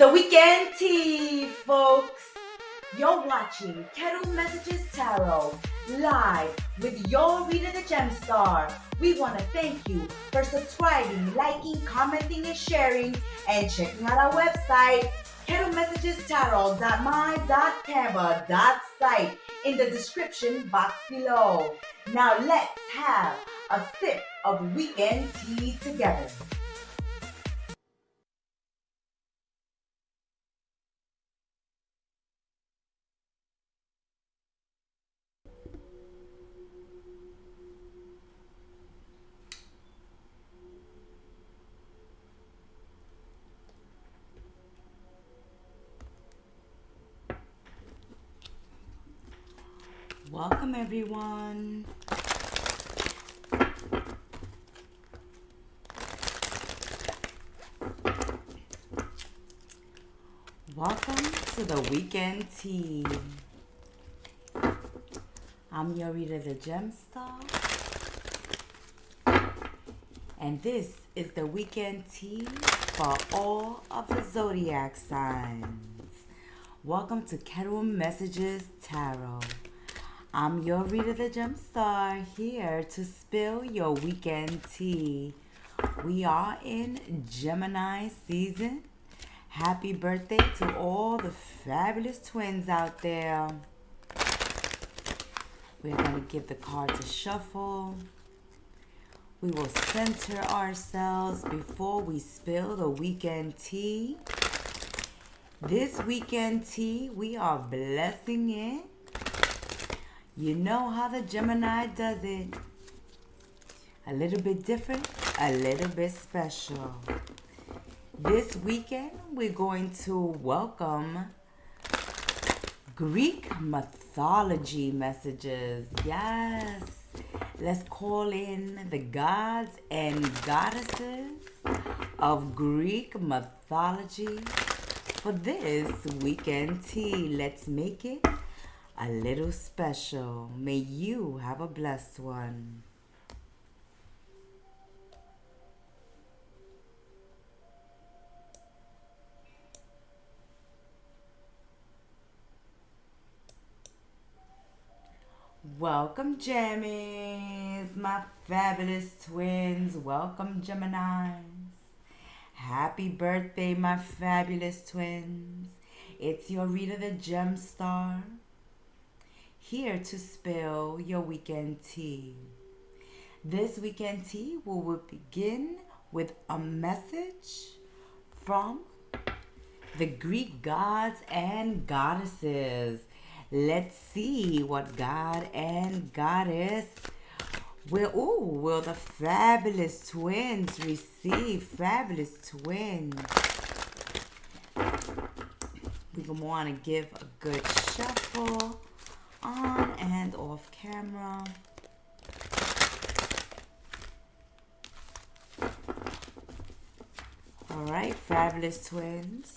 the weekend tea, folks. You're watching Kettle Messages Tarot live with your reader, the Gemstar. We want to thank you for subscribing, liking, commenting, and sharing, and checking out our website, kettlemessagestarot.my.canva.site in the description box below. Now let's have a sip of weekend tea together. Welcome, everyone. Welcome to the weekend tea. I'm your reader, the Gemstar. And this is the weekend tea for all of the Zodiac signs. Welcome to Kettle Messages Tarot. I'm your reader, the Gemstar, here to spill your weekend tea. We are in Gemini season. Happy birthday to all the fabulous twins out there. We're going to give the cards a shuffle. We will center ourselves before we spill the weekend tea. This weekend tea, we are blessing it. You know how the Gemini does it. A little bit different, a little bit special. This weekend, we're going to welcome Greek mythology messages. Yes. Let's call in the gods and goddesses of Greek mythology for this weekend tea. Let's make it a little special. May you have a blessed one. Welcome, Gemmies, my fabulous twins. Welcome, Geminis. Happy birthday, my fabulous twins. It's your reader, the Gemstar, here to spill your weekend tea. This weekend tea will begin with a message from the Greek gods and goddesses. Let's see what god and goddess will the fabulous twins receive. Fabulous twins. We're going to want to give a good shuffle on and off camera. All right, fabulous twins.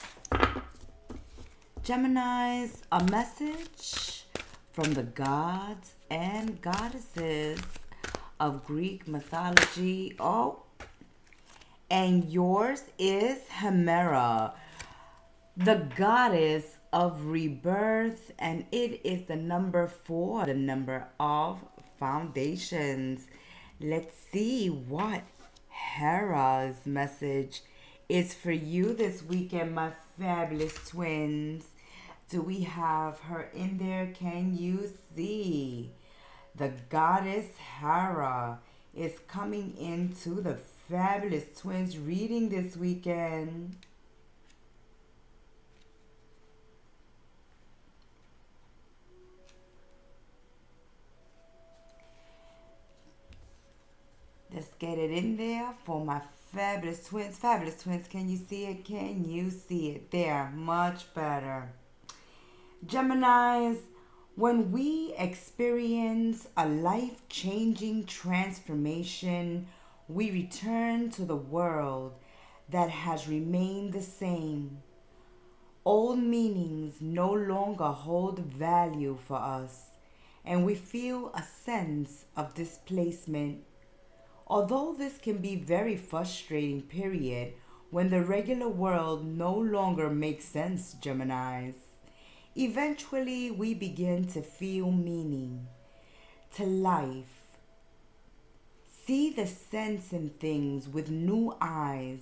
Geminis, a message from the gods and goddesses of Greek mythology. Oh, and yours is Hemera, the goddess of rebirth, and it is the number 4, the number of foundations. Let's see what Hera's message is for you this weekend, my fabulous twins. Do we have her in there? Can you see? The goddess Hera is coming into the fabulous twins reading this weekend. Let's get it in there for my fabulous twins. Fabulous twins, can you see it? Can you see it? There, much better. Geminis, when we experience a life-changing transformation, we return to the world that has remained the same. Old meanings no longer hold value for us, and we feel a sense of displacement. Although this can be very frustrating period, when the regular world no longer makes sense, Geminis. Eventually, we begin to feel meaning to life. See the sense in things with new eyes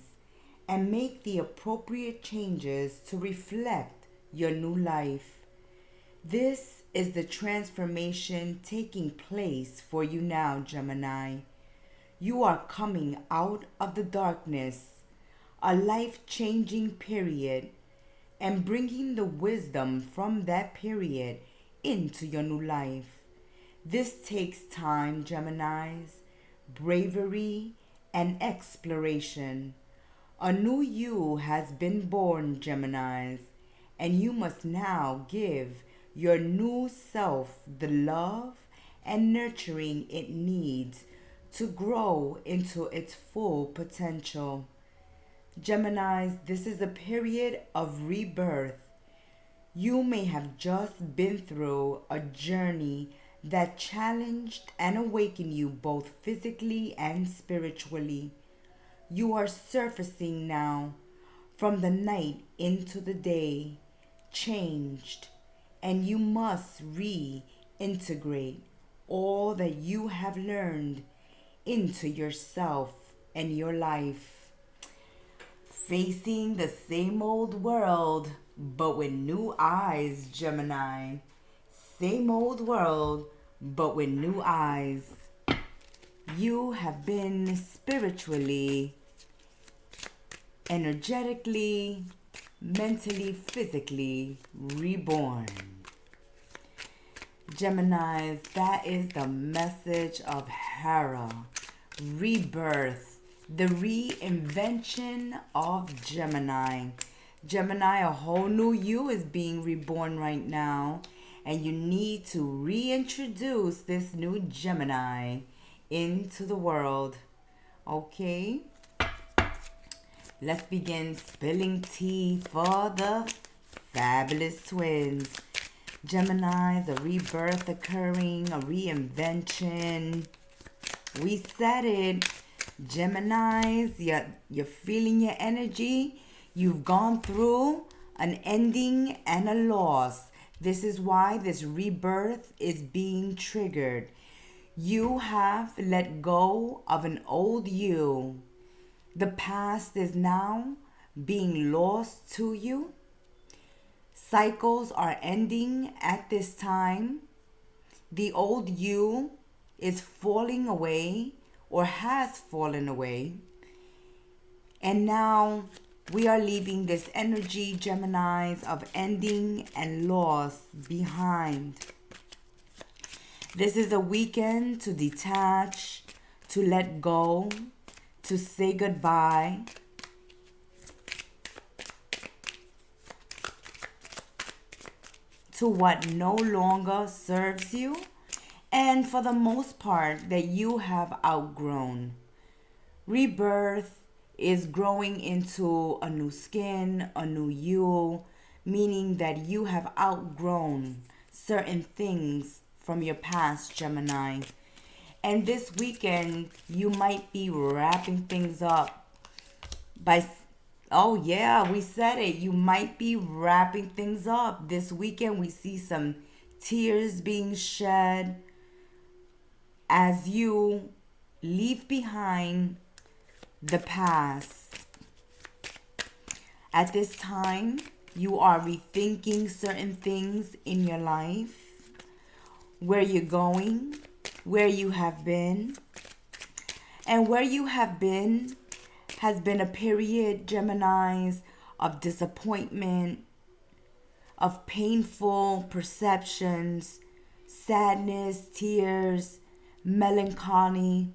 and make the appropriate changes to reflect your new life. This is the transformation taking place for you now, Gemini. You are coming out of the darkness, a life-changing period, and bringing the wisdom from that period into your new life. This takes time, Geminis, bravery, and exploration. A new you has been born, Geminis, and you must now give your new self the love and nurturing it needs to grow into its full potential. Geminis, this is a period of rebirth. You may have just been through a journey that challenged and awakened you both physically and spiritually. You are surfacing now from the night into the day, changed, and you must reintegrate all that you have learned into yourself and your life. Facing the same old world, but with new eyes, Gemini. Same old world, but with new eyes. You have been spiritually, energetically, mentally, physically reborn. Geminis, that is the message of Hera. Rebirth, the reinvention of Gemini. Gemini, a whole new you is being reborn right now, and you need to reintroduce this new Gemini into the world. Okay? Let's begin spilling tea for the fabulous twins. Gemini, the rebirth occurring, a reinvention. We said it. Geminis, you're feeling your energy. You've gone through an ending and a loss. This is why this rebirth is being triggered. You have let go of an old you. The past is now being lost to you. Cycles are ending at this time. The old you is falling away or has fallen away. And now we are leaving this energy, Geminis, of ending and loss behind. This is a weekend to detach, to let go, to say goodbye. To what no longer serves you, and for the most part that you have outgrown. Rebirth is growing into a new skin, a new you, meaning that you have outgrown certain things from your past, Gemini. And this weekend, you might be wrapping things up by, oh yeah, we said it. You might be wrapping things up. This weekend, we see some tears being shed as you leave behind the past. At this time, you are rethinking certain things in your life, where you're going, where you have been. And where you have been has been a period, Geminis, of disappointment, of painful perceptions, sadness, tears, melancholy.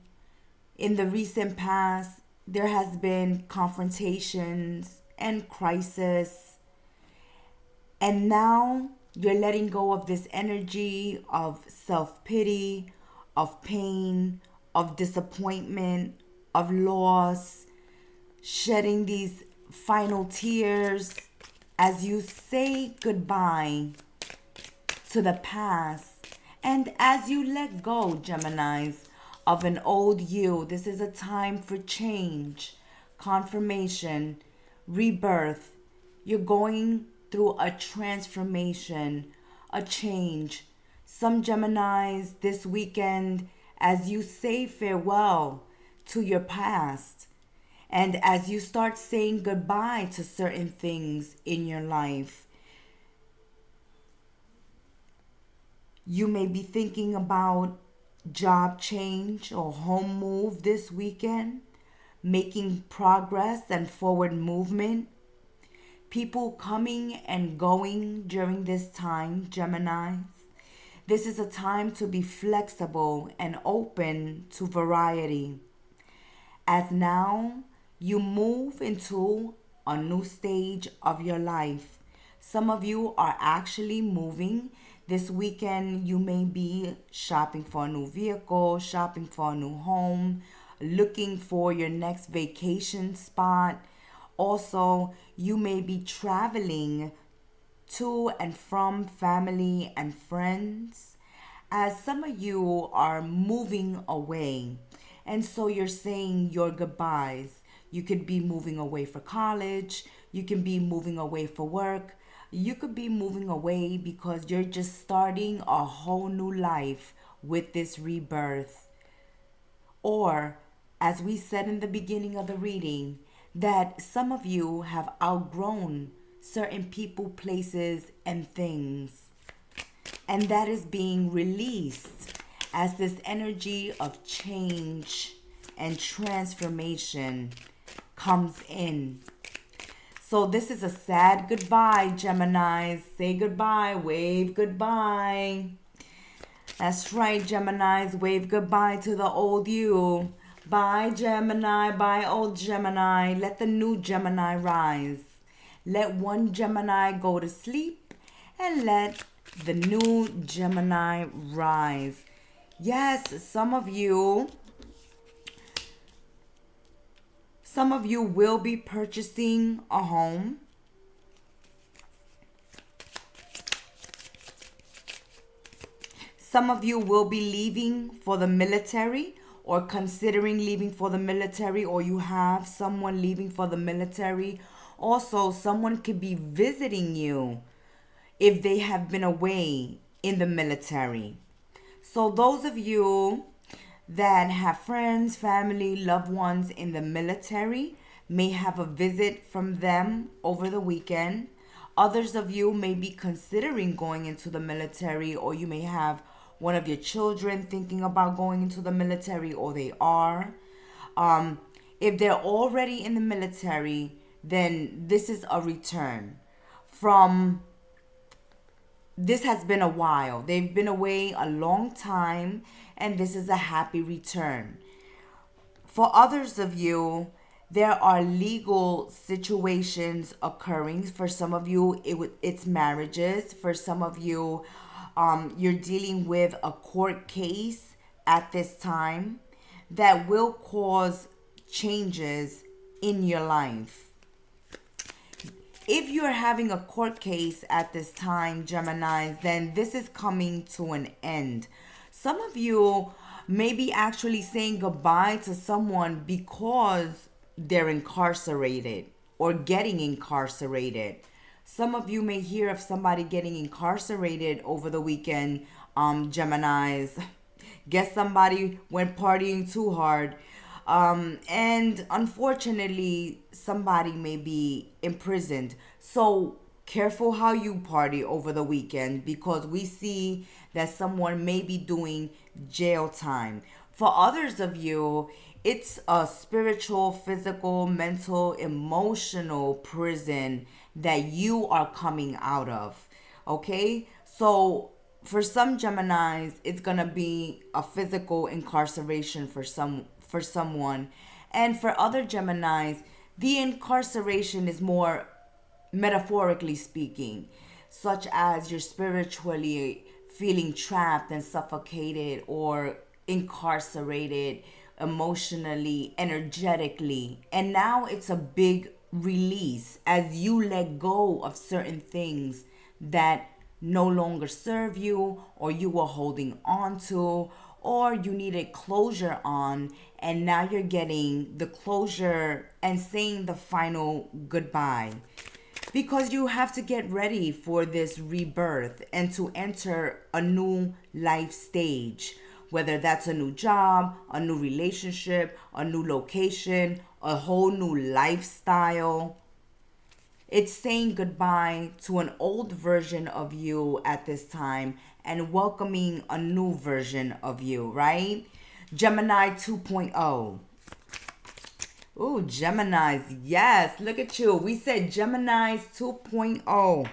In the recent past, there has been confrontations and crisis. And now you're letting go of this energy of self-pity, of pain, of disappointment, of loss, shedding these final tears as you say goodbye to the past. And as you let go, Geminis, of an old you, this is a time for change, confirmation, rebirth. You're going through a transformation, a change. Some Geminis this weekend, as you say farewell to your past, and as you start saying goodbye to certain things in your life, you may be thinking about job change or home move this weekend, making progress and forward movement. People coming and going during this time, Geminis. This is a time to be flexible and open to variety. As now you move into a new stage of your life. Some of you are actually moving. This weekend you may be shopping for a new vehicle, shopping for a new home, looking for your next vacation spot. Also, you may be traveling to and from family and friends, as some of you are moving away. And so you're saying your goodbyes. You could be moving away for college. You can be moving away for work. You could be moving away because you're just starting a whole new life with this rebirth. Or, as we said in the beginning of the reading, that some of you have outgrown certain people, places, and things. And that is being released as this energy of change and transformation comes in. So this is a sad goodbye, Geminis. Say goodbye, wave goodbye. That's right, Geminis, wave goodbye to the old you. Bye, Gemini, bye, old Gemini. Let the new Gemini rise. Let one Gemini go to sleep and let the new Gemini rise. Yes, some of you will be purchasing a home. Some of you will be leaving for the military or considering leaving for the military, or you have someone leaving for the military. Also, someone could be visiting you if they have been away in the military. So those of you that have friends, family, loved ones in the military may have a visit from them over the weekend. Others of you may be considering going into the military, or you may have one of your children thinking about going into the military, or they are. If they're already in the military, then this is a return from... This has been a while. They've been away a long time, and this is a happy return. For others of you, there are legal situations occurring. For some of you, it's marriages. For some of you, you're dealing with a court case at this time that will cause changes in your life. If you're having a court case at this time, Geminis, then this is coming to an end. Some of you may be actually saying goodbye to someone because they're incarcerated or getting incarcerated. Some of you may hear of somebody getting incarcerated over the weekend, Geminis. Guess somebody went partying too hard. And unfortunately, somebody may be imprisoned. So careful how you party over the weekend, because we see that someone may be doing jail time. For others of you, it's a spiritual, physical, mental, emotional prison that you are coming out of. Okay? So for some Geminis, it's going to be a physical incarceration for someone. And for other Geminis, the incarceration is more metaphorically speaking, such as you're spiritually feeling trapped and suffocated, or incarcerated emotionally, energetically. And now it's a big release as you let go of certain things that no longer serve you, or you were holding on to, or you needed closure on, and now you're getting the closure and saying the final goodbye. Because you have to get ready for this rebirth and to enter a new life stage, whether that's a new job, a new relationship, a new location, a whole new lifestyle. It's saying goodbye to an old version of you at this time and welcoming a new version of you, right? Gemini 2.0. Ooh, Geminis. Yes, look at you. We said Geminis 2.0.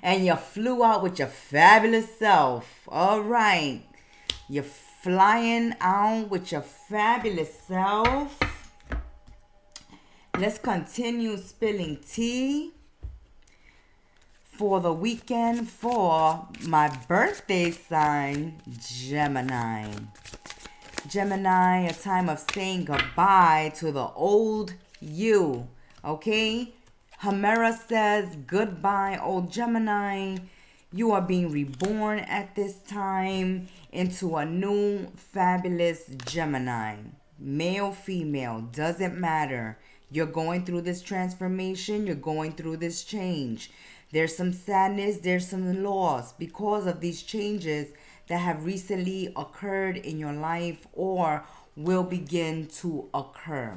And you flew out with your fabulous self. All right. You're flying out with your fabulous self. Let's continue spilling tea for the weekend for my birthday sign, Gemini. Gemini, a time of saying goodbye to the old you, okay? Hamera says, goodbye, old Gemini. You are being reborn at this time into a new fabulous Gemini. Male, female, doesn't matter. You're going through this transformation. You're going through this change. There's some sadness. There's some loss because of these changes that have recently occurred in your life or will begin to occur.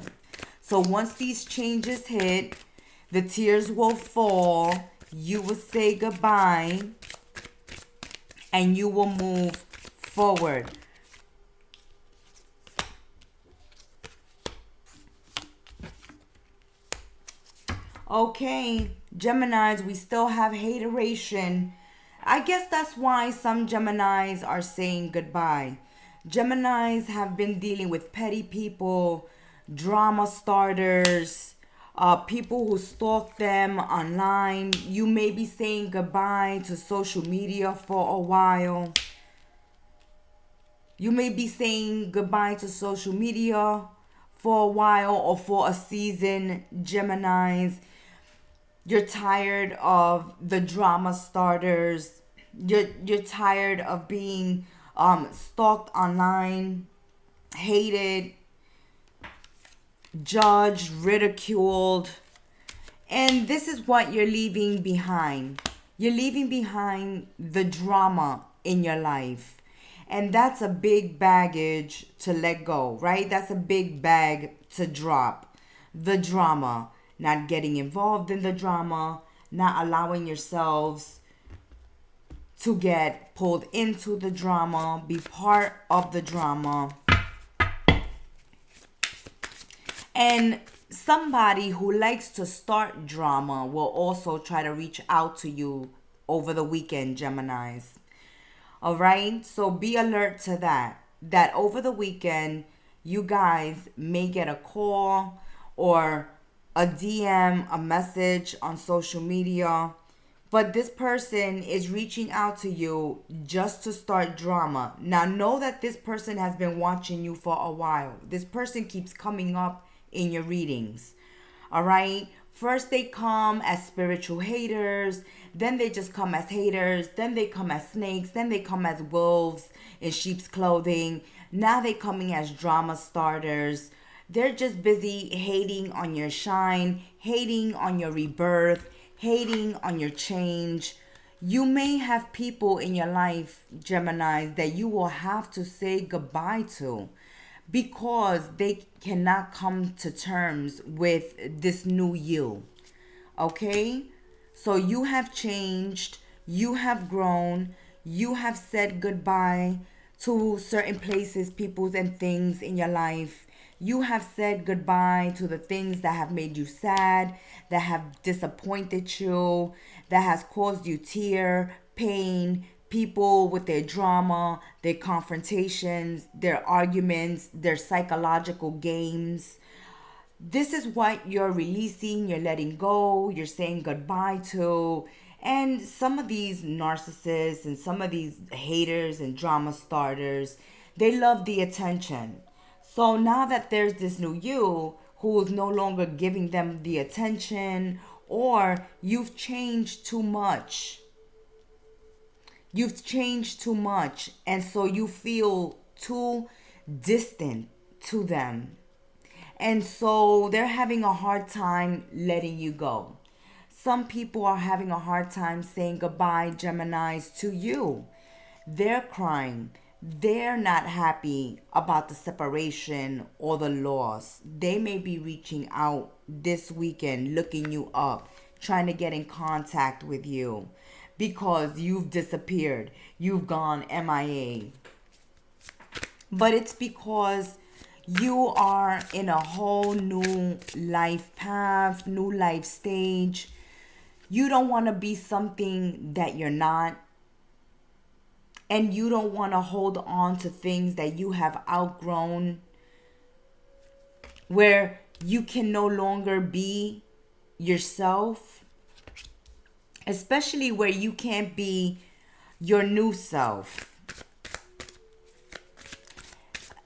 So once these changes hit, the tears will fall. You will say goodbye and you will move forward. Okay, Geminis, we still have hateration. I guess that's why some Geminis are saying goodbye. Geminis have been dealing with petty people, drama starters, people who stalk them online. You may be saying goodbye to social media for a while. You may be saying goodbye to social media for a while or for a season, Geminis. You're tired of the drama starters. You're tired of being stalked online, hated, judged, ridiculed. And this is what you're leaving behind. You're leaving behind the drama in your life. And that's a big baggage to let go, right? That's a big bag to drop. The drama. Not getting involved in the drama, not allowing yourselves to get pulled into the drama, be part of the drama. And somebody who likes to start drama will also try to reach out to you over the weekend, Geminis. All right? So be alert to that. That over the weekend, you guys may get a call or a DM, a message on social media, but this person is reaching out to you just to start drama. Now know that this person has been watching you for a while. This person keeps coming up in your readings. All right? First they come as spiritual haters, then they just come as haters, then they come as snakes, then they come as wolves in sheep's clothing. Now they coming as drama starters. They're just busy hating on your shine, hating on your rebirth, hating on your change. You may have people in your life, Geminis, that you will have to say goodbye to because they cannot come to terms with this new you. Okay? So you have changed, you have grown, you have said goodbye to certain places, peoples, and things in your life. You have said goodbye to the things that have made you sad, that have disappointed you, that has caused you tear, pain, people with their drama, their confrontations, their arguments, their psychological games. This is what you're releasing, you're letting go, you're saying goodbye to. And some of these narcissists and some of these haters and drama starters, they love the attention. So now that there's this new you who is no longer giving them the attention, or you've changed too much, You've changed too much, and so you feel too distant to them. And so they're having a hard time letting you go. Some people are having a hard time saying goodbye, Geminis, to you. They're crying. They're not happy about the separation or the loss. They may be reaching out this weekend, looking you up, trying to get in contact with you because you've disappeared. You've gone MIA. But it's because you are in a whole new life path, new life stage. You don't want to be something that you're not. And you don't want to hold on to things that you have outgrown, where you can no longer be yourself, especially where you can't be your new self.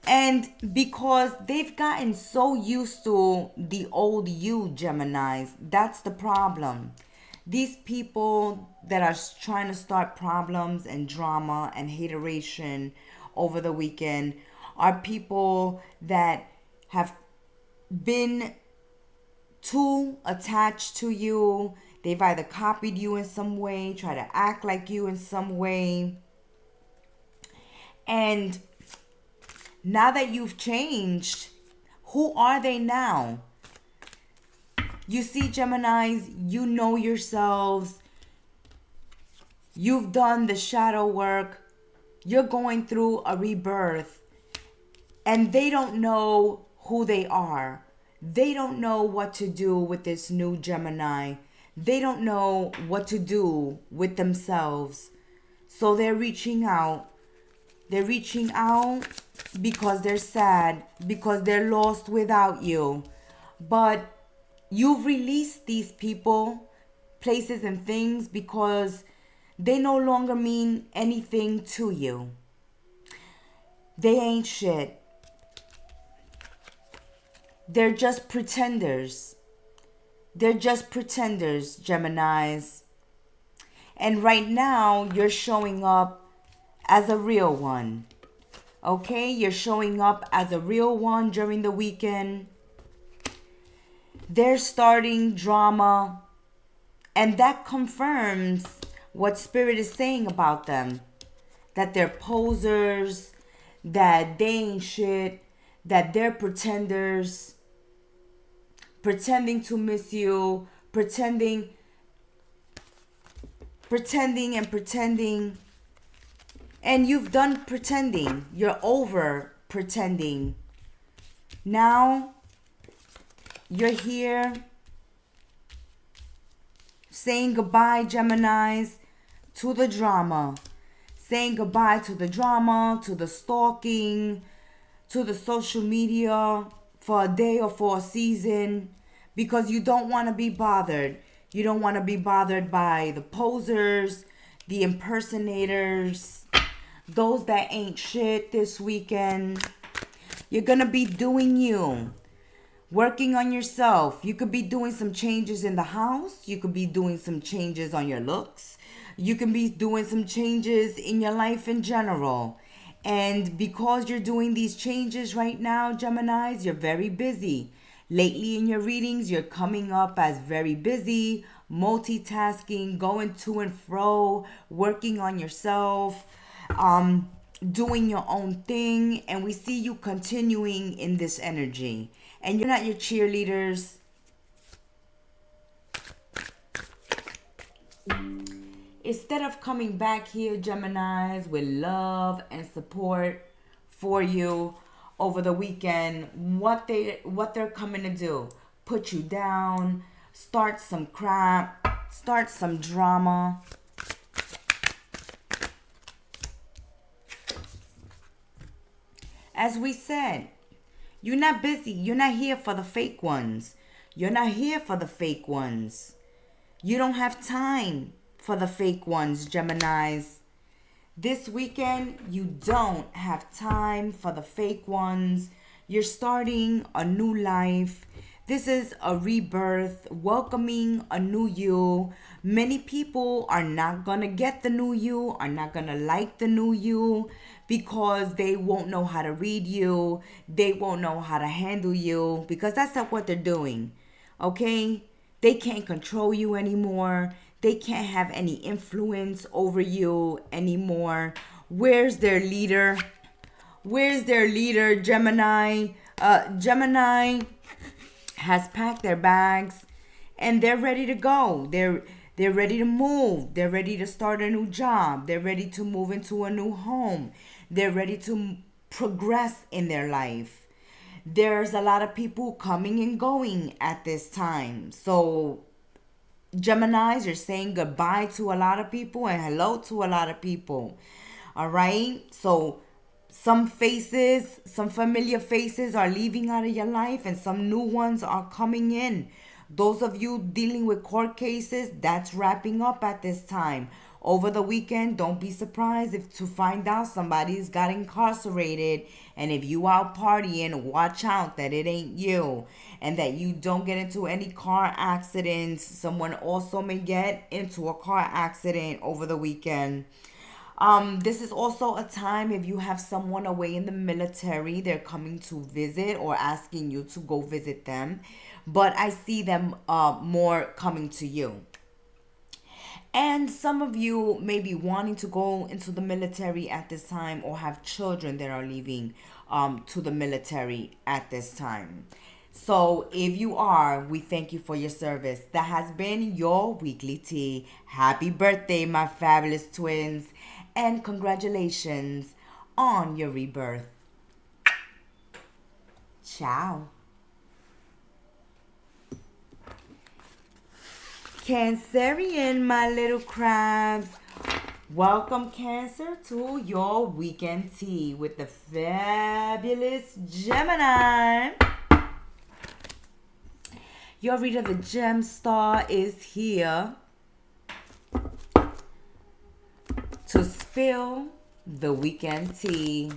And because they've gotten so used to the old you, Geminis, that's the problem. These people that are trying to start problems and drama and hateration over the weekend are people that have been too attached to you. They've either copied you in some way, try to act like you in some way. And now that you've changed, who are they now? You see, Geminis, you know yourselves. You've done the shadow work. You're going through a rebirth. And they don't know who they are. They don't know what to do with this new Gemini. They don't know what to do with themselves. So they're reaching out. They're reaching out because they're sad, because they're lost without you. But you've released these people, places, and things because they no longer mean anything to you. They ain't shit. They're just pretenders. They're just pretenders, Geminis. And right now, you're showing up as a real one. Okay? You're showing up as a real one during the weekend. They're starting drama, and that confirms what Spirit is saying about them. That they're posers, that they ain't shit, that they're pretenders, pretending to miss you, pretending. And you've done pretending. You're over pretending. Now, you're here saying goodbye, Geminis, to the drama. Saying goodbye to the drama, to the stalking, to the social media for a day or for a season, because you don't want to be bothered. You don't want to be bothered by the posers, the impersonators, those that ain't shit this weekend. You're going to be doing you. Working on yourself. You could be doing some changes in the house. You could be doing some changes on your looks. You can be doing some changes in your life in general. And because you're doing these changes right now, Geminis, you're very busy. Lately in your readings, you're coming up as very busy, multitasking, going to and fro, working on yourself, doing your own thing. And we see you continuing in this energy. And you're not your cheerleaders. Instead of coming back here, Geminis, with love and support for you over the weekend, what they're coming to do, put you down, start some crap, start some drama. As we said, you're not busy. You're not here for the fake ones. You're not here for the fake ones. You don't have time for the fake ones, Geminis. This weekend, you don't have time for the fake ones. You're starting a new life. This is a rebirth, welcoming a new you. Many people are not going to get the new you, are not going to like the new you because they won't know how to read you. They won't know how to handle you because that's not what they're doing. Okay? They can't control you anymore. They can't have any influence over you anymore. Where's their leader? Where's their leader, Gemini? Gemini has packed their bags and they're ready to go. They're ready to move. They're ready to start a new job. They're ready to move into a new home. They're ready to progress in their life. There's a lot of people coming and going at this time. So Geminis, you're saying goodbye to a lot of people and hello to a lot of people. All right? So some faces, some familiar faces are leaving out of your life and some new ones are coming in. Those of you dealing with court cases, that's wrapping up at this time. Over the weekend, don't be surprised if to find out somebody's got incarcerated. And if you out partying, watch out that it ain't you. And that you don't get into any car accidents. Someone also may get into a car accident over the weekend. This is also a time if you have someone away in the military, they're coming to visit or asking you to go visit them. But I see them more coming to you. And some of you may be wanting to go into the military at this time or have children that are leaving to the military at this time. So if you are, we thank you for your service. That has been your weekly tea. Happy birthday, my fabulous twins. And congratulations on your rebirth. Ciao. Cancerian, my little crabs. Welcome, Cancer, to your weekend tea with the fabulous Gemini. Your reader, the Gemstar, is here to spill the weekend tea.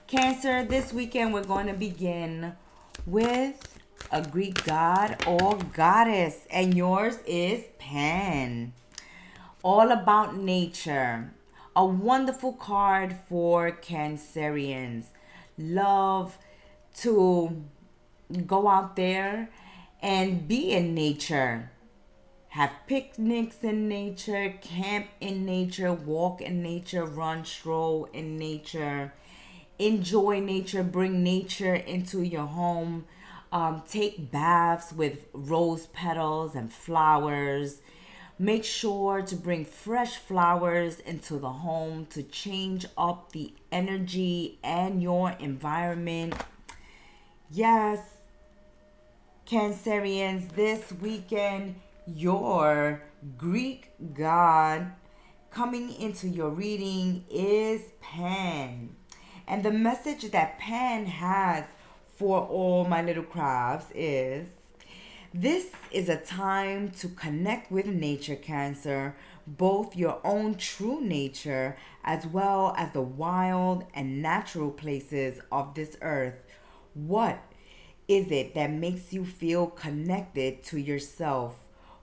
Cancer, this weekend we're going to begin with a Greek god or goddess, and yours is Pan. All about nature. A wonderful card for Cancerians. Love to go out there and be in nature. Have picnics in nature, camp in nature, walk in nature, run, stroll in nature. Enjoy nature, bring nature into your home. Take baths with rose petals and flowers. Make sure to bring fresh flowers into the home to change up the energy and your environment. Yes, Cancerians, this weekend, your Greek god coming into your reading is Pan. And the message that Pan has for all my little crabs is, this is a time to connect with nature, Cancer, both your own true nature as well as the wild and natural places of this earth. What is it that makes you feel connected to yourself?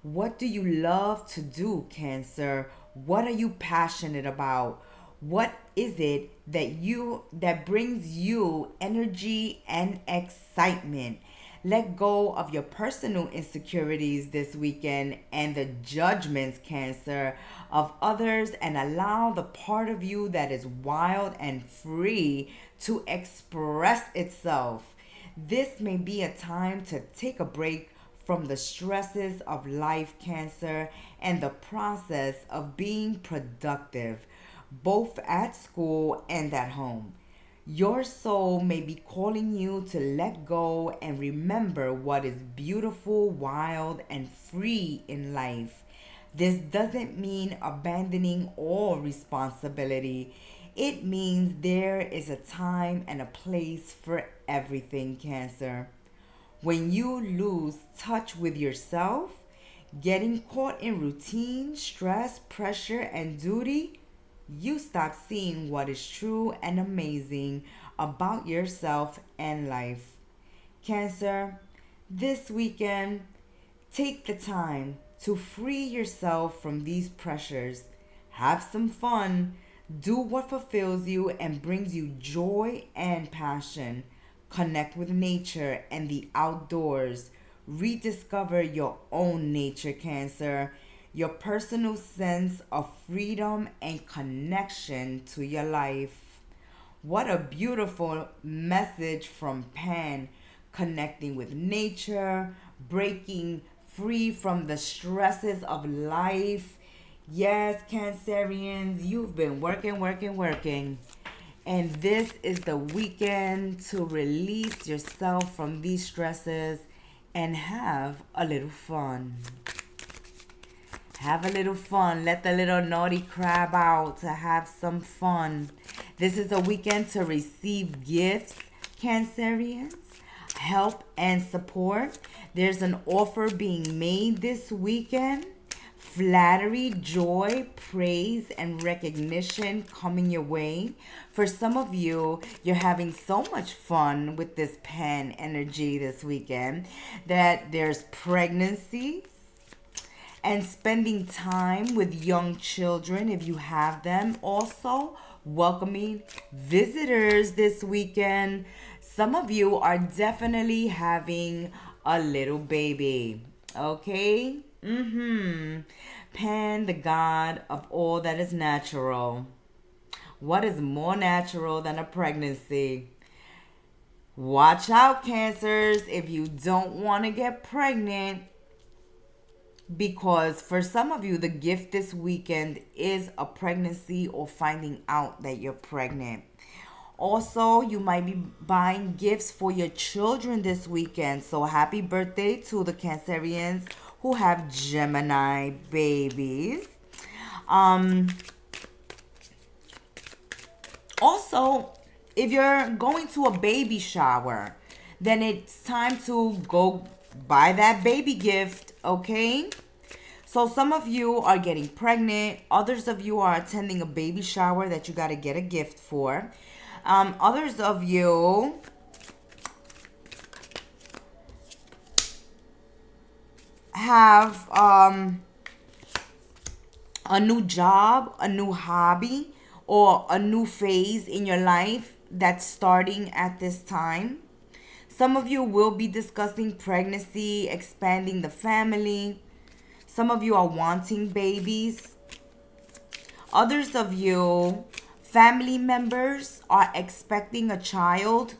What do you love to do, Cancer? What are you passionate about? What is it that brings you energy and excitement? Let go of your personal insecurities this weekend and the judgments, Cancer, of others, and allow the part of you that is wild and free to express itself. This may be a time to take a break from the stresses of life, Cancer, and the process of being productive, both at school and at home. Your soul may be calling you to let go and remember what is beautiful, wild, and free in life. This doesn't mean abandoning all responsibility. It means there is a time and a place for everything, Cancer. When you lose touch with yourself, getting caught in routine, stress, pressure, and duty, you stop seeing what is true and amazing about yourself and life. Cancer, This weekend, take the time to free yourself from these pressures. Have some fun. Do what fulfills you and brings you joy and passion. Connect with nature and the outdoors. Rediscover your own nature, Cancer. Your personal sense of freedom and connection to your life. What a beautiful message from Pan. Connecting with nature, breaking free from the stresses of life. Yes, Cancerians, you've been working. And this is the weekend to release yourself from these stresses and have a little fun. Have a little fun. Let the little naughty crab out to have some fun. This is a weekend to receive gifts, Cancerians, help and support. There's an offer being made this weekend. Flattery, joy, praise, and recognition coming your way. For some of you, you're having so much fun with this Pan energy this weekend that there's pregnancies and spending time with young children if you have them. Also, welcoming visitors this weekend. Some of you are definitely having a little baby. Okay? Pan, the god of all that is natural. What is more natural than a pregnancy? Watch out, Cancers, if you don't want to get pregnant, because for some of you, the gift this weekend is a pregnancy or finding out that you're pregnant. Also, you might be buying gifts for your children this weekend. So happy birthday to the Cancerians who have Gemini babies. Also, if you're going to a baby shower, then it's time to go buy that baby gift, okay? So some of you are getting pregnant. Others of you are attending a baby shower that you got to get a gift for. Others of you have a new job, a new hobby, or a new phase in your life that's starting at this time. Some of you will be discussing pregnancy, expanding the family. Some of you are wanting babies. Others of you, family members, are expecting a child.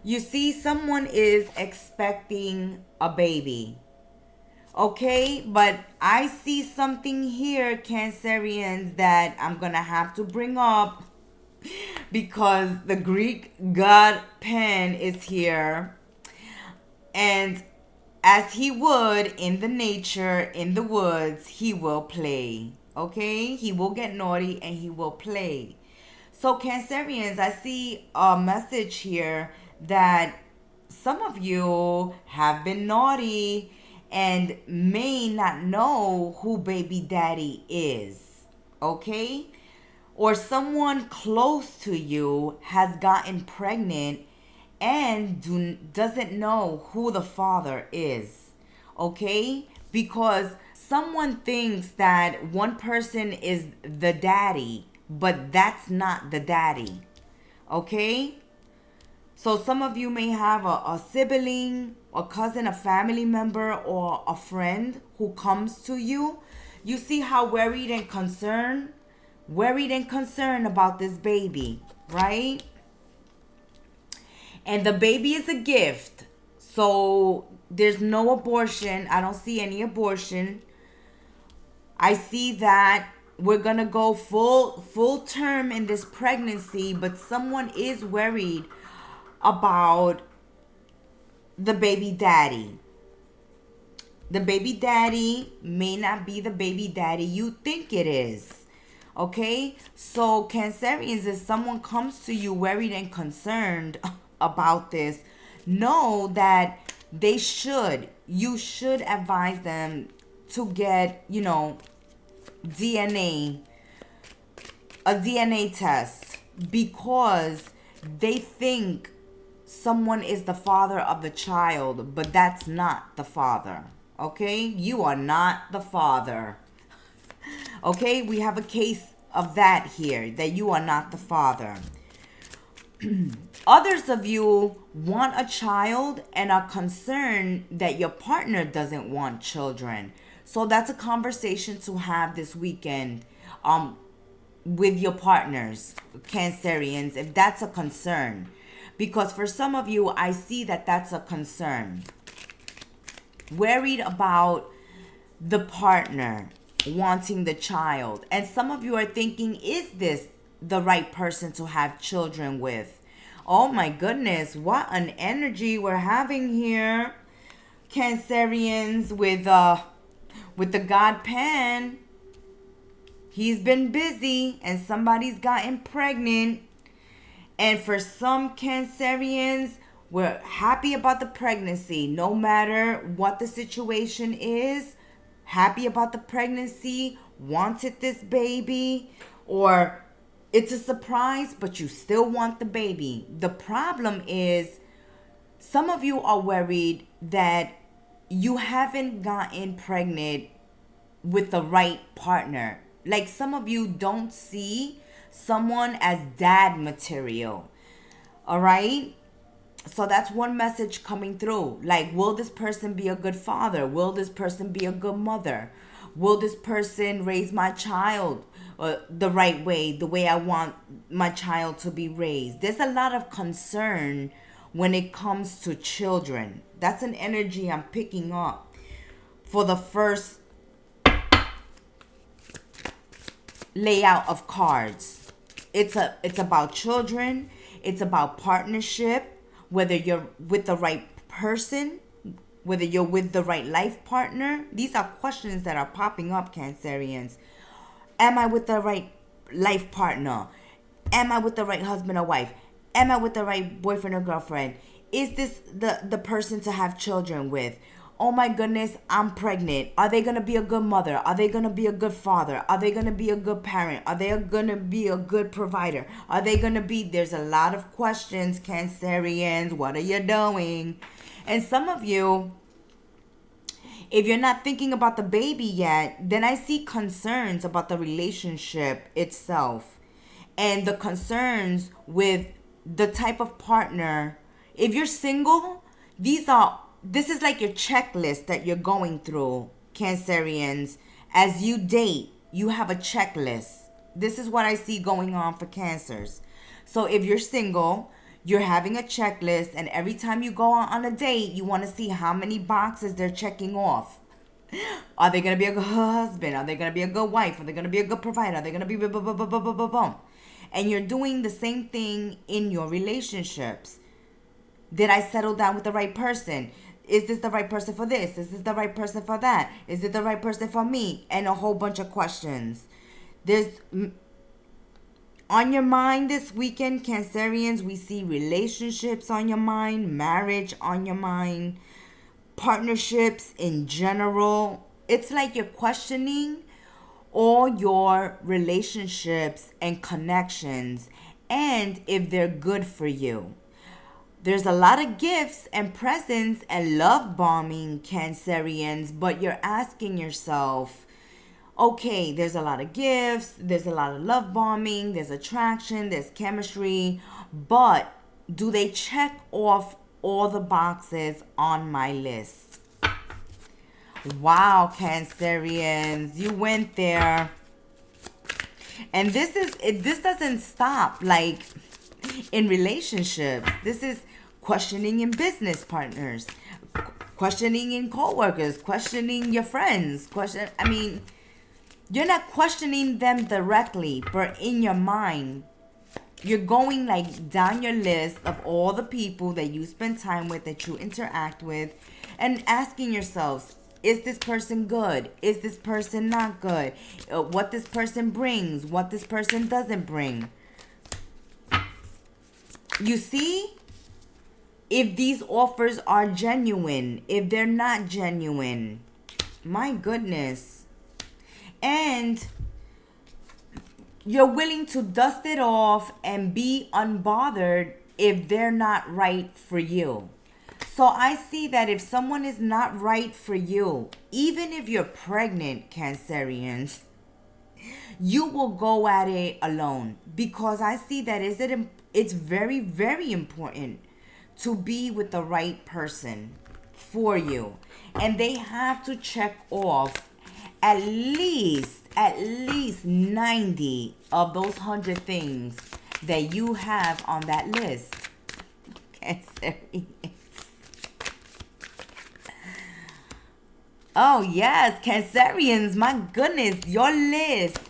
You see, someone is expecting a baby. Okay, but I see something here, Cancerians, that I'm going to have to bring up because the Greek god Pan is here. And as he would in the nature, in the woods, he will play. Okay, he will get naughty and he will play. So Cancerians, I see a message here that some of you have been naughty and may not know who baby daddy is. Okay? Or someone close to you has gotten pregnant and doesn't know who the father is. Okay? Because someone thinks that one person is the daddy, but that's not the daddy. Okay? So some of you may have a sibling, a cousin, a family member, or a friend who comes to you. You see how worried and concerned about this baby, right? And the baby is a gift. So there's no abortion. I don't see any abortion. I see that we're going to go full term in this pregnancy, but someone is worried about the baby daddy. The baby daddy may not be the baby daddy you think it is. Okay? So Cancerians, if someone comes to you worried and concerned about this, know that you should advise them to get, a DNA test, because they think someone is the father of the child, but that's not the father. Okay? You are not the father. Okay? We have a case of that here, that you are not the father. Others of you want a child and are concerned that your partner doesn't want children. So that's a conversation to have this weekend with your partners, Cancerians, if that's a concern. Because for some of you, I see that that's a concern. Worried about the partner wanting the child. And some of you are thinking, is this the right person to have children with? Oh my goodness, what an energy we're having here, Cancerians, with the God Pan. He's been busy and somebody's gotten pregnant. And for some Cancerians, we're happy about the pregnancy. No matter what the situation is, happy about the pregnancy, wanted this baby, or it's a surprise, but you still want the baby. The problem is some of you are worried that you haven't gotten pregnant with the right partner. Like some of you don't see someone as dad material. All right? So that's one message coming through. Like, will this person be a good father? Will this person be a good mother? Will this person raise my child the right way, the way I want my child to be raised? There's a lot of concern when it comes to children. That's an energy I'm picking up for the first layout of cards. It's about children. It's about partnership. Whether you're with the right person, whether you're with the right life partner. These are questions that are popping up, Cancerians. Am I with the right life partner? Am I with the right husband or wife? Am I with the right boyfriend or girlfriend? Is this the person to have children with? Oh my goodness, I'm pregnant. Are they going to be a good mother? Are they going to be a good father? Are they going to be a good parent? Are they going to be a good provider? Are they going to be... There's a lot of questions, Cancerians. What are you doing? And some of you, if you're not thinking about the baby yet, then I see concerns about the relationship itself. And the concerns with the type of partner. If you're single, this is like your checklist that you're going through, Cancerians. As you date, you have a checklist. This is what I see going on for Cancers. So if you're single, you're having a checklist, and every time you go on a date, you want to see how many boxes they're checking off. Are they going to be a good husband? Are they going to be a good wife? Are they going to be a good provider? Are they going to be boom? And you're doing the same thing in your relationships. Did I settle down with the right person? Is this the right person for this? Is this the right person for that? Is it the right person for me? And a whole bunch of questions. There's on your mind this weekend, Cancerians. We see relationships on your mind, marriage on your mind, partnerships in general. It's like you're questioning all your relationships and connections and if they're good for you. There's a lot of gifts and presents and love bombing, Cancerians, but you're asking yourself, okay, there's a lot of gifts, there's a lot of love bombing, there's attraction, there's chemistry, but do they check off all the boxes on my list? Wow, Cancerians, you went there. And this doesn't stop like in relationships. This is questioning in business partners, questioning in co-workers, questioning your friends, you're not questioning them directly, but in your mind, you're going like down your list of all the people that you spend time with, that you interact with, and asking yourselves, is this person good? Is this person not good? What this person brings, what this person doesn't bring. You see? If these offers are genuine, if they're not genuine, my goodness. And you're willing to dust it off and be unbothered if they're not right for you. So I see that if someone is not right for you, even if you're pregnant, Cancerians, you will go at it alone, because I see that it's very, very important to be with the right person for you. And they have to check off at least 90 of those 100 things that you have on that list. Cancerians. Oh yes, Cancerians, my goodness, your list.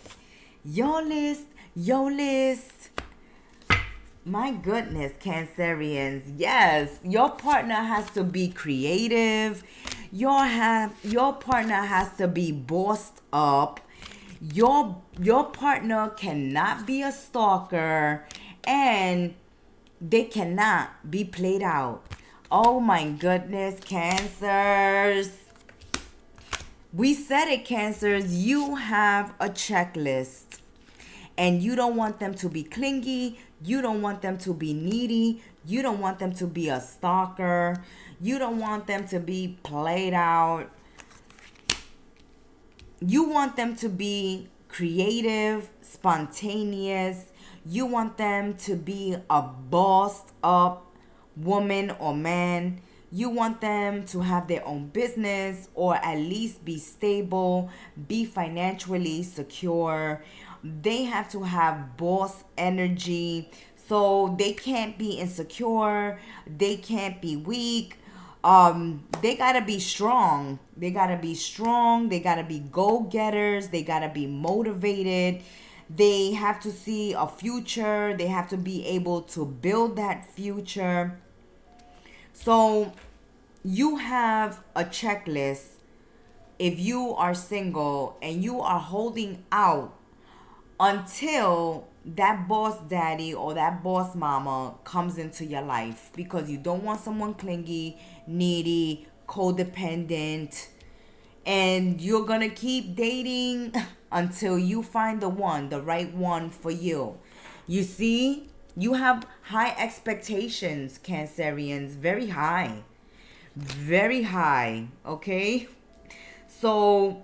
My goodness, Cancerians. Yes, your partner has to be creative. Your partner has to be bossed up. Your partner cannot be a stalker, and they cannot be played out. Oh my goodness, Cancers. We said it, Cancers. You have a checklist, and you don't want them to be clingy. You don't want them to be needy. You don't want them to be a stalker. You don't want them to be played out. You want them to be creative, spontaneous. You want them to be a bossed up woman or man. You want them to have their own business, or at least be stable, be financially secure. They have to have boss energy. So they can't be insecure. They can't be weak. They gotta be strong. They gotta be strong. They gotta be go-getters. They gotta be motivated. They have to see a future. They have to be able to build that future. So you have a checklist if you are single and you are holding out until that boss daddy or that boss mama comes into your life, because you don't want someone clingy, needy, codependent, and you're gonna keep dating until you find the right one for you. You see, you have high expectations, Cancerians, very high. Very high, okay? So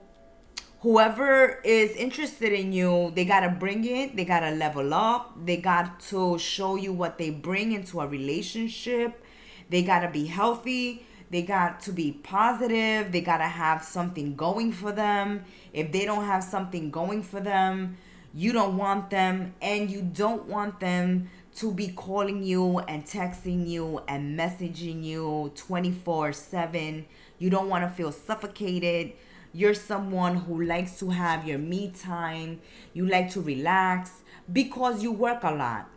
whoever is interested in you, they gotta bring it. They gotta level up. They got to show you what they bring into a relationship. They gotta be healthy. They got to be positive. They gotta have something going for them. If they don't have something going for them, you don't want them, and you don't want them to be calling you and texting you and messaging you 24/7. You don't want to feel suffocated. You're someone who likes to have your me time. You like to relax because you work a lot.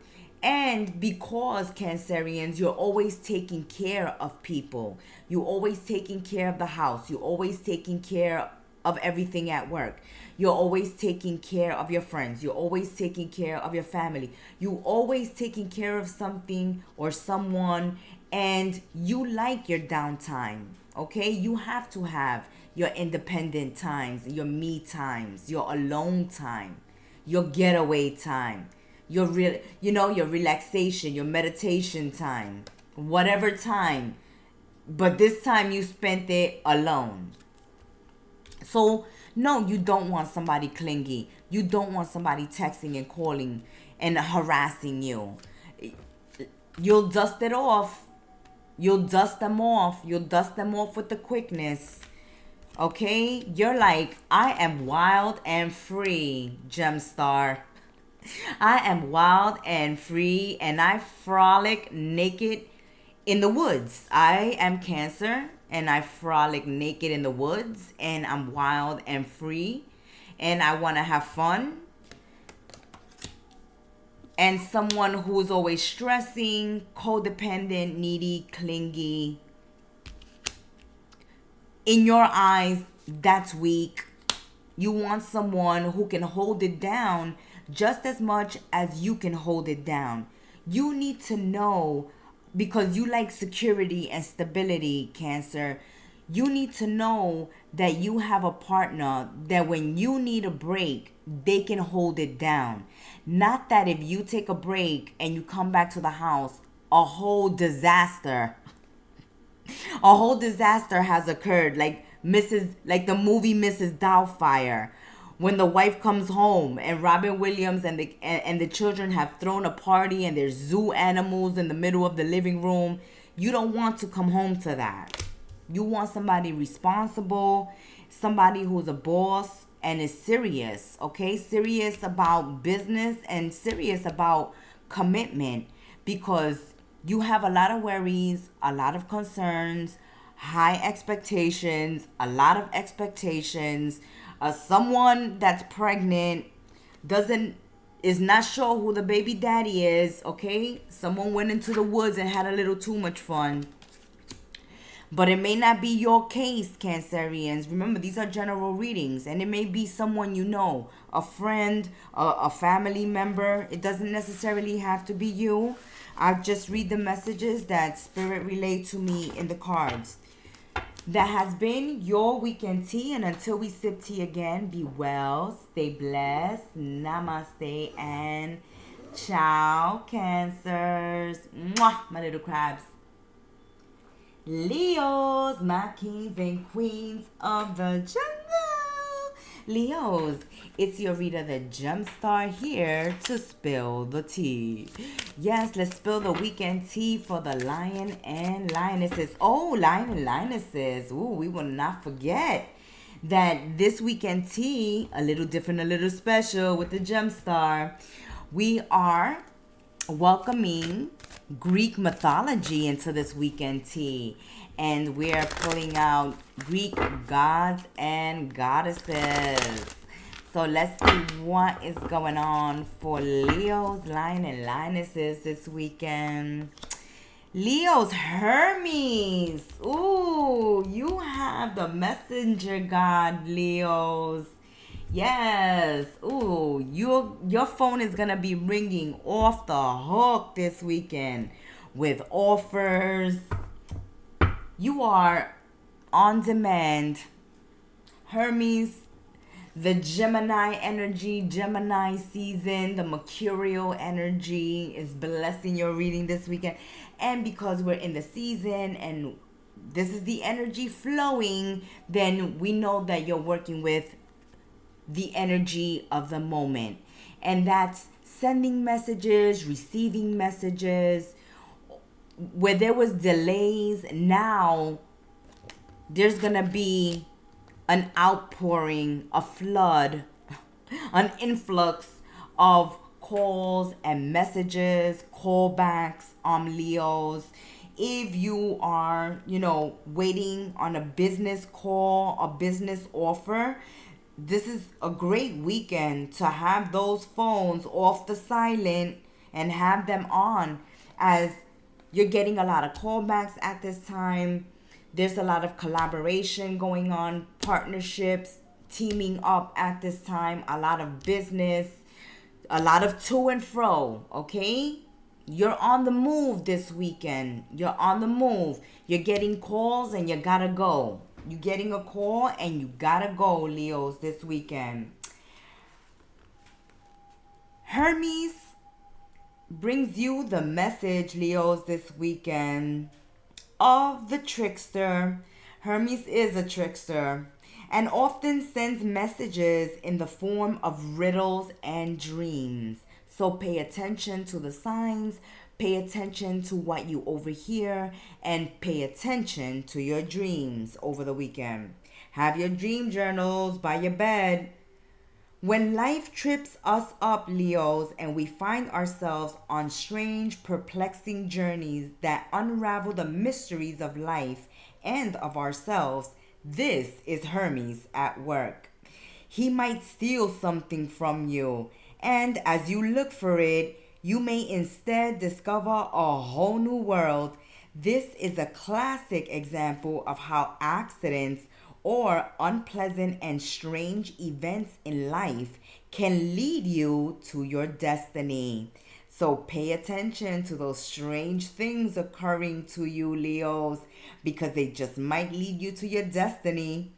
And because, Cancerians, you're always taking care of people. You're always taking care of the house. You're always taking care of everything at work. You're always taking care of your friends. You're always taking care of your family. You're always taking care of something or someone, and you like your downtime, okay? You have to have your independent times, your me times, your alone time, your getaway time, your your relaxation, your meditation time, whatever time. But this time you spent it alone. So, no, you don't want somebody clingy. You don't want somebody texting and calling and harassing you. You'll dust it off. You'll dust them off. You'll dust them off with the quickness. Okay? You're like, I am wild and free, Gemstar. I am wild and free, and I frolic naked in the woods. I am Cancer, and I frolic naked in the woods, and I'm wild and free, and I want to have fun. And someone who's always stressing, codependent, needy, clingy, in your eyes, that's weak. You want someone who can hold it down just as much as you can hold it down. You need to know, because you like security and stability, Cancer. You need to know that you have a partner that when you need a break, they can hold it down. Not that if you take a break and you come back to the house, a whole disaster. A whole disaster has occurred, like the movie Mrs. Doubtfire, when the wife comes home and Robin Williams and the children have thrown a party and there's zoo animals in the middle of the living room. You don't want to come home to that. You want somebody responsible, somebody who's a boss and is serious, okay? Serious about business and serious about commitment, because you have a lot of worries, a lot of concerns, high expectations, a lot of expectations. Someone that's pregnant is not sure who the baby daddy is, okay? Someone went into the woods and had a little too much fun. But it may not be your case, Cancerians. Remember, these are general readings, and it may be someone you know, a friend, a family member. It doesn't necessarily have to be you. I'll just read the messages that Spirit relayed to me in the cards. That has been your weekend tea, and until we sip tea again, be well, stay blessed, namaste, and ciao, Cancers. Mwah, my little crabs. Leos, my kings and queens of the jungle. Leos, it's your reader, the Gemstar, here to spill the tea. Yes, let's spill the weekend tea for the lion and lionesses. Oh, lion and lionesses. Ooh, we will not forget that this weekend tea, a little different, a little special with the Gemstar. We are welcoming Greek mythology into this weekend tea, and we're pulling out Greek gods and goddesses. So let's see what is going on for Leo's, lion and lionesses this weekend. Leo's, Hermes. Ooh, you have the messenger god, Leos. Yes. Ooh, your phone is going to be ringing off the hook this weekend with offers. You are on demand. Hermes, the Gemini energy, Gemini season, the mercurial energy is blessing your reading this weekend. And because we're in the season and this is the energy flowing, then we know that you're working with the energy of the moment. And that's sending messages, receiving messages. Where there was delays, now there's going to be an outpouring, a flood, an influx of calls and messages, callbacks, Leos. If you are, waiting on a business call, a business offer, this is a great weekend to have those phones off the silent and have them on, as you're getting a lot of callbacks at this time. There's a lot of collaboration going on, partnerships, teaming up at this time, a lot of business, a lot of to and fro, okay? You're on the move this weekend. You're on the move. You're getting calls and you gotta go. You're getting a call and you gotta go, Leos, this weekend. Hermes brings you the message, Leos, this weekend of the trickster. Hermes is a trickster and often sends messages in the form of riddles and dreams. So pay attention to the signs, pay attention to what you overhear, and pay attention to your dreams over the weekend. Have your dream journals by your bed. When life trips us up, Leos, and we find ourselves on strange, perplexing journeys that unravel the mysteries of life and of ourselves, this is Hermes at work. He might steal something from you, and as you look for it, you may instead discover a whole new world. This is a classic example of how accidents or unpleasant and strange events in life can lead you to your destiny. So pay attention to those strange things occurring to you, Leos, because they just might lead you to your destiny.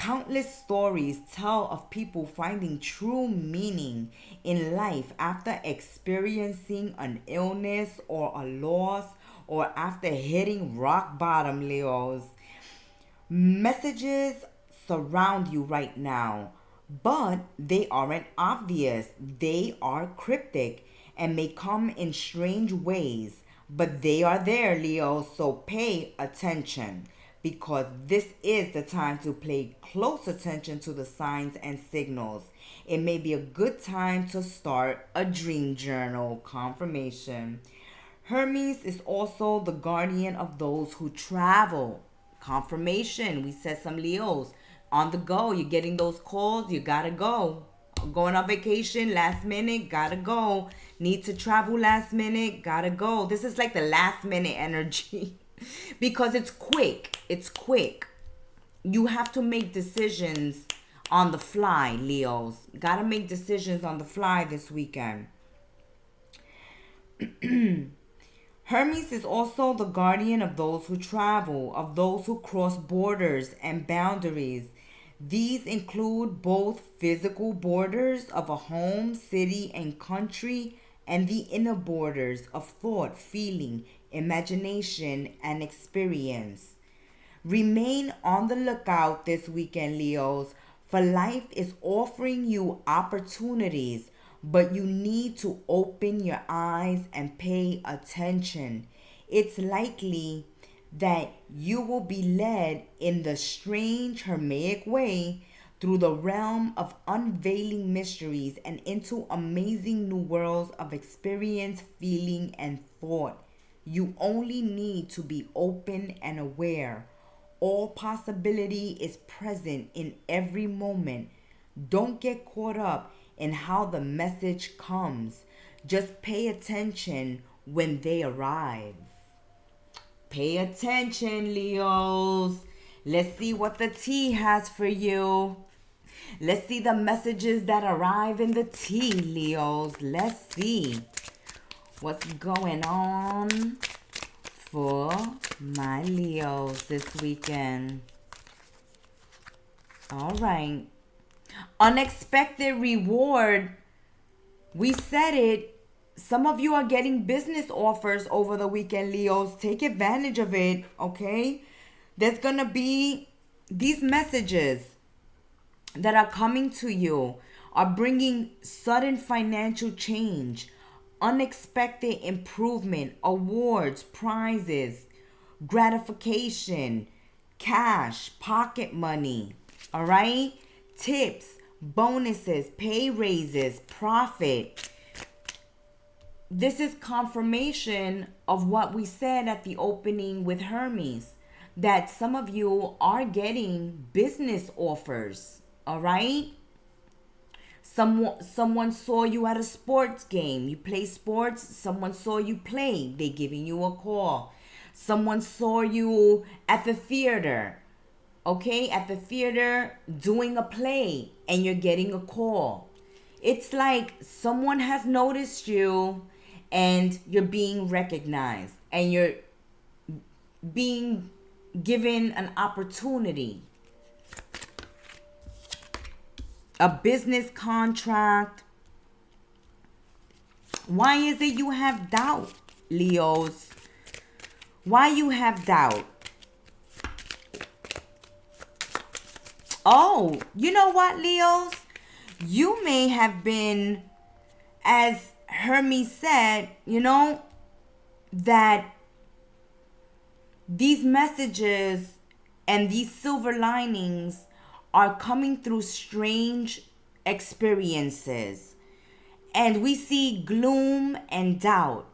Countless stories tell of people finding true meaning in life after experiencing an illness or a loss or after hitting rock bottom, Leos. Messages surround you right now, but they aren't obvious. They are cryptic and may come in strange ways, but they are there, Leo, so pay attention because this is the time to pay close attention to the signs and signals. It may be a good time to start a dream journal. Confirmation. Hermes is also the guardian of those who travel. Confirmation. We said some Leos on the go. You're getting those calls. You gotta go. Going on vacation last minute. Gotta go. Need to travel last minute. Gotta go. This is like the last minute energy because it's quick. It's quick. You have to make decisions on the fly, Leos. Gotta make decisions on the fly this weekend. Hermes is also the guardian of those who travel, of those who cross borders and boundaries. These include both physical borders of a home, city, and country, and the inner borders of thought, feeling, imagination, and experience. Remain on the lookout this weekend, Leos, for life is offering you opportunities, but you need to open your eyes and pay attention. It's likely that you will be led in the strange Hermaic way through the realm of unveiling mysteries and into amazing new worlds of experience, feeling, and thought. You only need to be open and aware. All possibility is present in every moment. Don't get caught up in how the message comes. Just pay attention when they arrive. Pay attention, Leos. Let's see what the tea has for you. Let's see the messages that arrive in the tea, Leos. Let's see what's going on for my Leos this weekend. All right. Unexpected reward. We said it. Some of you are getting business offers over the weekend, Leos. Take advantage of it, okay? There's going to be these messages that are coming to you are bringing sudden financial change, unexpected improvement, awards, prizes, gratification, cash, pocket money, all right? Tips, bonuses, pay raises, profit. This is confirmation of what we said at the opening with Hermes, that some of you are getting business offers, all right? Someone saw you at a sports game. You play sports. Someone saw you play. They giving you a call. Someone saw you at the theater. Okay, at the theater doing a play and you're getting a call. It's like someone has noticed you and you're being recognized and you're being given an opportunity. A business contract. Why is it you have doubt, Leos? Why you have doubt? Oh, you know what, Leos? You may have been, as Hermes said, that these messages and these silver linings are coming through strange experiences. And we see gloom and doubt.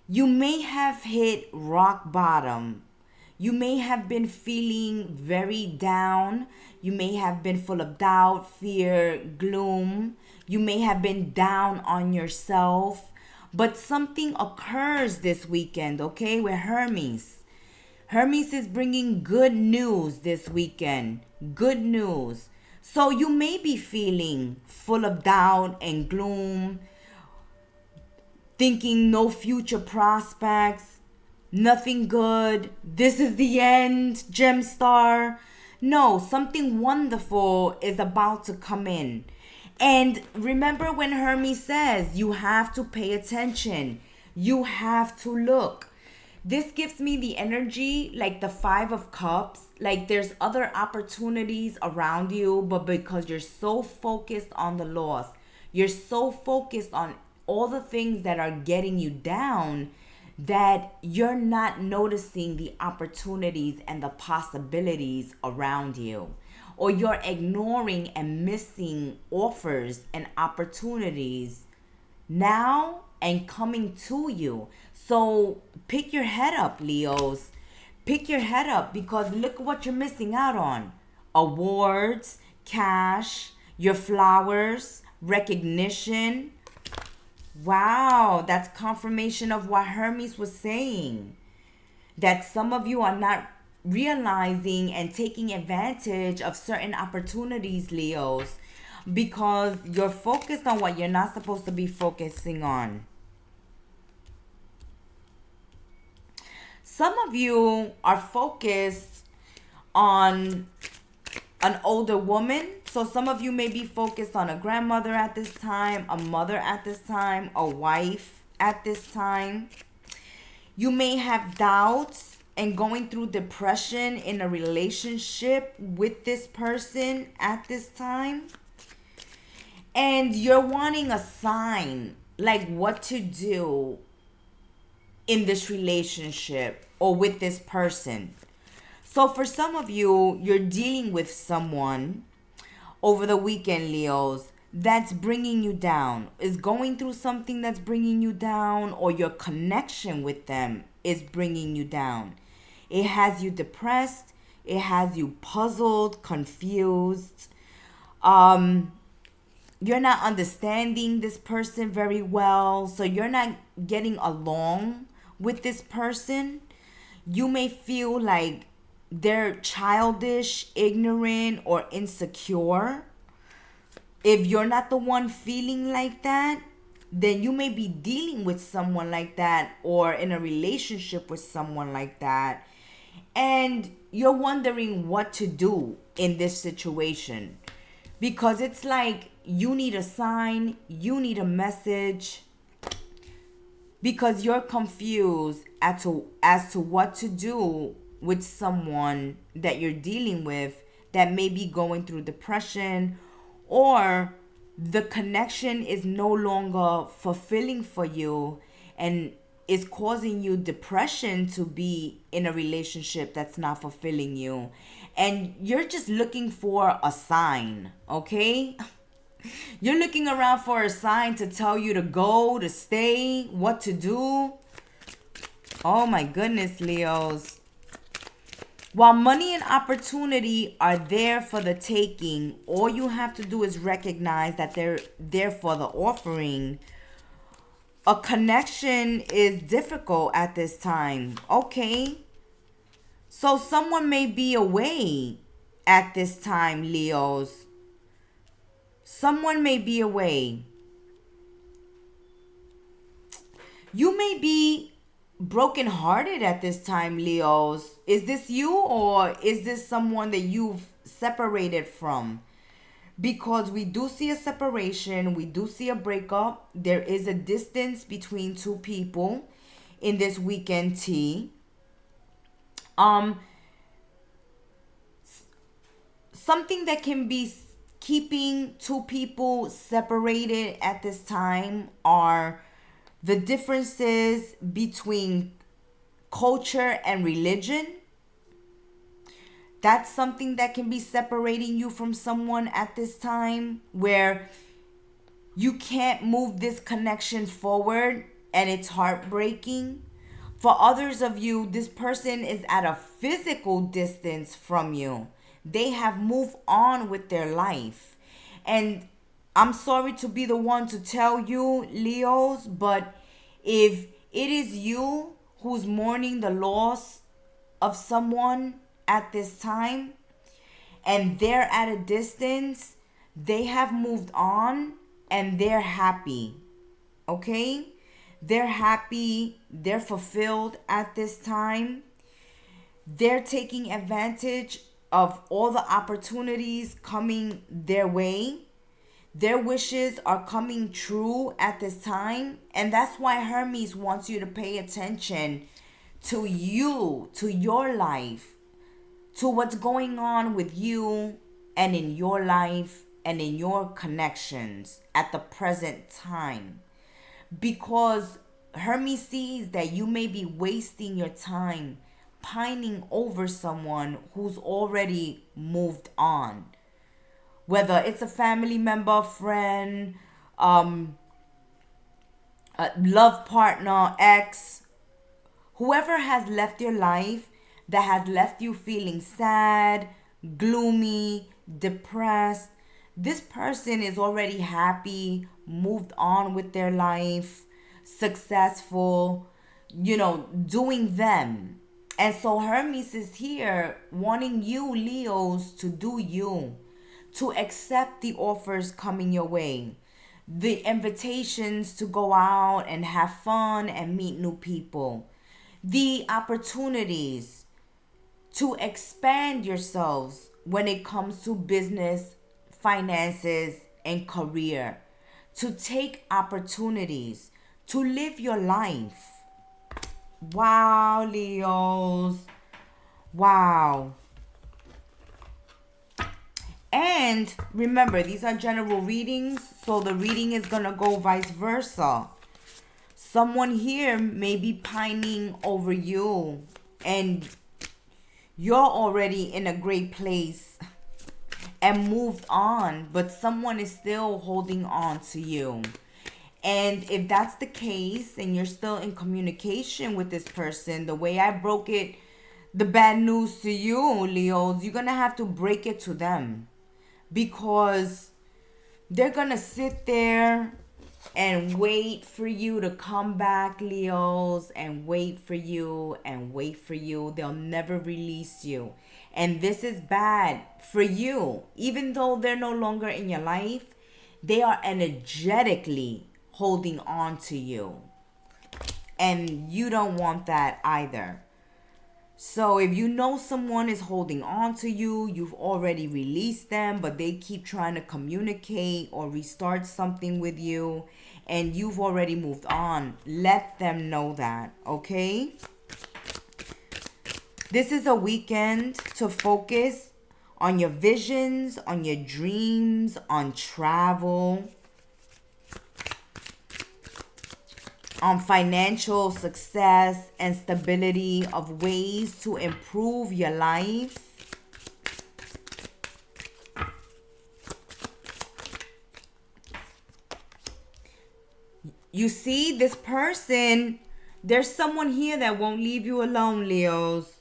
You may have hit rock bottom. You may have been feeling very down. You may have been full of doubt, fear, gloom. You may have been down on yourself. But something occurs this weekend, okay, with Hermes. Hermes is bringing good news this weekend. Good news. So you may be feeling full of doubt and gloom, thinking no future prospects, nothing good. This is the end, Gemstar. No, something wonderful is about to come in. And remember when Hermes says you have to pay attention, you have to look. This gives me the energy like the Five of Cups. Like there's other opportunities around you, but because you're so focused on the loss, you're so focused on all the things that are getting you down, that you're not noticing the opportunities and the possibilities around you, or you're ignoring and missing offers and opportunities now and coming to you. So pick your head up, Leos. Pick your head up, because look what you're missing out on. Awards, cash, your flowers, recognition. Wow, that's confirmation of what Hermes was saying. That some of you are not realizing and taking advantage of certain opportunities, Leos, because you're focused on what you're not supposed to be focusing on. Some of you are focused on an older woman. So some of you may be focused on a grandmother at this time, a mother at this time, a wife at this time. You may have doubts and going through depression in a relationship with this person at this time. And you're wanting a sign, like what to do in this relationship or with this person. So for some of you, you're dealing with someone over the weekend, Leos, that's bringing you down, is going through something that's bringing you down, or your connection with them is bringing you down. It has you depressed. It has you puzzled, confused. You're not understanding this person very well, so you're not getting along with this person. You may feel like they're childish, ignorant, or insecure. If you're not the one feeling like that, then you may be dealing with someone like that or in a relationship with someone like that. And you're wondering what to do in this situation. Because it's like you need a sign, you need a message. Because you're confused as to what to do with someone that you're dealing with that may be going through depression, or the connection is no longer fulfilling for you and is causing you depression to be in a relationship that's not fulfilling you. And you're just looking for a sign, okay? You're looking around for a sign to tell you to go, to stay, what to do. Oh my goodness, Leos. While money and opportunity are there for the taking, all you have to do is recognize that they're there for the offering. A connection is difficult at this time. Okay. So someone may be away at this time, Leos. Someone may be away. You may be brokenhearted at this time, Leos. Is this you, or is this someone that you've separated from? Because we do see a separation, we do see a breakup. There is a distance between two people in this weekend tea. Something that can be keeping two people separated at this time are the differences between culture and religion. That's something that can be separating you from someone at this time, where you can't move this connection forward and it's heartbreaking. For others of you, this person is at a physical distance from you. They have moved on with their life. And I'm sorry to be the one to tell you, Leos, but if it is you who's mourning the loss of someone at this time and they're at a distance, they have moved on and they're happy. Okay? They're happy. They're fulfilled at this time. They're taking advantage of all the opportunities coming their way. Their wishes are coming true at this time. And that's why Hermes wants you to pay attention to you, to your life, to what's going on with you and in your life and in your connections at the present time. Because Hermes sees that you may be wasting your time pining over someone who's already moved on. Whether it's a family member, friend, a love partner, ex, whoever has left your life that has left you feeling sad, gloomy, depressed, this person is already happy, moved on with their life, successful, doing them. And so Hermes is here wanting you, Leos, to do you, to accept the offers coming your way, the invitations to go out and have fun and meet new people, the opportunities to expand yourselves when it comes to business, finances, and career, to take opportunities, to live your life. Wow, Leos. Wow. And remember, these are general readings, so the reading is going to go vice versa. Someone here may be pining over you, and you're already in a great place and moved on, but someone is still holding on to you. And if that's the case and you're still in communication with this person, the way I broke it, the bad news to you, Leos, you're going to have to break it to them. Because they're going to sit there and wait for you to come back, Leos, and wait for you and wait for you. They'll never release you. And this is bad for you. Even though they're no longer in your life, they are energetically holding on to you. And you don't want that either. So if you know someone is holding on to you, you've already released them, but they keep trying to communicate or restart something with you, and you've already moved on, let them know that, okay? This is a weekend to focus on your visions, on your dreams, on travel, on financial success and stability, of ways to improve your life. You see, this person, there's someone here that won't leave you alone, Leos.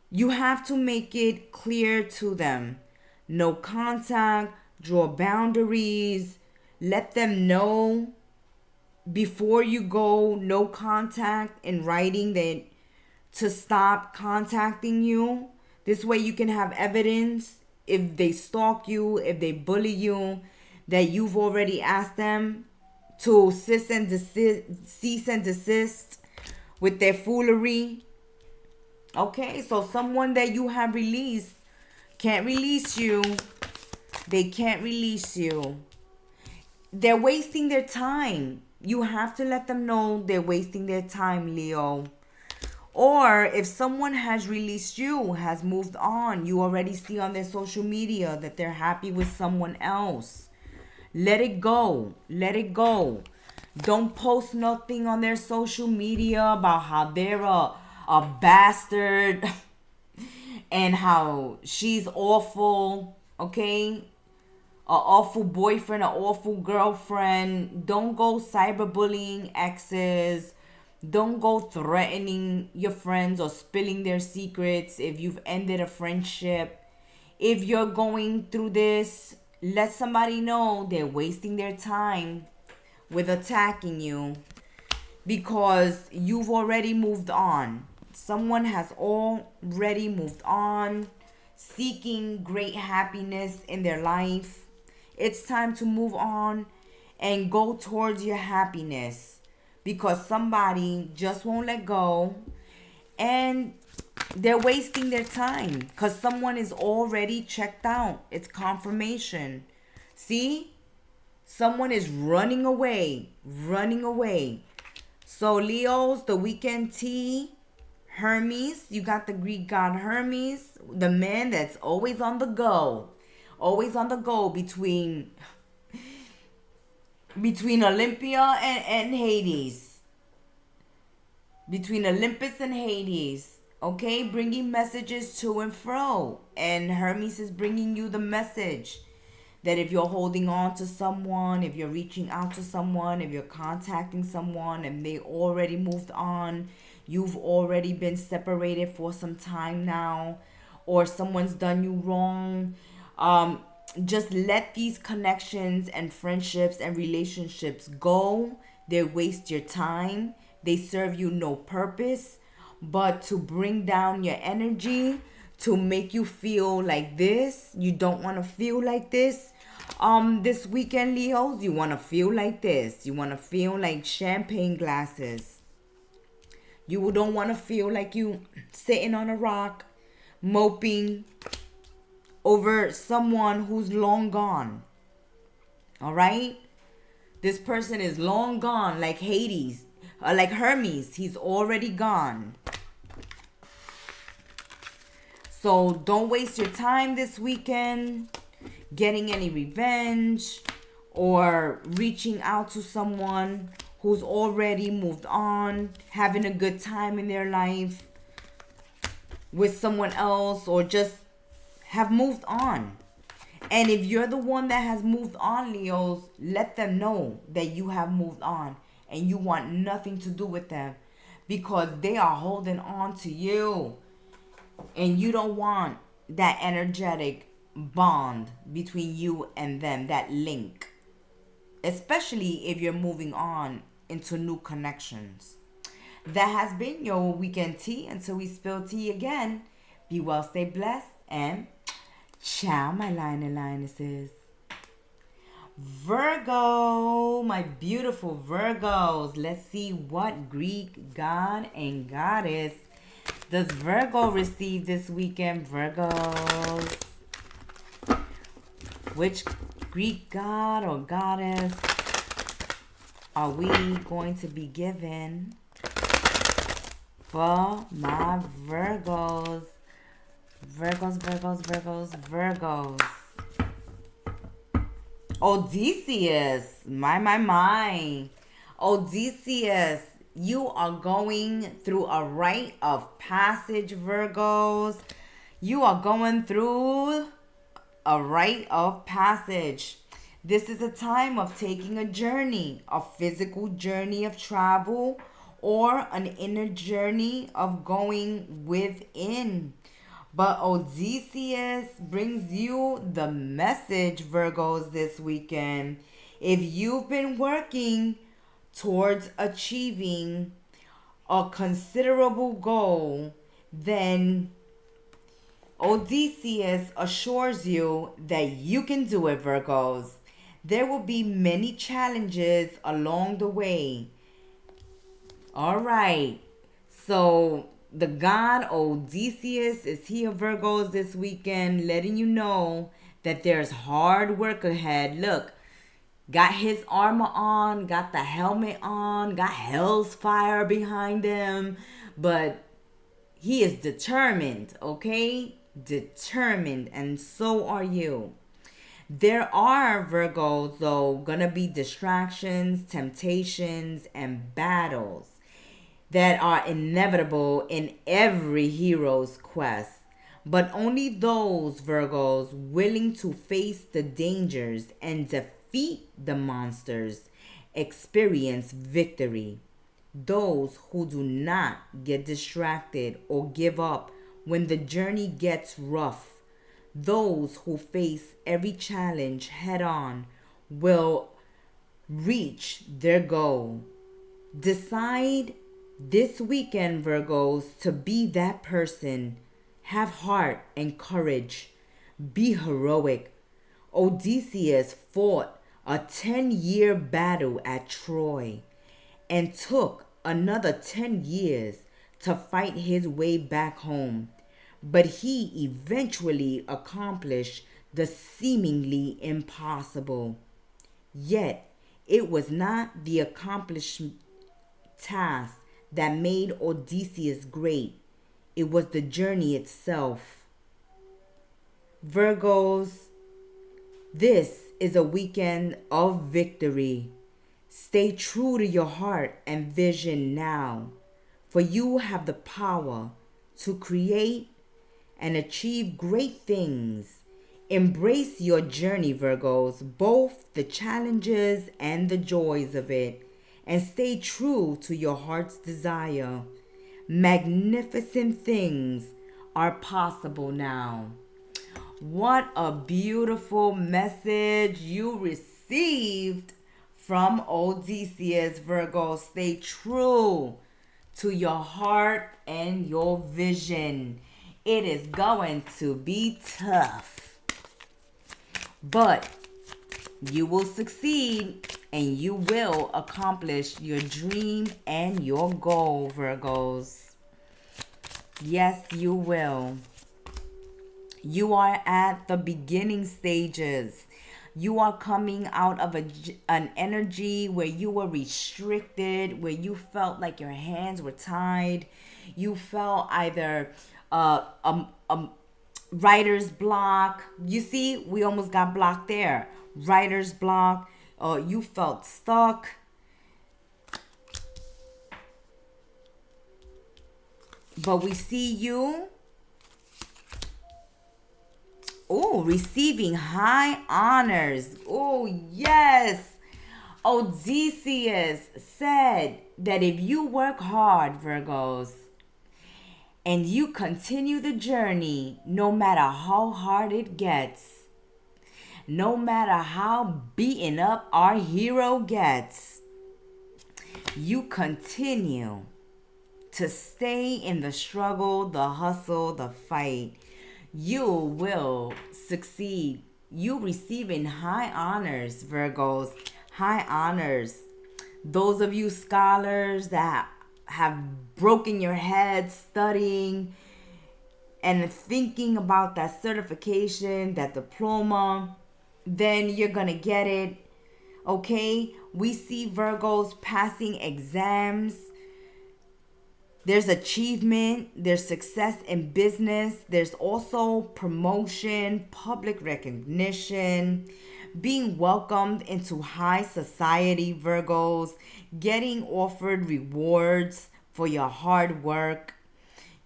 You have to make it clear to them. No contact, draw boundaries, let them know before you go, no contact in writing, that to stop contacting you. This way you can have evidence if they stalk you, if they bully you, that you've already asked them to cease and desist with their foolery. Okay, so someone that you have released can't release you. They can't release you. They're wasting their time. You have to let them know they're wasting their time, Leo. Or if someone has released you, has moved on, you already see on their social media that they're happy with someone else. Let it go. Let it go. Don't post nothing on their social media about how they're a bastard and how she's awful, okay? An awful boyfriend, an awful girlfriend. Don't go cyberbullying exes. Don't go threatening your friends or spilling their secrets if you've ended a friendship. If you're going through this, let somebody know they're wasting their time with attacking you, because you've already moved on. Someone has already moved on, seeking great happiness in their life. It's time to move on and go towards your happiness, because somebody just won't let go. And They're wasting their time because someone is already checked out. It's confirmation. See? Someone is running away. Running away. So Leos, the weekend tea, Hermes, you got the Greek god Hermes, the man that's always on the go. Always on the go between Olympia and Hades. Between Olympus and Hades. Okay, bringing messages to and fro. And Hermes is bringing you the message that if you're holding on to someone, if you're reaching out to someone, if you're contacting someone and they already moved on, you've already been separated for some time now, or someone's done you wrong, just let these connections and friendships and relationships go. They waste your time. They serve you no purpose but to bring down your energy, to make you feel like this. You don't want to feel like this. This weekend, Leos, you want to feel like this. You want to feel like champagne glasses. You don't want to feel like you sitting on a rock, moping over someone who's long gone. All right? This person is long gone, like Hades, like Hermes. He's already gone. So don't waste your time this weekend getting any revenge or reaching out to someone who's already moved on, having a good time in their life with someone else, or just have moved on. And if you're the one that has moved on, Leos, let them know that you have moved on and you want nothing to do with them, because they are holding on to you. And you don't want that energetic bond between you and them, that link. Especially if you're moving on into new connections. That has been your weekend tea. Until we spill tea again, be well, stay blessed, and ciao, my lion and lionesses. Virgo, my beautiful Virgos. Let's see what Greek god and goddess does Virgo receive this weekend, Virgos? Which Greek god or goddess are we going to be given for my Virgos? Virgos. Odysseus. My. Odysseus. You are going through a rite of passage, Virgos. You are going through a rite of passage. This is a time of taking a journey, a physical journey of travel, or an inner journey of going within. But Odysseus brings you the message, Virgos, this weekend. If you've been working towards achieving a considerable goal, then Odysseus assures you that you can do it, Virgos. There will be many challenges along the way. All right. So the god Odysseus is here, Virgos, this weekend, letting you know that there's hard work ahead. Look, got his armor on, got the helmet on, got hell's fire behind him, but he is determined, okay? Determined, and so are you. There are, Virgos, though, gonna be distractions, temptations, and battles that are inevitable in every hero's quest. But only those, Virgos, willing to face the dangers and defeat the monsters experience victory. Those who do not get distracted or give up when the journey gets rough, those who face every challenge head on, will reach their goal. Decide this weekend, Virgos, to be that person. Have heart and courage. Be heroic. Odysseus fought a 10-year battle at Troy and took another 10 years to fight his way back home, but he eventually accomplished the seemingly impossible. Yet, it was not the accomplished task that made Odysseus great. It was the journey itself. Virgos, this is a weekend of victory. Stay true to your heart and vision now, for you have the power to create and achieve great things. Embrace your journey, Virgos, both the challenges and the joys of it, and stay true to your heart's desire. Magnificent things are possible now. What a beautiful message you received from Odysseus, Virgo. Stay true to your heart and your vision. It is going to be tough, but you will succeed and you will accomplish your dream and your goal, Virgos. Yes, you will. You are at the beginning stages. You are coming out of an energy where you were restricted, where you felt like your hands were tied. You felt either writer's block. You see, we almost got blocked there. Writer's block. You felt stuck. But we see you receiving high honors. Oh, yes. Odysseus said that if you work hard, Virgos, and you continue the journey, no matter how hard it gets, no matter how beaten up our hero gets, you continue to stay in the struggle, the hustle, the fight, you will succeed. You receiving high honors, Virgos, high honors. Those of you scholars that have broken your head studying and thinking about that certification, that diploma, then you're gonna get it. Okay, we see Virgos passing exams. There's achievement, there's success in business, there's also promotion, public recognition, being welcomed into high society, Virgos, getting offered rewards for your hard work.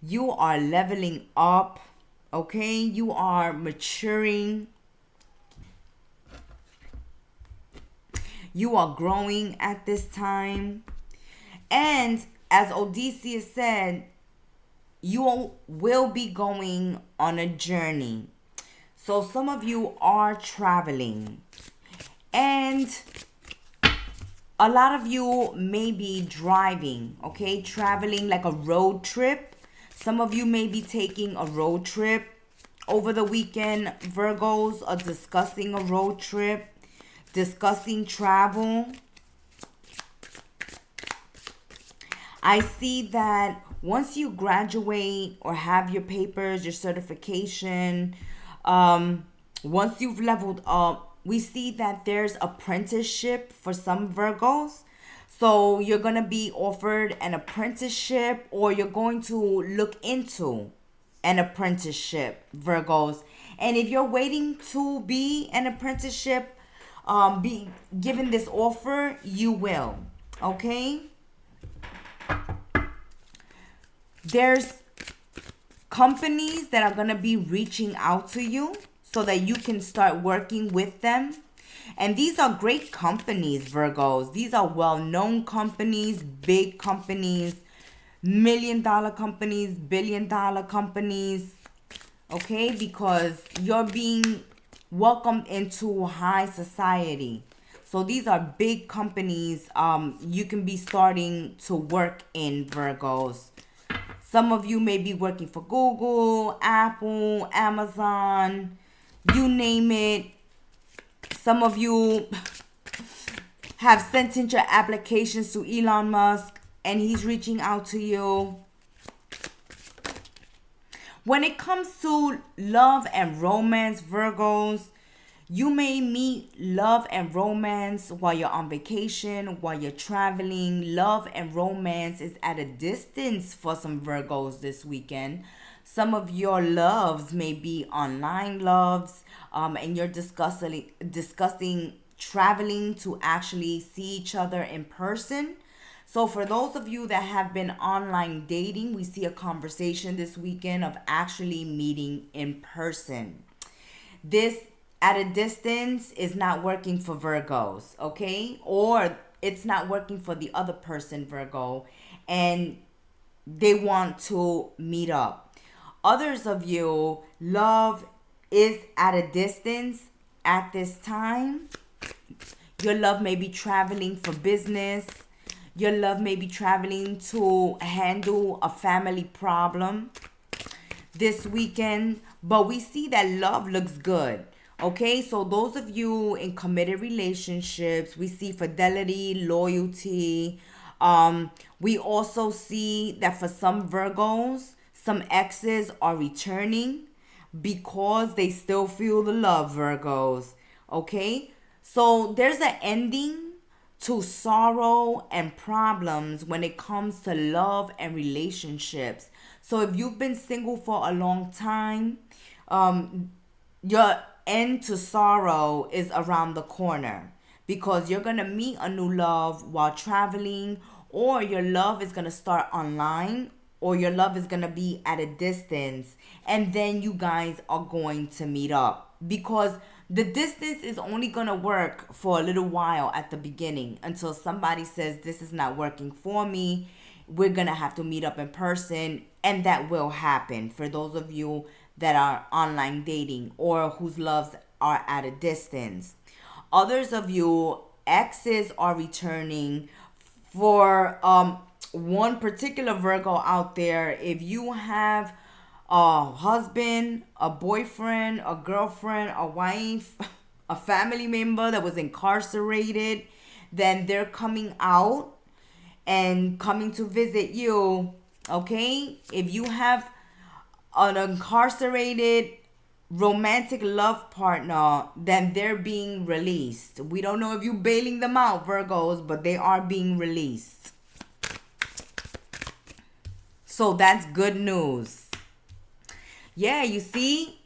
You are leveling up, okay? You are maturing. You are growing at this time. And as Odysseus said, you will be going on a journey. So some of you are traveling. And a lot of you may be driving, okay? Traveling like a road trip. Some of you may be taking a road trip. Over the weekend, Virgos are discussing a road trip, discussing travel. I see that once you graduate or have your papers, your certification, once you've leveled up, we see that there's apprenticeship for some Virgos. So you're going to be offered an apprenticeship, or you're going to look into an apprenticeship, Virgos. And if you're waiting to be an apprenticeship, be given this offer, you will. Okay? There's companies that are going to be reaching out to you so that you can start working with them. And these are great companies, Virgos. These are well-known companies, big companies, $1 million companies, $1 billion companies. Okay? Because you're being welcomed into high society. So these are big companies you can be starting to work in, Virgos. Some of you may be working for Google, Apple, Amazon, you name it. Some of you have sent in your applications to Elon Musk and he's reaching out to you. When it comes to love and romance, Virgos, you may meet love and romance while you're on vacation, while you're traveling. Love and romance is at a distance for some Virgos this weekend. Some of your loves may be online loves, and you're discussing traveling to actually see each other in person. So for those of you that have been online dating, we see a conversation this weekend of actually meeting in person. This at a distance is not working for Virgos, okay? Or it's not working for the other person, Virgo, and they want to meet up. Others of you, love is at a distance at this time. Your love may be traveling for business. Your love may be traveling to handle a family problem this weekend. But we see that love looks good. Okay, so those of you in committed relationships, we see fidelity, loyalty. We also see that for some Virgos, some exes are returning because they still feel the love, Virgos. Okay, so there's an ending to sorrow and problems when it comes to love and relationships. So if you've been single for a long time, your end to sorrow is around the corner, because you're gonna meet a new love while traveling, or your love is gonna start online, or your love is gonna be at a distance, and then you guys are going to meet up, because the distance is only gonna work for a little while at the beginning until somebody says this is not working for me. We're gonna have to meet up in person, and that will happen for those of you that are online dating or whose loves are at a distance. Others of you, exes are returning. For one particular Virgo out there, if you have a husband, a boyfriend, a girlfriend, a wife, a family member that was incarcerated, then they're coming out and coming to visit you. Okay, if you have an incarcerated romantic love partner, then they're being released. We don't know if you're bailing them out, Virgos, but they are being released. So that's good news. Yeah, you see,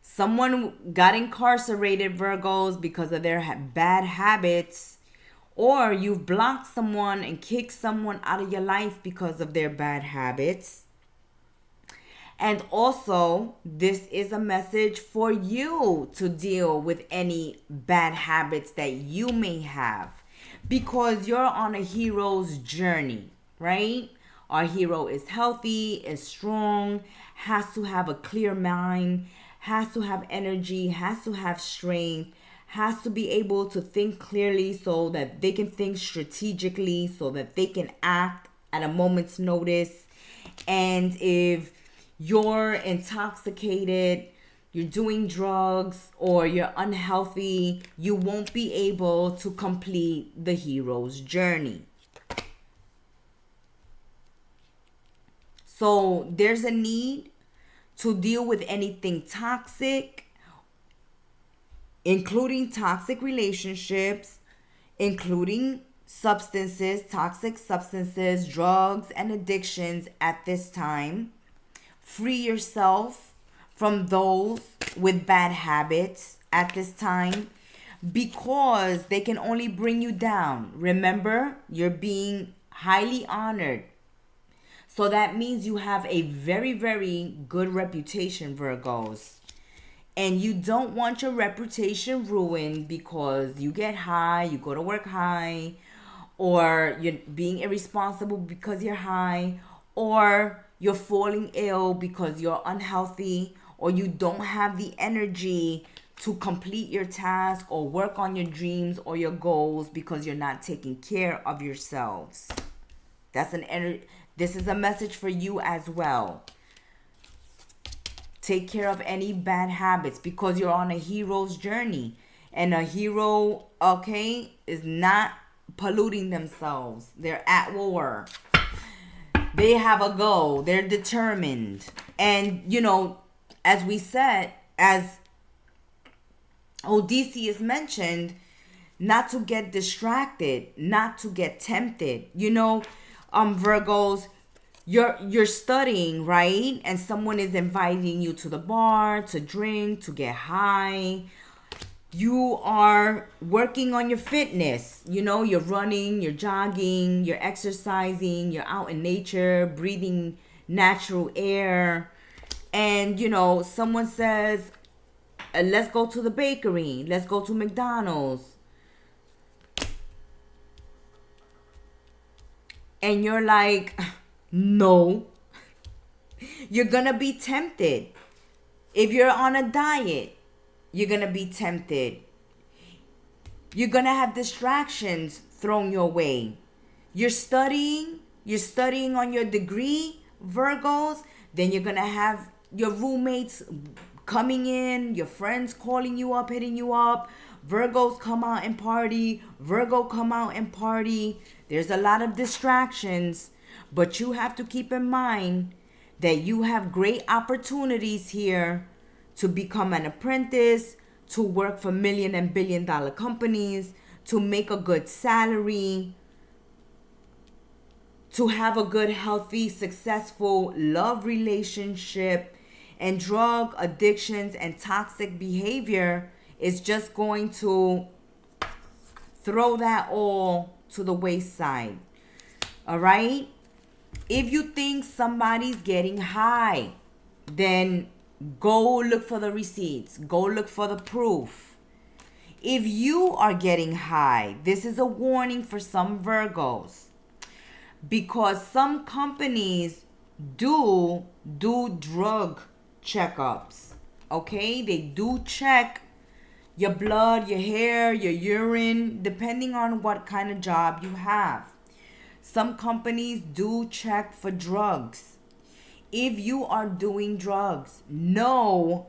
someone got incarcerated, Virgos, because of their bad habits, or you've blocked someone and kicked someone out of your life because of their bad habits. And also, this is a message for you to deal with any bad habits that you may have, because you're on a hero's journey, right? Our hero is healthy, is strong, has to have a clear mind, has to have energy, has to have strength, has to be able to think clearly so that they can think strategically, so that they can act at a moment's notice. And if you're intoxicated, you're doing drugs, or you're unhealthy, you won't be able to complete the hero's journey. So there's a need to deal with anything toxic, including toxic relationships, including substances, toxic substances, drugs, and addictions at this time. Free yourself from those with bad habits at this time, because they can only bring you down. Remember, you're being highly honored. So that means you have a very, very good reputation, Virgos. And you don't want your reputation ruined because you get high, you go to work high, or you're being irresponsible because you're high, or you're falling ill because you're unhealthy, or you don't have the energy to complete your task or work on your dreams or your goals because you're not taking care of yourselves. This is a message for you as well. Take care of any bad habits, because you're on a hero's journey. And a hero, okay, is not polluting themselves. They're at war. They have a goal. They're determined. And, you know, as we said, as Odysseus mentioned, not to get distracted, not to get tempted. You know, Virgos, you're studying, right? And someone is inviting you to the bar to drink, to get high. You are working on your fitness. You know, you're running, you're jogging, you're exercising, you're out in nature, breathing natural air. And, you know, someone says, let's go to the bakery, let's go to McDonald's. And you're like, no. You're gonna be tempted. If you're on a diet, you're gonna be tempted. You're gonna have distractions thrown your way. You're studying on your degree, Virgos, then you're gonna have your roommates coming in, your friends calling you up, hitting you up. Virgos come out and party. Virgo come out and party. There's a lot of distractions, but you have to keep in mind that you have great opportunities here to become an apprentice, to work for million and billion dollar companies, to make a good salary, to have a good, healthy, successful love relationship. And drug addictions and toxic behavior is just going to throw that all to the wayside. All right? If you think somebody's getting high, then go look for the receipts. Go look for the proof. If you are getting high, this is a warning for some Virgos. Because some companies do drug checkups. Okay? They do check your blood, your hair, your urine, depending on what kind of job you have. Some companies do check for drugs. If you are doing drugs, know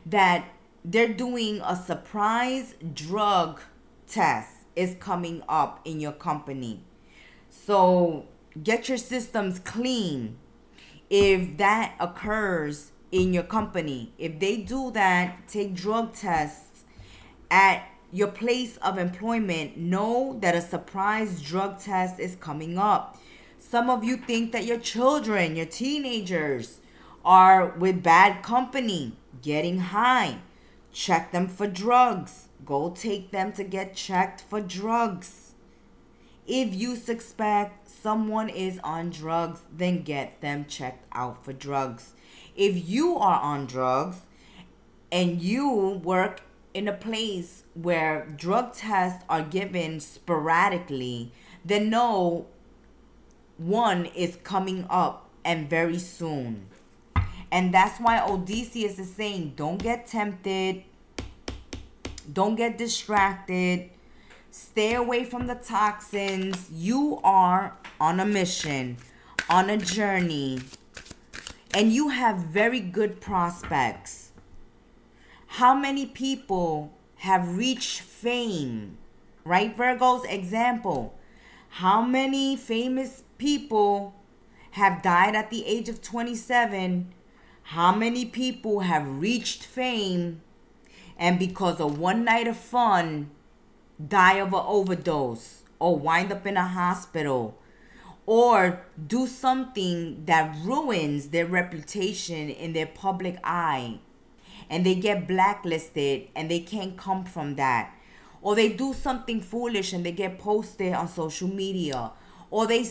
that they're doing a surprise drug test is coming up in your company. So get your systems clean if that occurs in your company. If they do that, take drug tests at your place of employment, know that a surprise drug test is coming up. Some of you think that your children, your teenagers, are with bad company, getting high. Check them for drugs. Go take them to get checked for drugs. If you suspect someone is on drugs, then get them checked out for drugs. If you are on drugs and you work in a place where drug tests are given sporadically, then know one is coming up and very soon. And that's why Odysseus is saying, don't get tempted, don't get distracted, stay away from the toxins. You are on a mission, on a journey, and you have very good prospects. How many people have reached fame? Right, Virgos? Example. How many famous people have died at the age of 27? How many people have reached fame and because of one night of fun die of an overdose or wind up in a hospital or do something that ruins their reputation in their public eye, and they get blacklisted and they can't come from that? Or they do something foolish and they get posted on social media, or they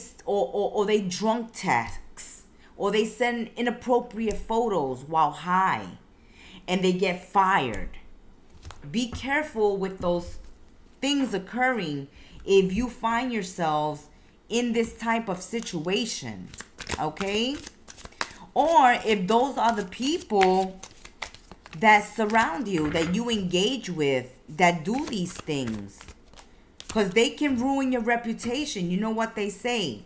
drunk text, or they send inappropriate photos while high and they get fired. Be careful with those things occurring if you find yourselves in this type of situation, okay? Or if those are the people that surround you, that you engage with, that do these things, because they can ruin your reputation. You know what they say,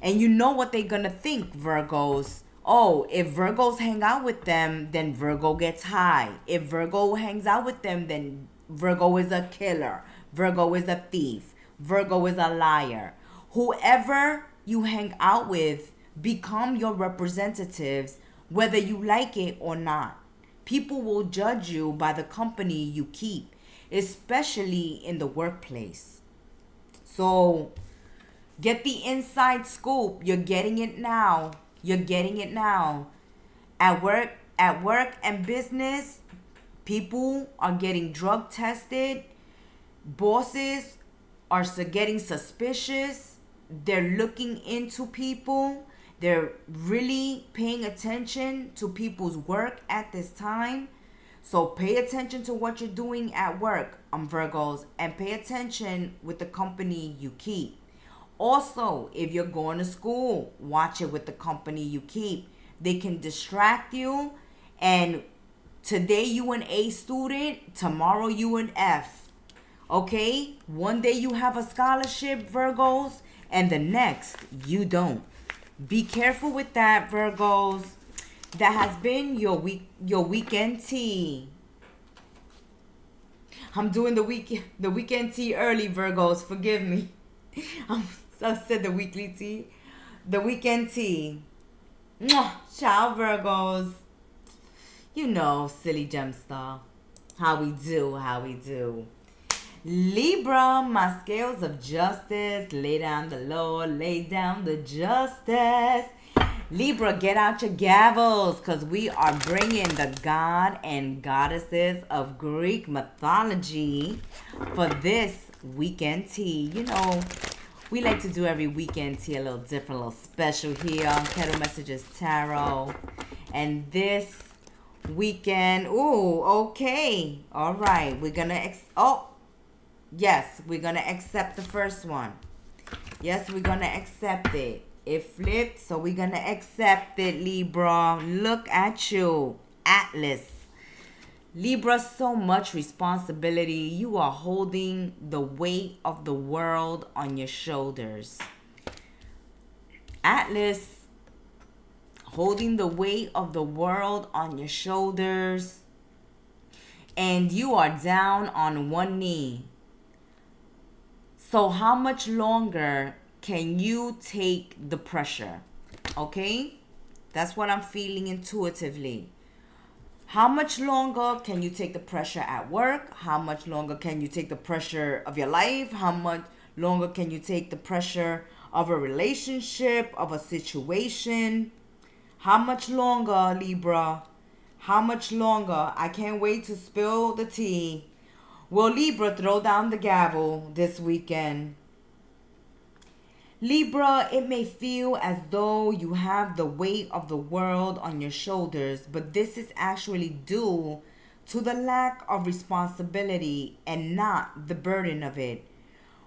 and you know what they're gonna think, Virgos. Oh, if Virgos hang out with them, then Virgo gets high. If Virgo hangs out with them, then Virgo is a killer. Virgo is a thief. Virgo is a liar. Whoever you hang out with become your representatives, whether you like it or not. People will judge you by the company you keep, especially in the workplace. So get the inside scoop. You're getting it now. You're getting it now. At work and business, people are getting drug tested. Bosses are getting suspicious. They're looking into people. They're really paying attention to people's work at this time. So pay attention to what you're doing at work, Virgos, and pay attention with the company you keep. Also, if you're going to school, watch it with the company you keep. They can distract you, and today you an A student, tomorrow you an F. Okay? One day you have a scholarship, Virgos, and the next you don't. Be careful with that, Virgos. That has been your weekend tea. I'm doing the weekend tea early, Virgos. Forgive me. I said the weekly tea. The weekend tea. Mwah! Ciao, Virgos. You know, silly Gemstar. How we do. Libra, my scales of justice. Lay down the law, lay down the justice. Libra, get out your gavels, because we are bringing the god and goddesses of Greek mythology for this weekend tea. You know, we like to do every weekend tea a little different, a little special here on Kettle Messages Tarot. And this weekend, okay. All right, we're going to, yes, we're going to accept the first one. Yes, we're going to accept it. It flipped, so we're going to accept it, Libra. Look at you, Atlas. Libra, so much responsibility. You are holding the weight of the world on your shoulders. Atlas, holding the weight of the world on your shoulders. And you are down on one knee. So how much longer can you take the pressure? Okay? That's what I'm feeling intuitively. How much longer can you take the pressure at work? How much longer can you take the pressure of your life? How much longer can you take the pressure of a relationship, of a situation? How much longer, Libra? How much longer? I can't wait to spill the tea. Will Libra throw down the gavel this weekend? Libra, it may feel as though you have the weight of the world on your shoulders, but this is actually due to the lack of responsibility and not the burden of it.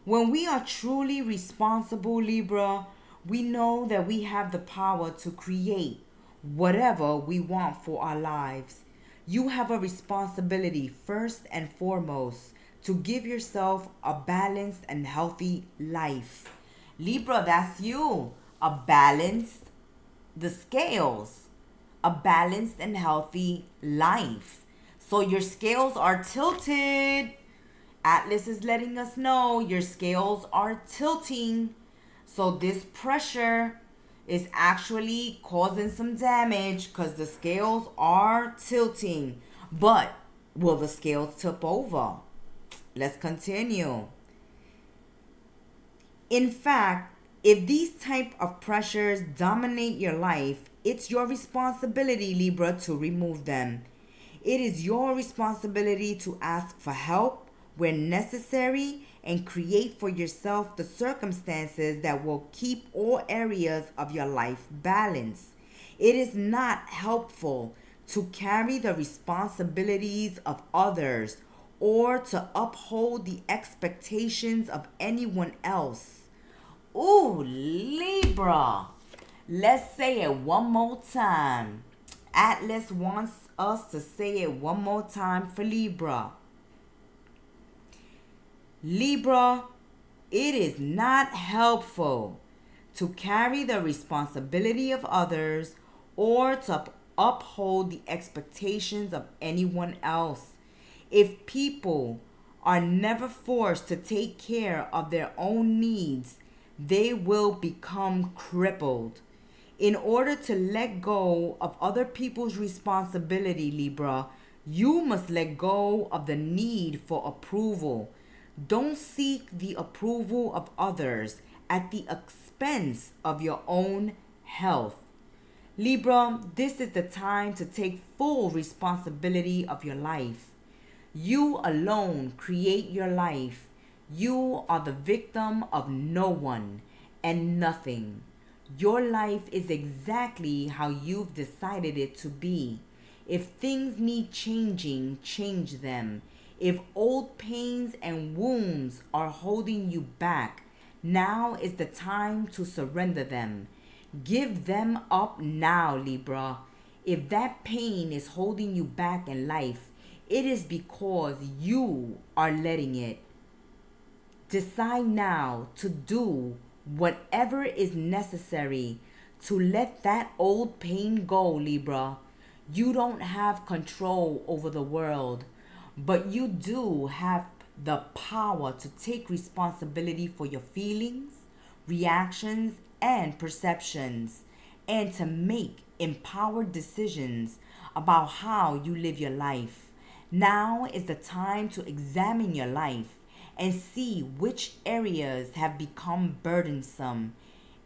When we are truly responsible, Libra, we know that we have the power to create whatever we want for our lives. You have a responsibility first and foremost to give yourself a balanced and healthy life. Libra, that's you. A balanced, the scales. A balanced and healthy life. So your scales are tilted. Atlas is letting us know your scales are tilting. So this pressure is actually causing some damage because the scales are tilting. But will the scales tip over? Let's continue. In fact, if these type of pressures dominate your life, it's your responsibility, Libra, to remove them. It is your responsibility to ask for help where necessary and create for yourself the circumstances that will keep all areas of your life balanced. It is not helpful to carry the responsibilities of others or to uphold the expectations of anyone else. Ooh, Libra. Let's say it one more time. Atlas wants us to say it one more time for Libra. Libra, it is not helpful to carry the responsibility of others or to uphold the expectations of anyone else. If people are never forced to take care of their own needs, they will become crippled. In order to let go of other people's responsibility, Libra, you must let go of the need for approval. Don't seek the approval of others at the expense of your own health. Libra, this is the time to take full responsibility of your life. You alone create your life. You are the victim of no one and nothing. Your life is exactly how you've decided it to be. If things need changing, change them. If old pains and wounds are holding you back, now is the time to surrender them. Give them up now, Libra. If that pain is holding you back in life, it is because you are letting it. Decide now to do whatever is necessary to let that old pain go, Libra. You don't have control over the world, but you do have the power to take responsibility for your feelings, reactions, and perceptions, and to make empowered decisions about how you live your life. Now is the time to examine your life and see which areas have become burdensome.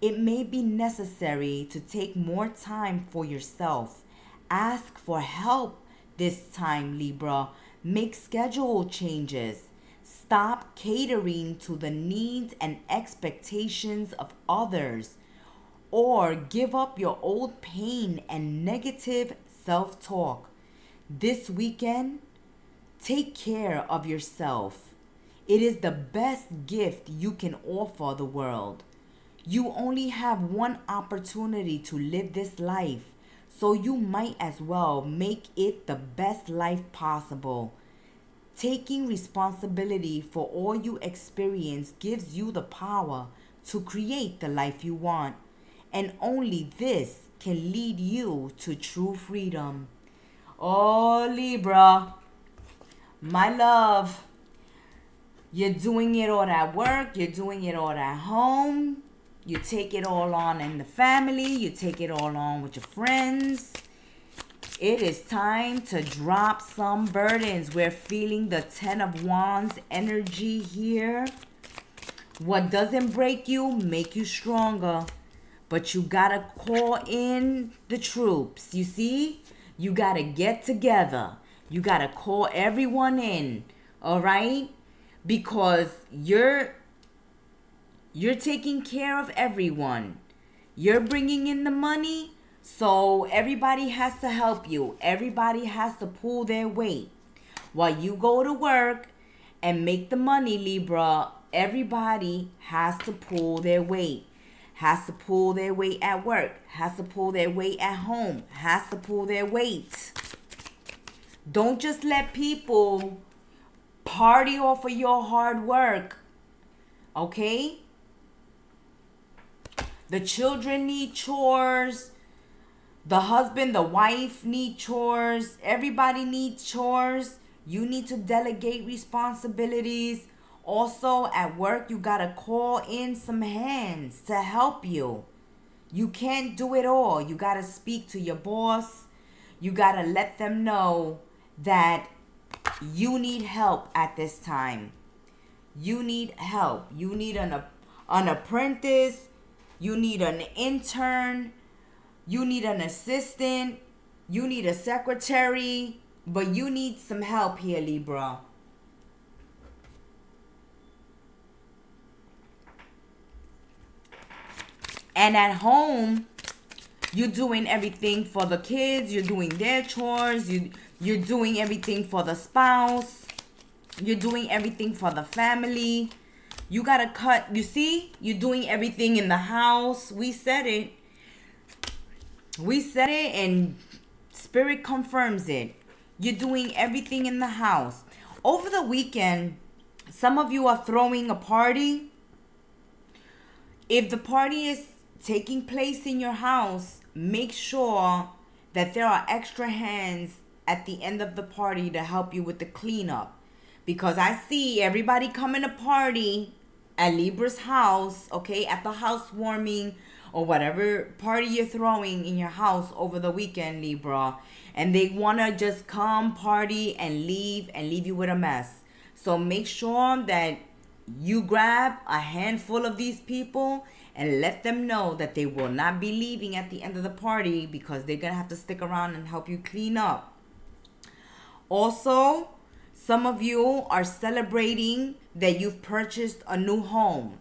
It may be necessary to take more time for yourself. Ask for help this time, Libra. Make schedule changes. Stop catering to the needs and expectations of others, or give up your old pain and negative self-talk. This weekend, take care of yourself. It is the best gift you can offer the world. You only have one opportunity to live this life, so you might as well make it the best life possible. Taking responsibility for all you experience gives you the power to create the life you want, and only this can lead you to true freedom. Oh, Libra, my love, you're doing it all at work, you're doing it all at home, you take it all on in the family, you take it all on with your friends. It is time to drop some burdens. We're feeling the 10 of Wands energy here. What doesn't break you, make you stronger. But you gotta call in the troops. You see? You gotta get together. You gotta call everyone in. All right? Because you're taking care of everyone. You're bringing in the money. So everybody has to help you. Everybody has to pull their weight. While you go to work and make the money, Libra, everybody has to pull their weight. Has to pull their weight at work. Has to pull their weight at home. Has to pull their weight. Don't just let people party off of your hard work. Okay? The children need chores. The husband, the wife need chores. Everybody needs chores. You need to delegate responsibilities. Also, at work, you gotta call in some hands to help you. You can't do it all. You gotta speak to your boss. You gotta let them know that you need help at this time. You need help. You need an apprentice. You need an intern. You need an assistant. You need a secretary. But you need some help here, Libra. And at home, you're doing everything for the kids. You're doing their chores. You're doing everything for the spouse. You're doing everything for the family. You got to cut. You see? You're doing everything in the house. We said it. We said it and Spirit confirms it. You're doing everything in the house. Over the weekend, some of you are throwing a party. If the party is taking place in your house, make sure that there are extra hands at the end of the party to help you with the cleanup. Because I see everybody coming to party at Libra's house, okay, at the housewarming or whatever party you're throwing in your house over the weekend, Libra. And they want to just come party and leave you with a mess. So make sure that you grab a handful of these people and let them know that they will not be leaving at the end of the party, because they're going to have to stick around and help you clean up. Also, some of you are celebrating that you've purchased a new home.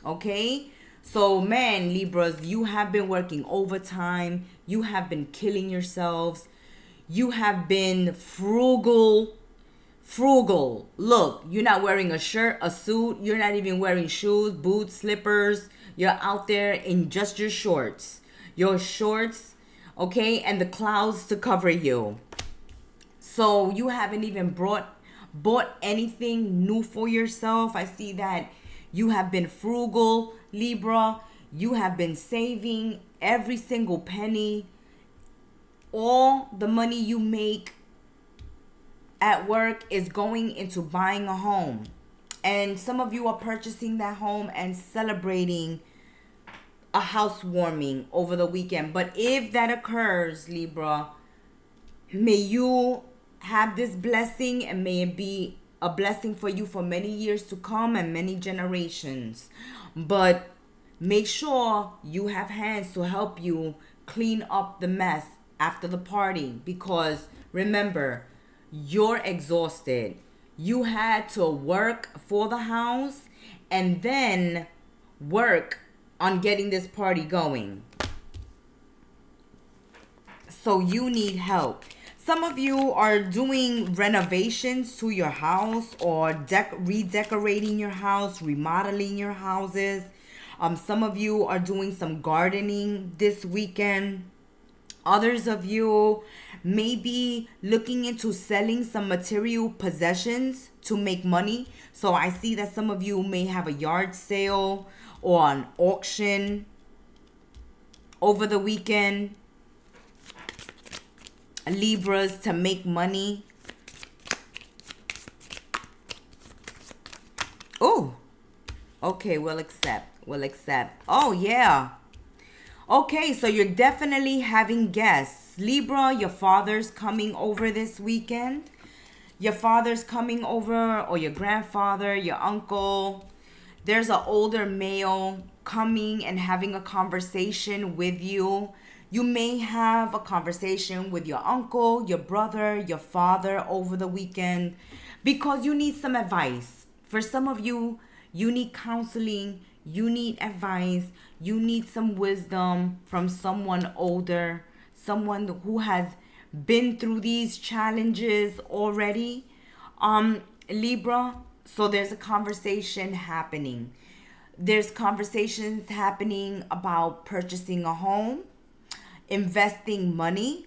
Okay? So, man, Libras, you have been working overtime. You have been killing yourselves. You have been frugal. Look, you're not wearing a shirt, a suit. You're not even wearing shoes, boots, slippers. You're out there in just your shorts. Your shorts, okay? And the clouds to cover you. So you haven't even bought anything new for yourself. I see that you have been frugal, Libra. You have been saving every single penny. All the money you make at work is going into buying a home. And some of you are purchasing that home and celebrating a housewarming over the weekend. But if that occurs, Libra, may you have this blessing, and may it be a blessing for you for many years to come and many generations. But make sure you have hands to help you clean up the mess after the party, because remember, you're exhausted. You had to work for the house and then work on getting this party going. So you need help. Some of you are doing renovations to your house, or redecorating your house, remodeling your houses. Some of you are doing some gardening this weekend. Others of you may be looking into selling some material possessions to make money. So I see that some of you may have a yard sale or an auction over the weekend, Libras, to make money. Oh, okay, we'll accept. Oh, yeah. Okay, so you're definitely having guests. Libra, your father's coming over this weekend. Your father's coming over, or your grandfather, your uncle. There's an older male coming and having a conversation with you. You may have a conversation with your uncle, your brother, your father over the weekend, because you need some advice. For some of you, you need counseling, you need advice, you need some wisdom from someone older, someone who has been through these challenges already, Libra. So there's a conversation happening. There's conversations happening about purchasing a home, investing money,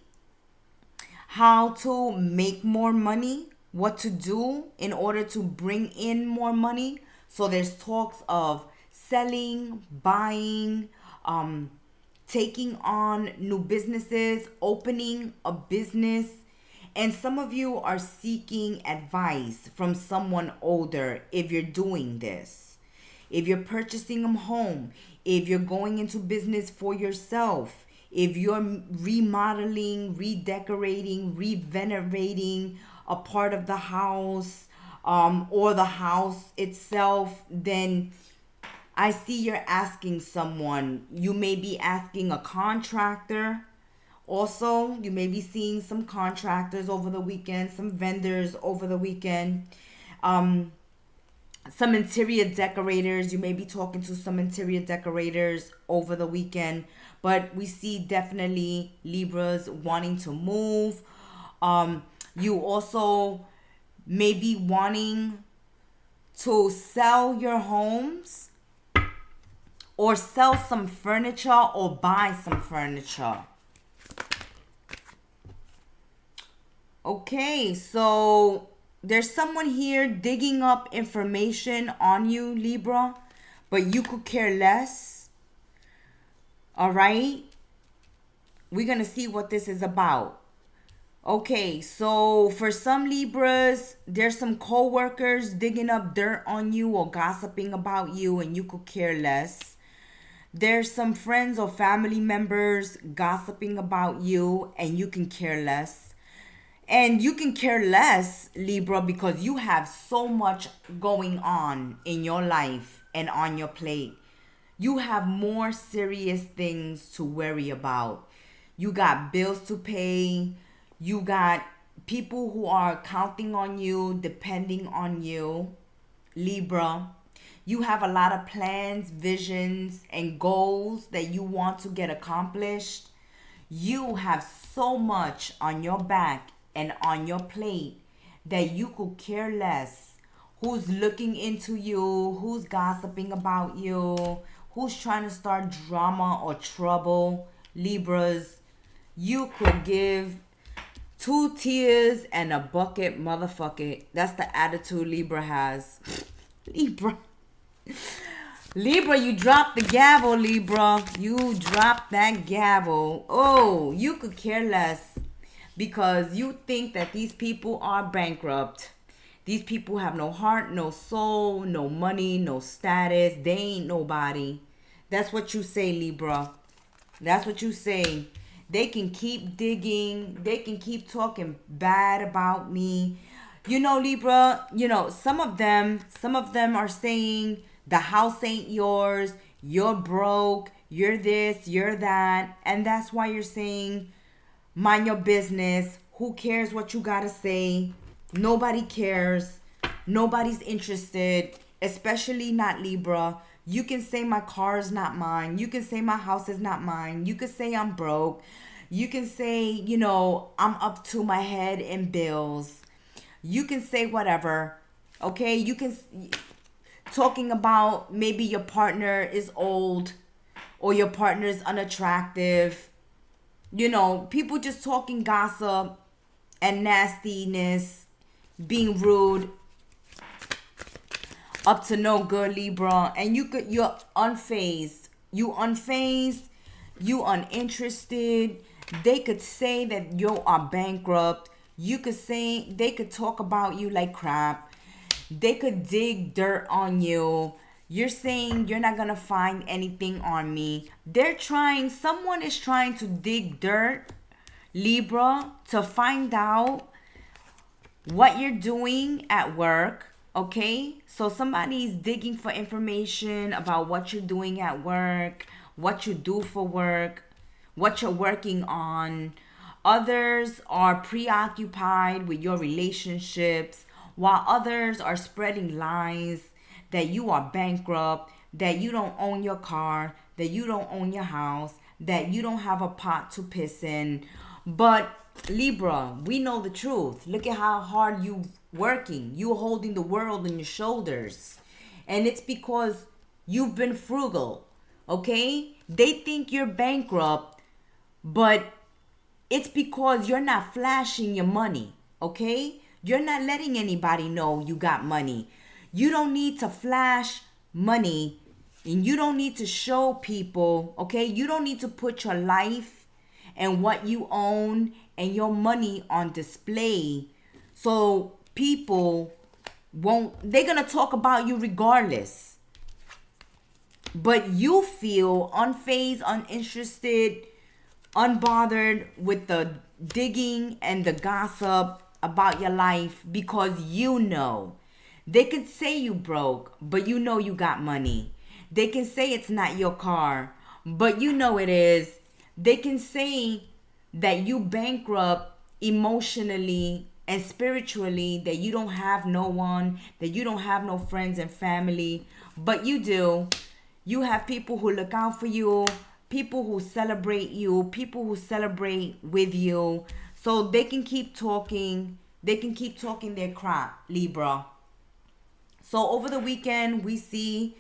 how to make more money, what to do in order to bring in more money. So there's talks of selling, buying, taking on new businesses, opening a business. And some of you are seeking advice from someone older if you're doing this. If you're purchasing a home, if you're going into business for yourself, if you're remodeling, redecorating, renovating a part of the house, or the house itself, then I see you're asking someone. You may be asking a contractor. Also, you may be seeing some contractors over the weekend, some vendors over the weekend, some interior decorators. You may be talking to some interior decorators over the weekend. But we see definitely Libras wanting to move. You also may be wanting to sell your homes, or sell some furniture, or buy some furniture. Okay, so there's someone here digging up information on you, Libra, but you could care less. All right? We're going to see what this is about. Okay, so for some Libras, there's some co-workers digging up dirt on you or gossiping about you and you could care less. There's some friends or family members gossiping about you and you can care less. And you can care less, Libra, because you have so much going on in your life and on your plate. You have more serious things to worry about. You got bills to pay. You got people who are counting on you, depending on you, Libra. You have a lot of plans, visions, and goals that you want to get accomplished. You have so much on your back and on your plate that you could care less who's looking into you, who's gossiping about you, who's trying to start drama or trouble. Libras, you could give two tears and a bucket, motherfucker. That's the attitude Libra has. Libra. Libra, you dropped the gavel, Libra. You dropped that gavel. Oh, you could care less because you think that these people are bankrupt. These people have no heart, no soul, no money, no status. They ain't nobody. That's what you say, Libra. That's what you say. They can keep digging. They can keep talking bad about me. You know, Libra, you know, some of them are saying the house ain't yours, you're broke, you're this, you're that. And that's why you're saying, mind your business. Who cares what you gotta say? Nobody cares. Nobody's interested, especially not Libra. You can say my car is not mine. You can say my house is not mine. You can say I'm broke. You can say, you know, I'm up to my head in bills. You can say whatever. Okay? You can talking about maybe your partner is old or your partner is unattractive. You know, people just talking gossip and nastiness, being rude, up to no good, Libra. And you're unfazed. You unfazed. You uninterested. They could say that you are bankrupt. You could say, they could talk about you like crap. They could dig dirt on you. You're saying you're not gonna find anything on me. Someone is trying to dig dirt, Libra, to find out what you're doing at work. Okay, so somebody's digging for information about what you're doing at work, what you do for work, what you're working on. Others are preoccupied with your relationships, while others are spreading lies that you are bankrupt, that you don't own your car, that you don't own your house, that you don't have a pot to piss in. But Libra, we know the truth. Look at how hard you working. You holding the world on your shoulders. And it's because you've been frugal. Okay? They think you're bankrupt, but it's because you're not flashing your money. Okay? You're not letting anybody know you got money. You don't need to flash money and you don't need to show people, okay? You don't need to put your life and what you own and your money on display. So people they're gonna talk about you regardless. But you feel unfazed, uninterested, unbothered with the digging and the gossip about your life because you know. They could say you broke, but you know you got money. They can say it's not your car, but you know it is. They can say that you bankrupt emotionally and spiritually, that you don't have no one, that you don't have no friends and family, but you do. You have people who look out for you, people who celebrate you, people who celebrate with you. So they can keep talking. They can keep talking their crap, Libra. So over the weekend, we see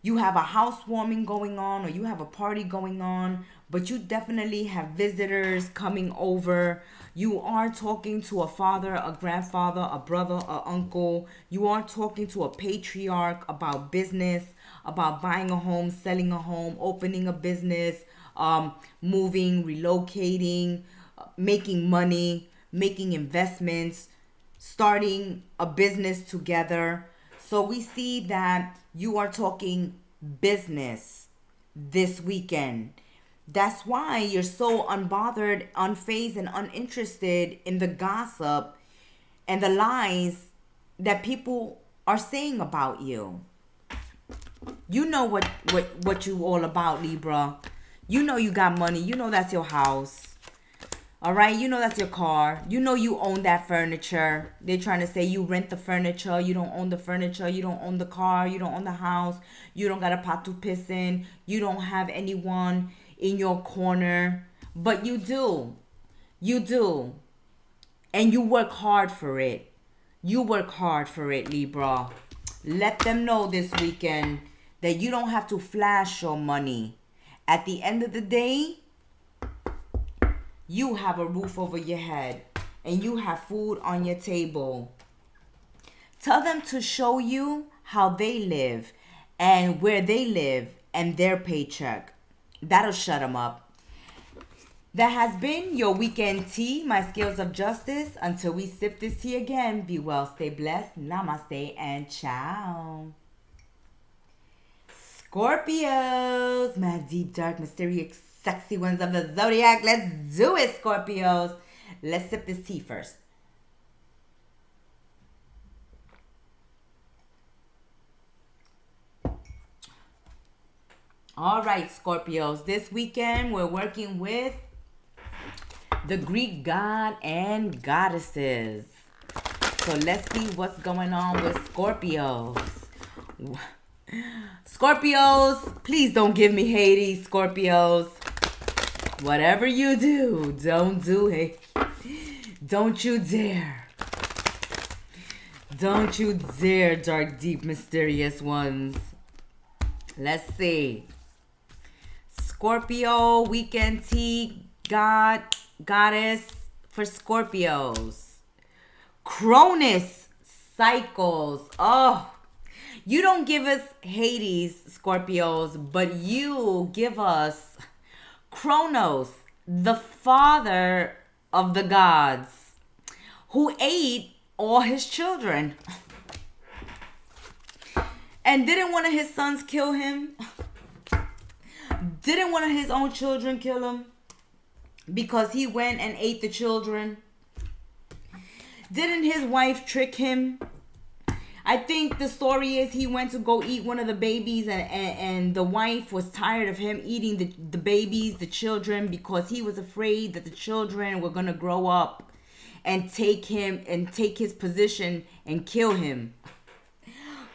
you have a housewarming going on or you have a party going on, but you definitely have visitors coming over. You are talking to a father, a grandfather, a brother, a uncle. You are talking to a patriarch about business, about buying a home, selling a home, opening a business, moving, relocating, making money, making investments, starting a business together. So we see that you are talking business this weekend. That's why you're so unbothered, unfazed, and uninterested in the gossip and the lies that people are saying about you. You know what you all about, Libra. You know you got money. You know that's your house. All right, you know that's your car. You know you own that furniture. They're trying to say you rent the furniture. You don't own the furniture. You don't own the car. You don't own the house. You don't got a pot to piss in. You don't have anyone in your corner. But you do. You do. And you work hard for it. You work hard for it, Libra. Let them know this weekend that you don't have to flash your money. At the end of the day, you have a roof over your head and you have food on your table. Tell them to show you how they live and where they live and their paycheck. That'll shut them up. That has been your weekend tea, my scales of justice. Until we sip this tea again, be well, stay blessed, namaste, and ciao. Scorpios, my deep, dark, mysterious, sexy ones of the Zodiac. Let's do it, Scorpios. Let's sip this tea first. All right, Scorpios. This weekend, we're working with the Greek god and goddesses. So let's see what's going on with Scorpios. Scorpios, please don't give me Hades, Scorpios. Whatever you do, don't do it. Don't you dare. Don't you dare, dark, deep, mysterious ones. Let's see. Scorpio, weekend tea, god, goddess for Scorpios. Cronus cycles. Oh, you don't give us Hades, Scorpios, but you give us Kronos, the father of the gods, who ate all his children. And didn't one of his sons kill him? Didn't one of his own children kill him? Because he went and ate the children. Didn't his wife trick him? I think the story is he went to go eat one of the babies and the wife was tired of him eating the babies, the children, because he was afraid that the children were going to grow up and take him and take his position and kill him.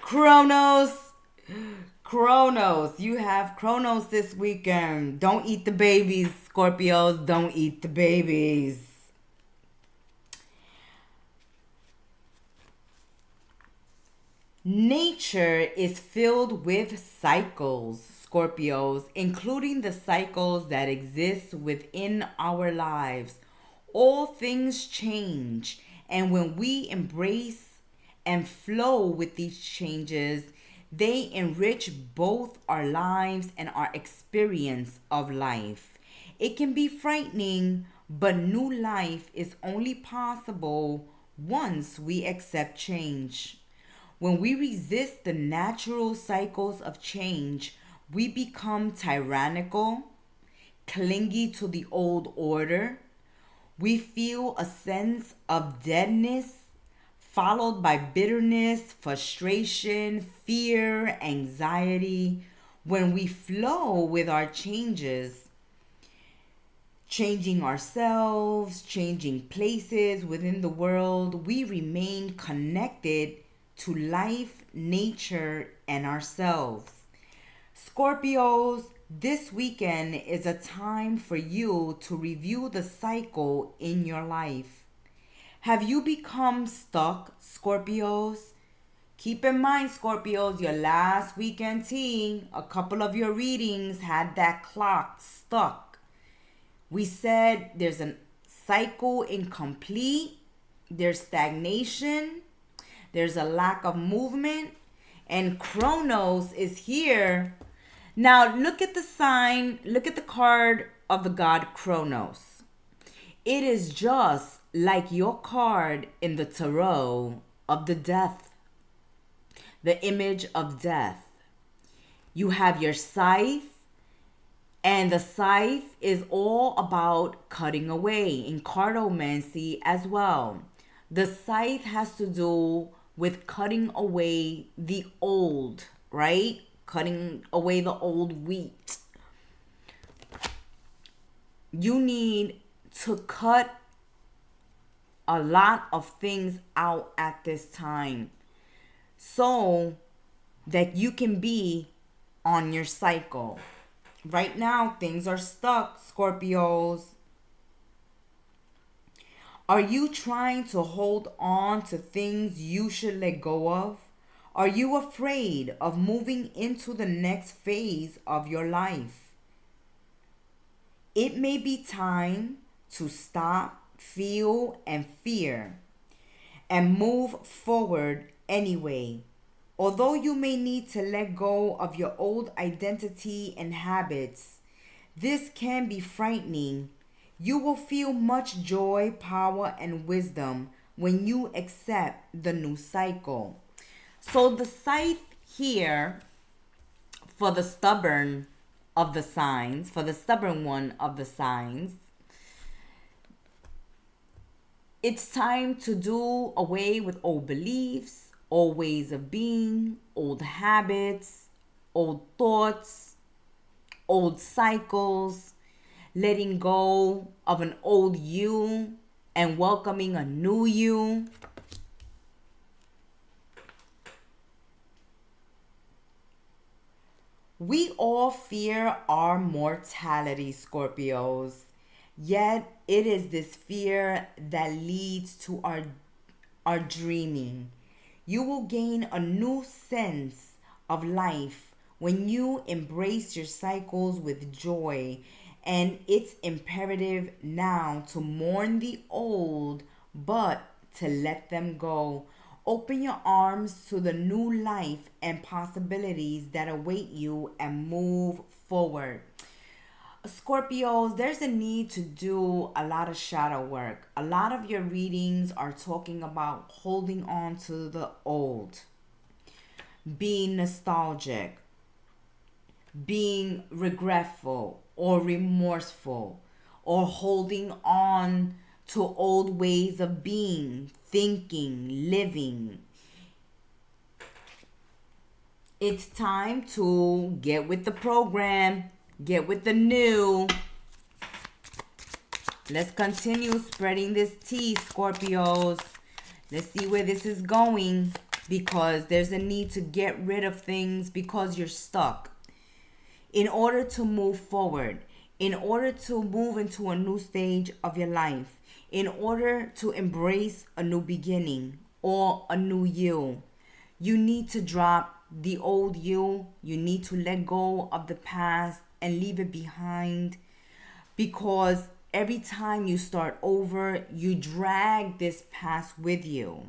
Kronos, you have Kronos this weekend. Don't eat the babies, Scorpios. Don't eat the babies. Nature is filled with cycles, Scorpios, including the cycles that exist within our lives. All things change, and when we embrace and flow with these changes, they enrich both our lives and our experience of life. It can be frightening, but new life is only possible once we accept change. When we resist the natural cycles of change, we become tyrannical, clingy to the old order. We feel a sense of deadness, followed by bitterness, frustration, fear, anxiety. When we flow with our changes, changing ourselves, changing places within the world, we remain connected to life, nature, and ourselves. Scorpios, this weekend is a time for you to review the cycle in your life. Have you become stuck, Scorpios? Keep in mind, Scorpios, your last weekend tea, a couple of your readings had that clock stuck. We said there's a cycle incomplete, there's stagnation, there's a lack of movement, and Kronos is here. Now look at the sign, look at the card of the god Kronos. It is just like your card in the tarot of the death, the image of death. You have your scythe, and the scythe is all about cutting away in cartomancy as well. The scythe has to do with cutting away the old, right? Cutting away the old wheat. You need to cut a lot of things out at this time so that you can be on your cycle. Right now, things are stuck, Scorpios. Are you trying to hold on to things you should let go of? Are you afraid of moving into the next phase of your life? It may be time to stop, feel, and fear, and move forward anyway. Although you may need to let go of your old identity and habits, this can be frightening. You will feel much joy, power, and wisdom when you accept the new cycle. So the scythe here for the stubborn of the signs, for the stubborn one of the signs, it's time to do away with old beliefs, old ways of being, old habits, old thoughts, old cycles, letting go of an old you and welcoming a new you. We all fear our mortality, Scorpios. Yet it is this fear that leads to our dreaming. You will gain a new sense of life when you embrace your cycles with joy. And it's imperative now to mourn the old, but to let them go. Open your arms to the new life and possibilities that await you and move forward. Scorpios, there's a need to do a lot of shadow work. A lot of your readings are talking about holding on to the old, being nostalgic, being regretful or remorseful, or holding on to old ways of being, thinking, living. It's time to get with the program, get with the new. Let's continue spreading this tea, Scorpios. Let's see where this is going, because there's a need to get rid of things because you're stuck. In order to move forward, in order to move into a new stage of your life, in order to embrace a new beginning or a new you, you need to drop the old you. You need to let go of the past and leave it behind, because every time you start over, you drag this past with you.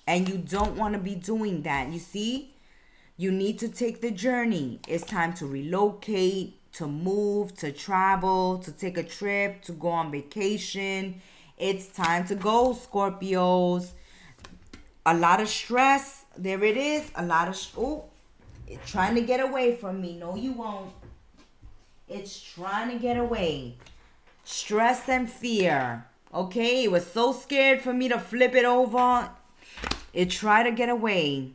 And you don't want to be doing that. You see? You need to take the journey. It's time to relocate, to move, to travel, to take a trip, to go on vacation. It's time to go, Scorpios. A lot of stress. There it is. A lot of... it's trying to get away from me. No, you won't. It's trying to get away. Stress and fear. Okay? It was so scared for me to flip it over. It tried to get away.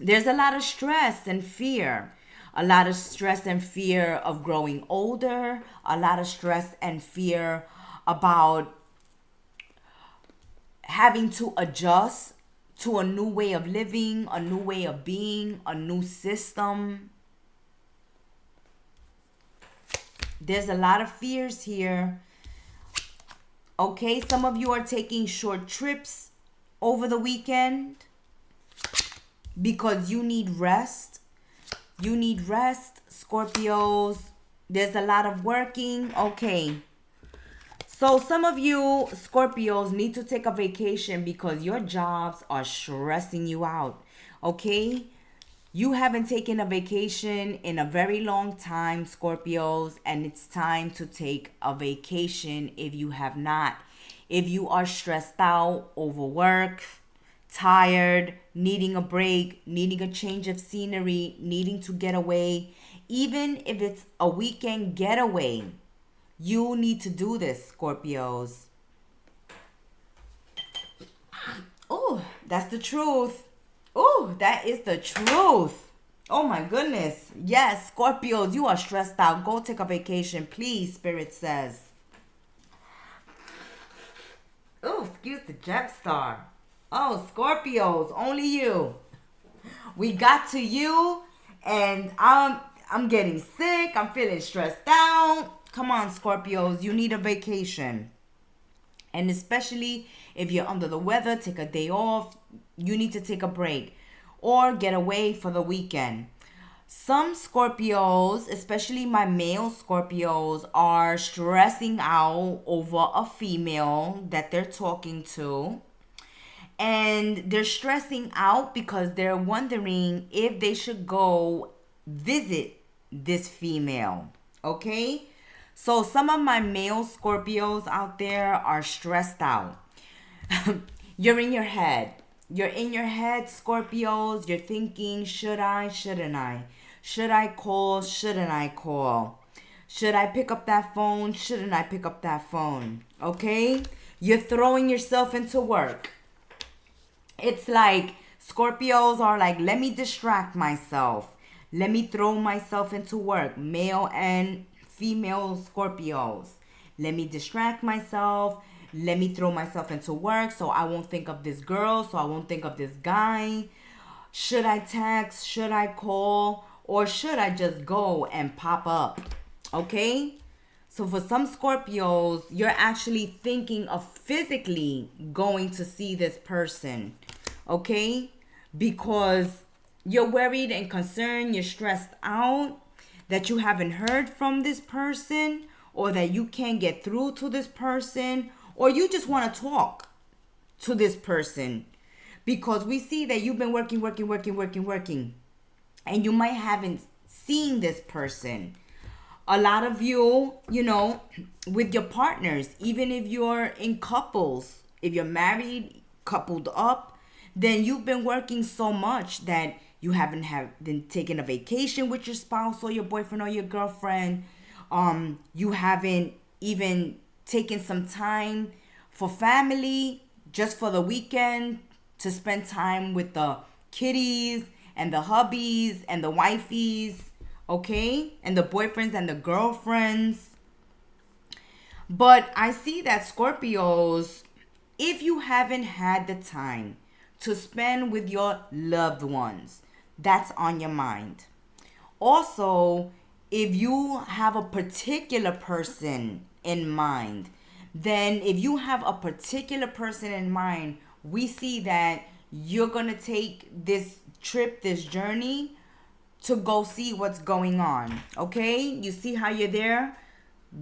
There's a lot of stress and fear. A lot of stress and fear of growing older. A lot of stress and fear about having to adjust to a new way of living, a new way of being, a new system. There's a lot of fears here. Okay, some of you are taking short trips over the weekend because you need rest. You need rest, Scorpios. There's a lot of working. Okay. So some of you Scorpios need to take a vacation because your jobs are stressing you out. Okay? You haven't taken a vacation in a very long time, Scorpios, and it's time to take a vacation if you have not. If you are stressed out, overworked, tired, needing a break, needing a change of scenery, needing to get away, even if it's a weekend getaway, you need to do this, Scorpios. Oh, that's the truth. Oh, that is the truth. Oh my goodness. Yes, Scorpios, you are stressed out. Go take a vacation, please, Spirit says. Oh, excuse the Gemstar. Oh, Scorpios, only you. We got to you, and I'm getting sick. I'm feeling stressed out. Come on, Scorpios, you need a vacation. And especially if you're under the weather, take a day off. You need to take a break or get away for the weekend. Some Scorpios, especially my male Scorpios, are stressing out over a female that they're talking to. And they're stressing out because they're wondering if they should go visit this female. Okay? So some of my male Scorpios out there are stressed out. You're in your head. You're in your head, Scorpios. You're thinking, should I, shouldn't I? Should I call, shouldn't I call? Should I pick up that phone, shouldn't I pick up that phone? Okay? You're throwing yourself into work. It's like Scorpios are like, let me distract myself. Let me throw myself into work. Male and female Scorpios. Let me distract myself. Let me throw myself into work so I won't think of this girl, so I won't think of this guy. Should I text? Should I call? Or should I just go and pop up? Okay? So for some Scorpios, you're actually thinking of physically going to see this person. Okay? Because you're worried and concerned, you're stressed out that you haven't heard from this person, or that you can't get through to this person, or you just want to talk to this person. Because we see that you've been working, and you might haven't seen this person. A lot of you, with your partners, even if you're in couples, if you're married, coupled up, then you've been working so much that you haven't been taking a vacation with your spouse or your boyfriend or your girlfriend. You haven't even taken some time for family, just for the weekend, to spend time with the kiddies and the hubbies and the wifeys, okay? And the boyfriends and the girlfriends. But I see that Scorpios, if you haven't had the time to spend with your loved ones, that's on your mind. Also, if you have a particular person in mind, then if you have a particular person in mind, we see that you're going to take this trip, this journey, to go see what's going on. Okay? You see how you're there?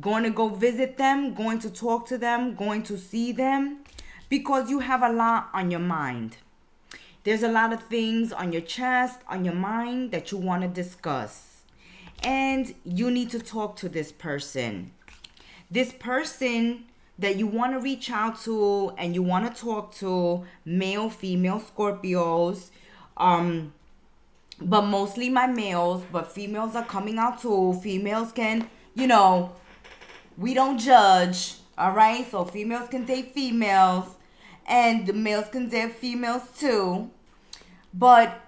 Going to go visit them, going to talk to them, going to see them, because you have a lot on your mind. There's a lot of things on your chest, on your mind that you want to discuss. And you need to talk to this person. This person that you want to reach out to and you want to talk to, male, female, Scorpios, but mostly my males, but females are coming out too. Females can, we don't judge, all right? So females can date females, and the males can date females too. But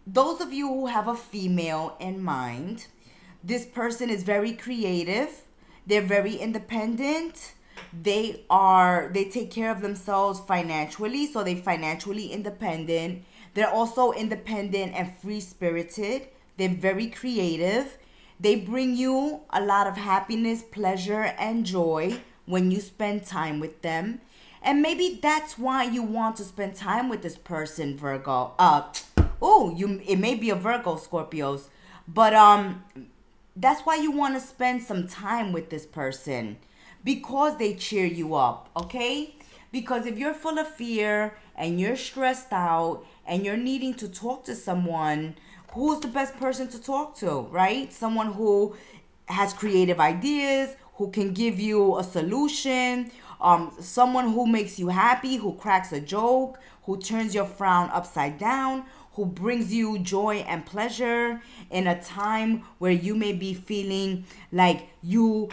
those of you who have a female in mind, this person is very creative. They're very independent. They take care of themselves financially, so they're financially independent. They're also independent and free-spirited. They're very creative. They bring you a lot of happiness, pleasure, and joy when you spend time with them. And maybe that's why you want to spend time with this person, Virgo. It may be a Virgo, Scorpios, but that's why you want to spend some time with this person, because they cheer you up, okay? Because if you're full of fear and you're stressed out and you're needing to talk to someone, who's the best person to talk to, right? Someone who has creative ideas, who can give you a solution, someone who makes you happy, who cracks a joke, who turns your frown upside down, who brings you joy and pleasure in a time where you may be feeling like you're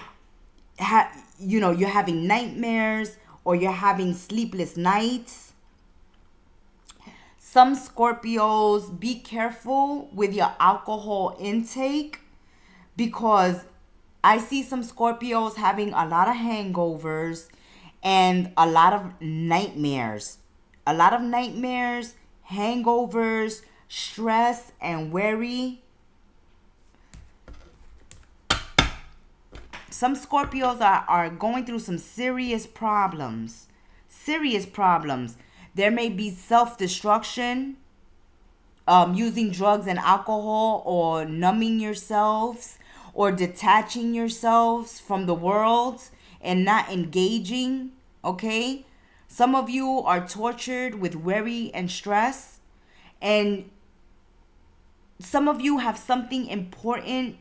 having nightmares or you're having sleepless nights. Some Scorpios, be careful with your alcohol intake, because I see some Scorpios having a lot of hangovers and a lot of nightmares. A lot of nightmares, hangovers, stress, and worry. Some Scorpios are going through some serious problems. Serious problems. There may be self-destruction, using drugs and alcohol, or numbing yourselves, or detaching yourselves from the world and not engaging, okay? Some of you are tortured with worry and stress, and some of you have something important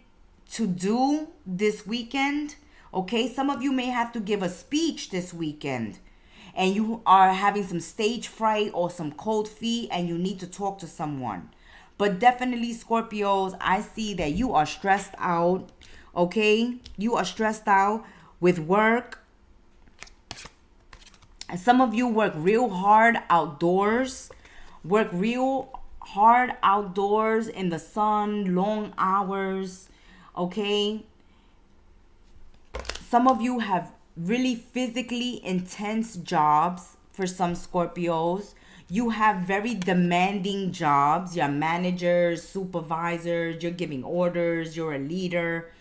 to do this weekend, okay? Some of you may have to give a speech this weekend, and you are having some stage fright or some cold feet, and you need to talk to someone. But definitely, Scorpios, I see that you are stressed out, okay? You are stressed out with work. And some of you work real hard outdoors. Work real hard outdoors in the sun, long hours, okay? Some of you have really physically intense jobs. For some Scorpios, you have very demanding jobs. You're managers, supervisors, you're giving orders, you're a leader.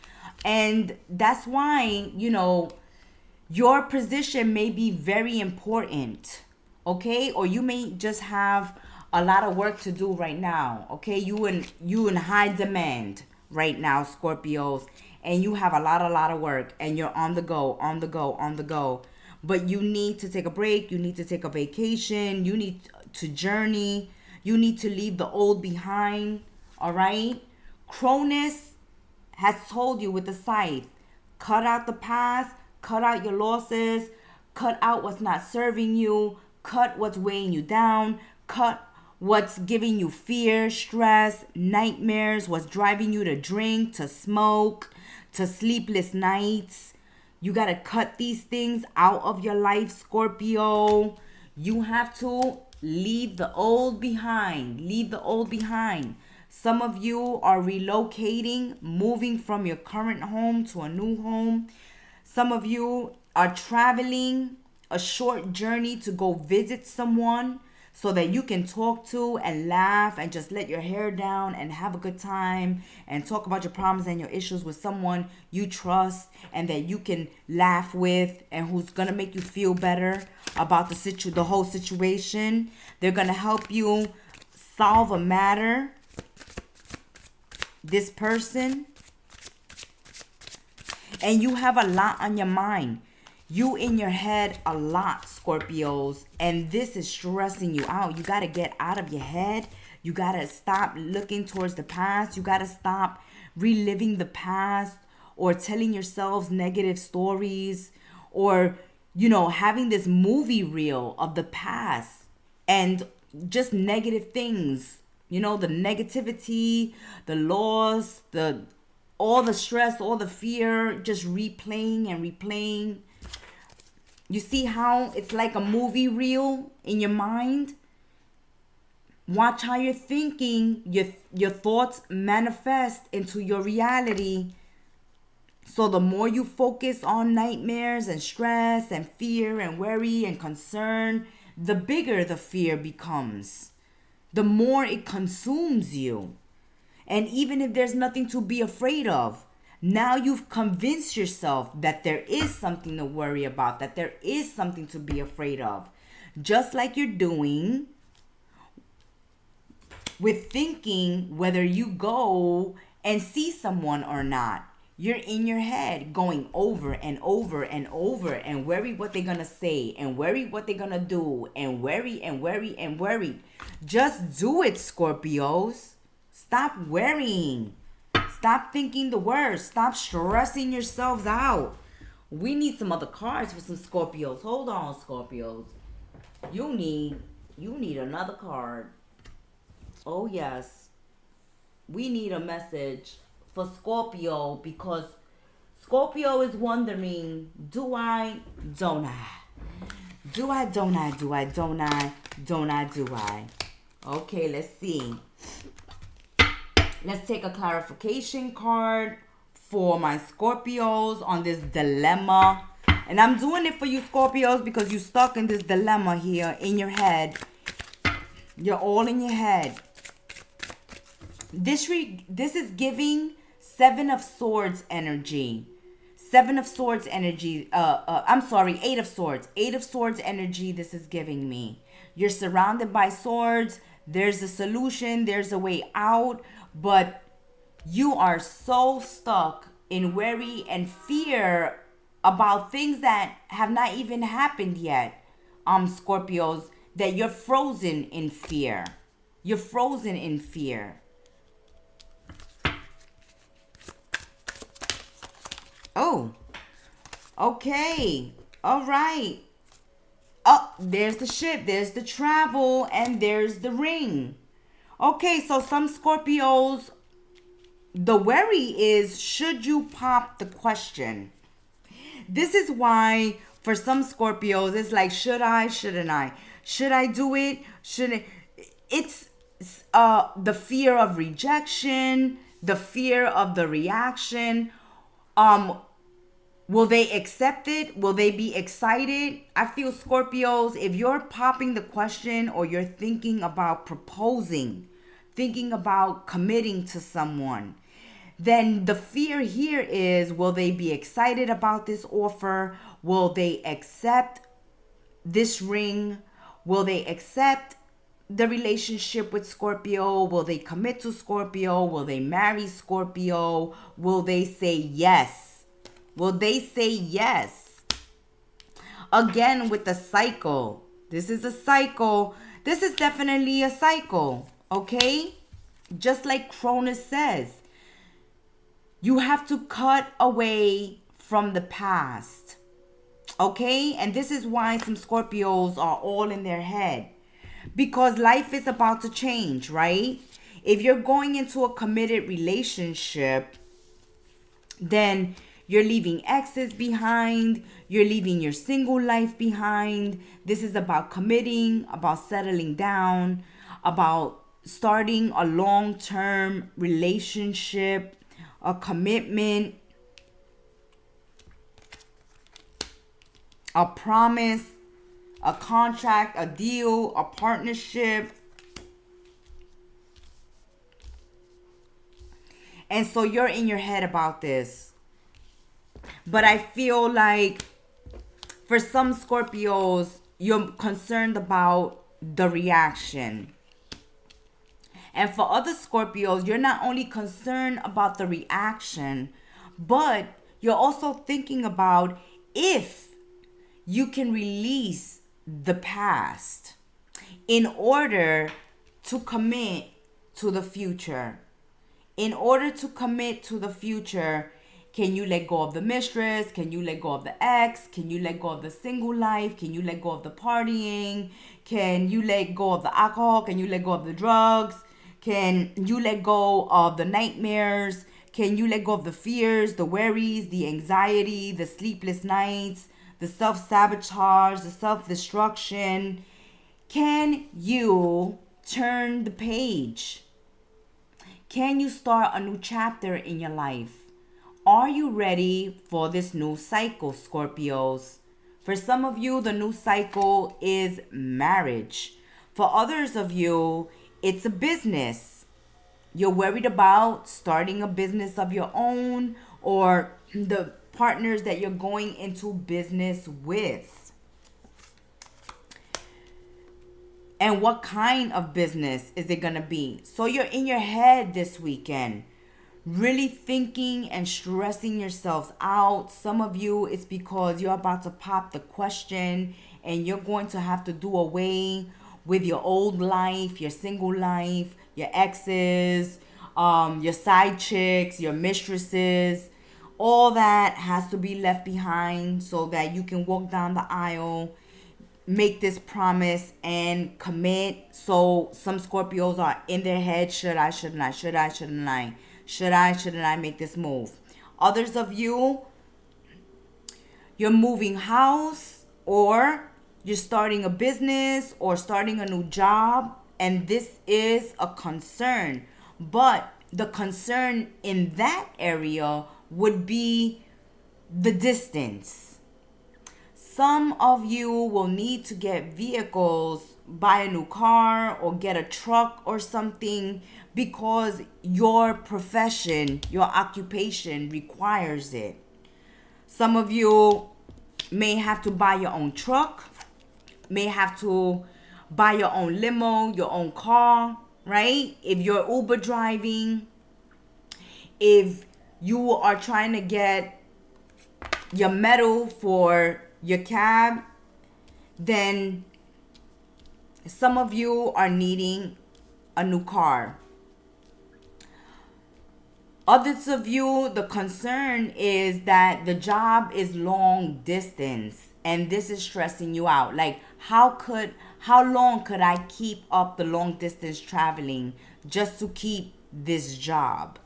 And that's why, your position may be very important, okay? Or you may just have a lot of work to do right now, okay? You in high demand right now, Scorpios, and you have a lot of work, and you're on the go. But you need to take a break. You need to take a vacation. You need to journey. You need to leave the old behind, all right? Cronus has told you with the scythe, cut out the past, cut out your losses, cut out what's not serving you, cut what's weighing you down, cut what's giving you fear, stress, nightmares, what's driving you to drink, to smoke, to sleepless nights. You got to cut these things out of your life, Scorpio. You have to leave the old behind. Leave the old behind. Some of you are relocating, moving from your current home to a new home. Some of you are traveling a short journey to go visit someone so that you can talk to and laugh and just let your hair down and have a good time and talk about your problems and your issues with someone you trust and that you can laugh with and who's going to make you feel better about the whole situation. They're going to help you solve a matter. This person. And you have a lot on your mind. You in your head a lot, Scorpios, and this is stressing you out. You got to get out of your head. You got to stop looking towards the past. You got to stop reliving the past or telling yourselves negative stories or, having this movie reel of the past and just negative things. The negativity, the loss, all the stress, all the fear, just replaying and replaying. You see how it's like a movie reel in your mind? Watch how you're thinking. Your thoughts manifest into your reality. So the more you focus on nightmares and stress and fear and worry and concern, the bigger the fear becomes. The more it consumes you. And even if there's nothing to be afraid of, now you've convinced yourself that there is something to worry about, that there is something to be afraid of. Just like you're doing with thinking whether you go and see someone or not. You're in your head going over and over and over and worry what they're going to say and worry what they're going to do and worry and worry and worry. Just do it, Scorpios. Stop worrying. Stop thinking the worst. Stop stressing yourselves out. We need some other cards for some Scorpios. Hold on, Scorpios. You need another card. Oh yes. We need a message for Scorpio because Scorpio is wondering, do I, don't I? Do I, don't I, do I, don't I, don't I, do I? Okay, let's see. Let's take a clarification card for my Scorpios on this dilemma. And I'm doing it for you Scorpios because you're stuck in this dilemma here in your head. You're all in your head. This is giving Seven of Swords energy. Seven of Swords energy. I'm sorry, Eight of Swords. Eight of Swords energy this is giving me. You're surrounded by swords. There's a solution. There's a way out. But you are so stuck in worry and fear about things that have not even happened yet, Scorpios, that you're frozen in fear. You're frozen in fear. Oh, okay. All right. Oh, there's the ship, there's the travel, and there's the ring. Okay, so some Scorpios, the worry is, should you pop the question? This is why for some Scorpios, it's like, should I, shouldn't I? Should I do it? Shouldn't? It's the fear of rejection, the fear of the reaction. Will they accept it? Will they be excited? I feel Scorpios, if you're popping the question or you're thinking about proposing, thinking about committing to someone, then the fear here is, will they be excited about this offer? Will they accept this ring? Will they accept the relationship with Scorpio? Will they commit to Scorpio? Will they marry Scorpio? Will they say yes? Will they say yes? Again, with the cycle. This is a cycle. This is definitely a cycle. Okay? Just like Cronus says, you have to cut away from the past. Okay? And this is why some Scorpios are all in their head. Because life is about to change, right? If you're going into a committed relationship, then you're leaving exes behind. You're leaving your single life behind. This is about committing, about settling down, about starting a long-term relationship, a commitment, a promise, a contract, a deal, a partnership. And so you're in your head about this. But I feel like for some Scorpios, you're concerned about the reaction. And for other Scorpios, you're not only concerned about the reaction, but you're also thinking about if you can release the past in order to commit to the future. In order to commit to the future, can you let go of the mistress? Can you let go of the ex? Can you let go of the single life? Can you let go of the partying? Can you let go of the alcohol? Can you let go of the drugs? Can you let go of the nightmares? Can you let go of the fears, the worries, the anxiety, the sleepless nights, the self-sabotage, the self-destruction? Can you turn the page? Can you start a new chapter in your life? Are you ready for this new cycle, Scorpios? For some of you, the new cycle is marriage. For others of you, it's a business. You're worried about starting a business of your own or the partners that you're going into business with. And what kind of business is it going to be? So you're in your head this weekend, really thinking and stressing yourselves out. Some of you, it's because you're about to pop the question and you're going to have to do away with your old life, your single life, your exes, your side chicks, your mistresses, all that has to be left behind so that you can walk down the aisle, make this promise and commit. So some Scorpios are in their head, shouldn't I make this move? Others of you, you're moving house, or you're starting a business or starting a new job, and this is a concern. But the concern in that area would be the distance. Some of you will need to get vehicles, buy a new car or get a truck or something, because your profession, your occupation requires it. Some of you may have to buy your own truck, may have to buy your own limo, your own car, right? If you're Uber driving, if you are trying to get your metal for your cab, then some of you are needing a new car. Others of you, the concern is that the job is long distance and this is stressing you out. Like, how long could I keep up the long distance traveling just to keep this job?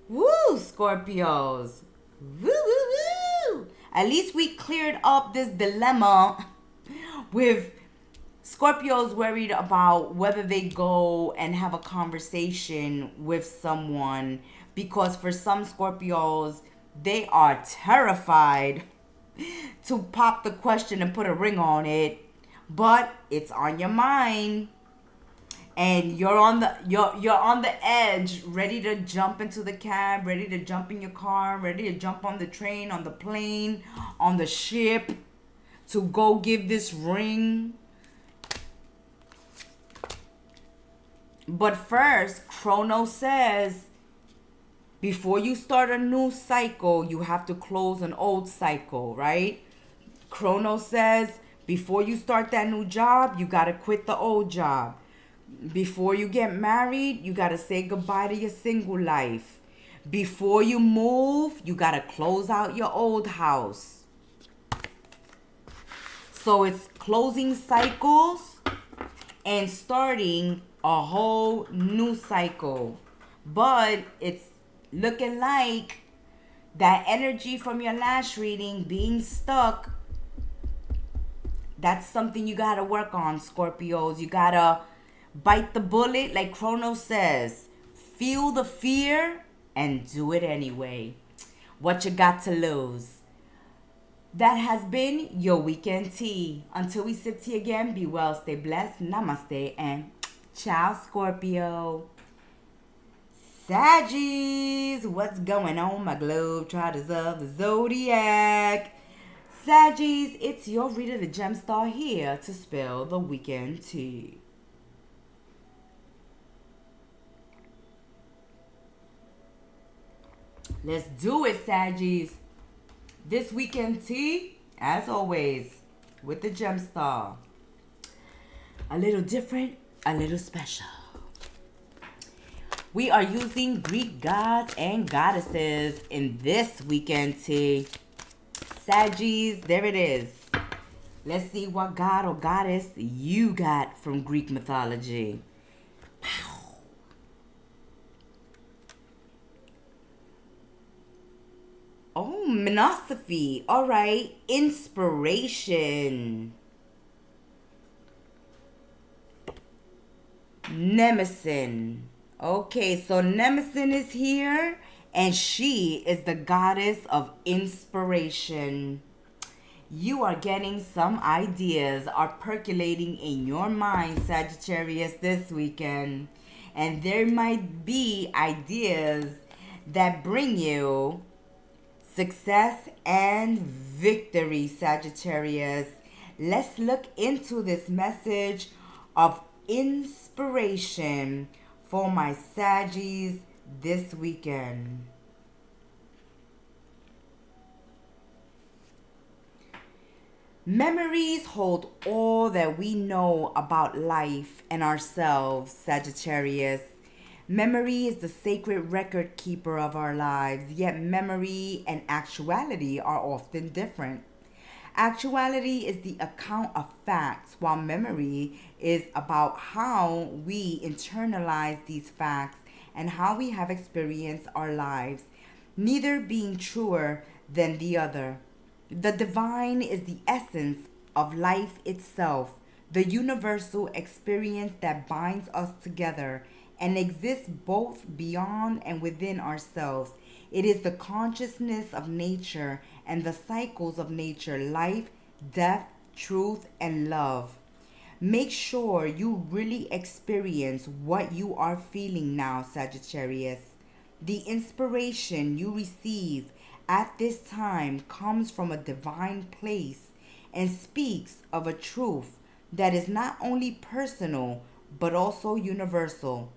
Woo, Scorpios. Woo, woo, woo. At least we cleared up this dilemma with Scorpios worried about whether they go and have a conversation with someone, because for some Scorpios, they are terrified to pop the question and put a ring on it, but it's on your mind. And you're on the edge, ready to jump into the cab, ready to jump in your car, ready to jump on the train, on the plane, on the ship, to go give this ring. But first, Chrono says, before you start a new cycle, you have to close an old cycle, right? Chrono says, before you start that new job, you got to quit the old job. Before you get married, you got to say goodbye to your single life. Before you move, you got to close out your old house. So it's closing cycles and starting a whole new cycle. But it's looking like that energy from your last reading being stuck, that's something you got to work on, Scorpios. You got to bite the bullet, like Chrono says. Feel the fear and do it anyway. What you got to lose? That has been your weekend tea. Until we sip tea again, be well, stay blessed, namaste, and ciao, Scorpio. Saggies, what's going on, my globetrotters of the Zodiac? Saggies, it's your reader, the Gemstar, here to spill the weekend tea. Let's do it, Saggies. This weekend tea, as always, with the Gemstar. A little different, a little special. We are using Greek gods and goddesses in this weekend tea. Saggies, there it is. Let's see what god or goddess you got from Greek mythology. Oh, Monopsophy. All right. Inspiration. Nemesis. Okay, so Nemesis is here, and she is the goddess of inspiration. You are getting some ideas are percolating in your mind, Sagittarius, this weekend. And there might be ideas that bring you success and victory, Sagittarius. Let's look into this message of inspiration for my Saggies this weekend. Memories hold all that we know about life and ourselves, Sagittarius. Memory is the sacred record keeper of our lives, yet memory and actuality are often different. Actuality is the account of facts, while memory is about how we internalize these facts and how we have experienced our lives, neither being truer than the other. The divine is the essence of life itself, the universal experience that binds us together and exists both beyond and within ourselves. It is the consciousness of nature and the cycles of nature, life, death, truth, and love. Make sure you really experience what you are feeling now, Sagittarius. The inspiration you receive at this time comes from a divine place and speaks of a truth that is not only personal but also universal.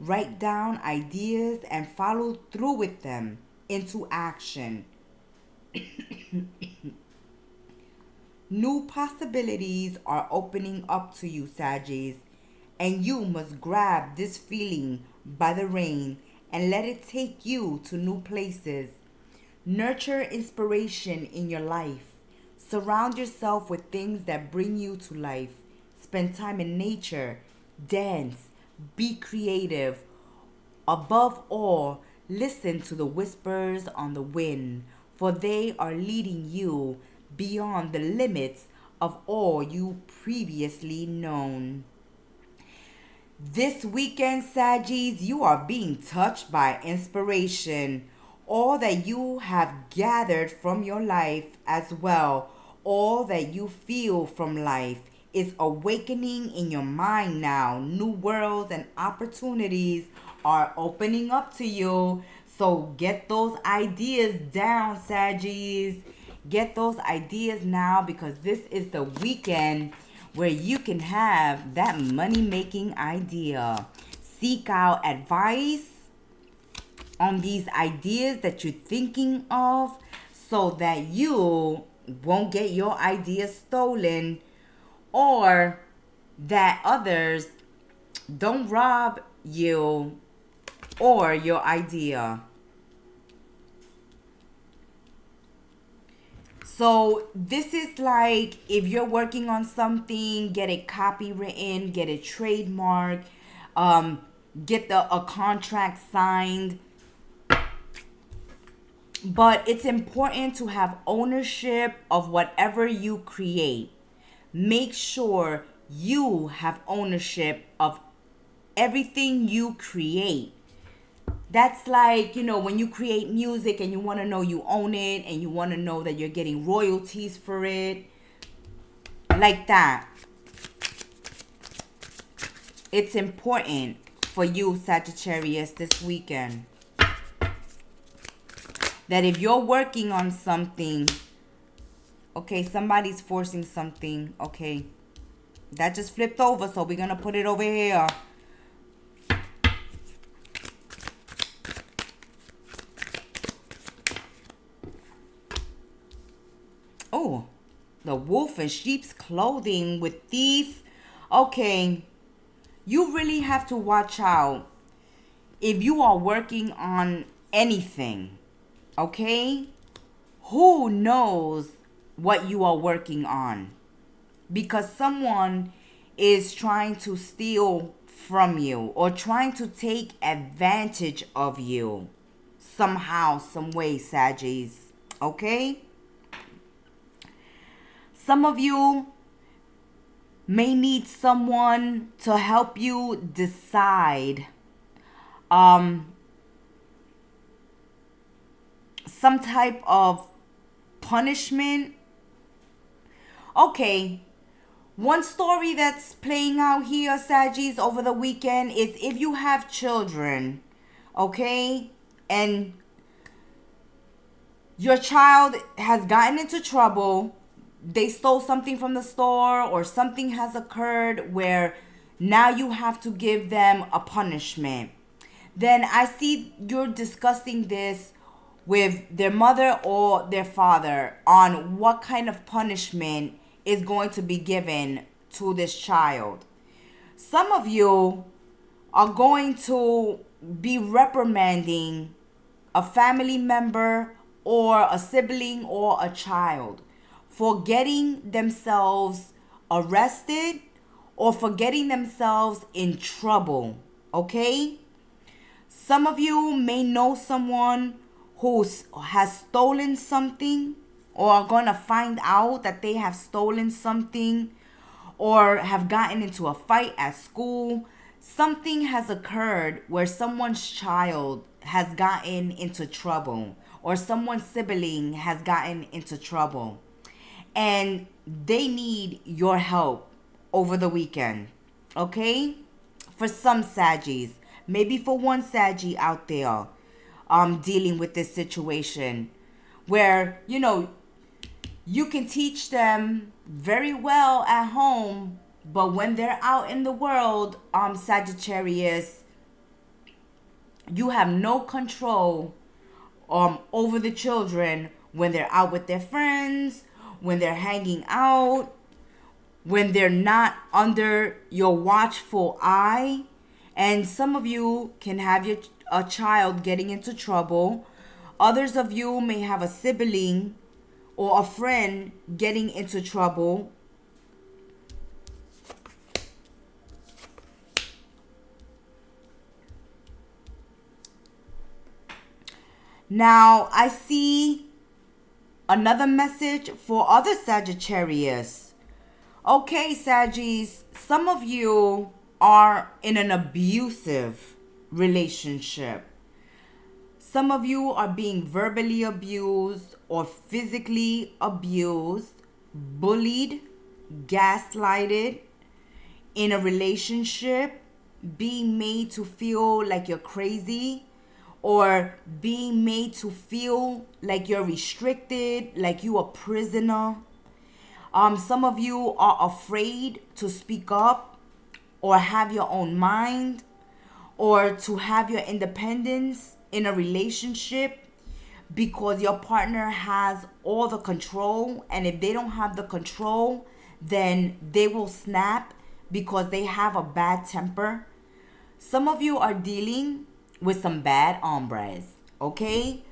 Write down ideas and follow through with them into action. New possibilities are opening up to you, Saggies, and you must grab this feeling by the rein and let it take you to new places. Nurture inspiration in your life. Surround yourself with things that bring you to life. Spend time in nature, dance, be creative. Above all, listen to the whispers on the wind, for they are leading you beyond the limits of all you previously known. This weekend, Saggies, you are being touched by inspiration. All that you have gathered from your life as well, all that you feel from life is awakening in your mind now. New worlds and opportunities are opening up to you. So get those ideas down, Saggies. Get those ideas now, because this is the weekend where you can have that money-making idea. Seek out advice on these ideas that you're thinking of so that you won't get your ideas stolen, or that others don't rob you or your idea. So this is like, if you're working on something, get it copywritten, get it trademarked, get a contract signed. But it's important to have ownership of whatever you create. Make sure you have ownership of everything you create. That's like, when you create music and you want to know you own it and you want to know that you're getting royalties for it. Like that. It's important for you, Sagittarius, this weekend, that if you're working on something, okay, somebody's forcing something, okay, that just flipped over, so we're going to put it over here. Oh, the wolf in sheep's clothing with thief. Okay, you really have to watch out if you are working on anything. Okay? Who knows what you are working on? Because someone is trying to steal from you or trying to take advantage of you somehow, some way, Saggies. Okay? Some of you may need someone to help you decide some type of punishment. Okay, one story that's playing out here, Saggies, over the weekend is if you have children, okay, and your child has gotten into trouble, they stole something from the store, or something has occurred where now you have to give them a punishment. Then I see you're discussing this with their mother or their father on what kind of punishment is going to be given to this child. Some of you are going to be reprimanding a family member or a sibling or a child for getting themselves arrested or for getting themselves in trouble, okay? Some of you may know someone who has stolen something or are going to find out that they have stolen something or have gotten into a fight at school. Something has occurred where someone's child has gotten into trouble or someone's sibling has gotten into trouble and they need your help over the weekend, okay? For some Saggies, maybe for one Saggy out there dealing with this situation where, you know, you can teach them very well at home, but when they're out in the world, Sagittarius, you have no control over the children when they're out with their friends, when they're hanging out, when they're not under your watchful eye. And some of you can have a child getting into trouble. Others of you may have a sibling or a friend getting into trouble. Now, I see another message for other Sagittarius. Okay, Saggies, some of you are in an abusive relationship. Some of you are being verbally abused or physically abused, bullied, gaslighted in a relationship, being made to feel like you're crazy or being made to feel like you're restricted, like you're a prisoner. Some of you are afraid to speak up or have your own mind or to have your independence in a relationship because your partner has all the control, and if they don't have the control, then they will snap because they have a bad temper. Some of you are dealing with some bad hombres, okay?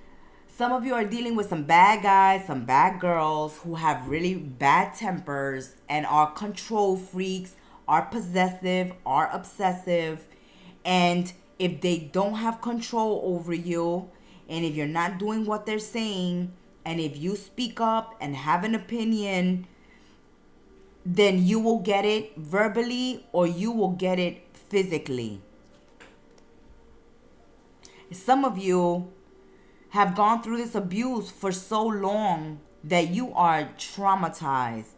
Some of you are dealing with some bad guys, some bad girls who have really bad tempers and are control freaks, are possessive, are obsessive. And if they don't have control over you, and if you're not doing what they're saying, and if you speak up and have an opinion, then you will get it verbally or you will get it physically. Some of you have gone through this abuse for so long that you are traumatized.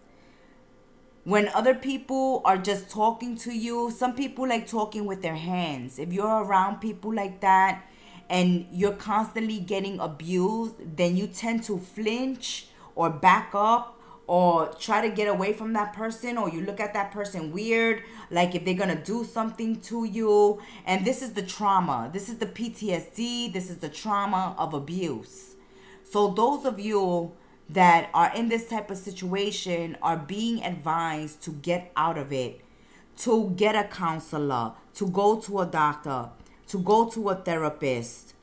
When other people are just talking to you, some people like talking with their hands. If you're around people like that and you're constantly getting abused, then you tend to flinch or back up or try to get away from that person, or you look at that person weird, like if they're gonna do something to you. And this is the trauma. This is the PTSD. This is the trauma of abuse. So those of you that are in this type of situation are being advised to get out of it, to get a counselor, to go to a doctor, to go to a therapist,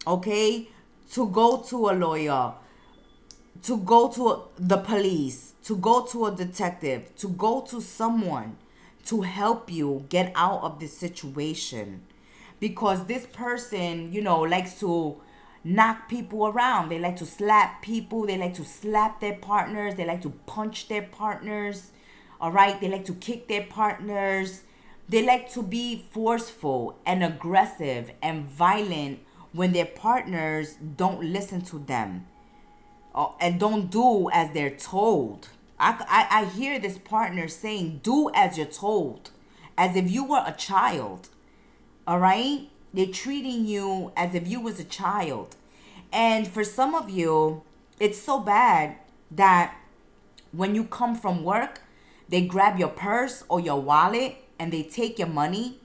okay? To go to a lawyer, to go to the police, to go to a detective, to go to someone to help you get out of this situation. Because this person, you know, likes to knock people around. They like to slap people. They like to slap their partners. They like to punch their partners. All right? They like to kick their partners. They like to be forceful and aggressive and violent when their partners don't listen to them and don't do as they're told. I hear this partner saying, do as you're told, as if you were a child. All right? They're treating you as if you was a child. And for some of you, it's so bad that when you come from work, they grab your purse or your wallet and they take your money.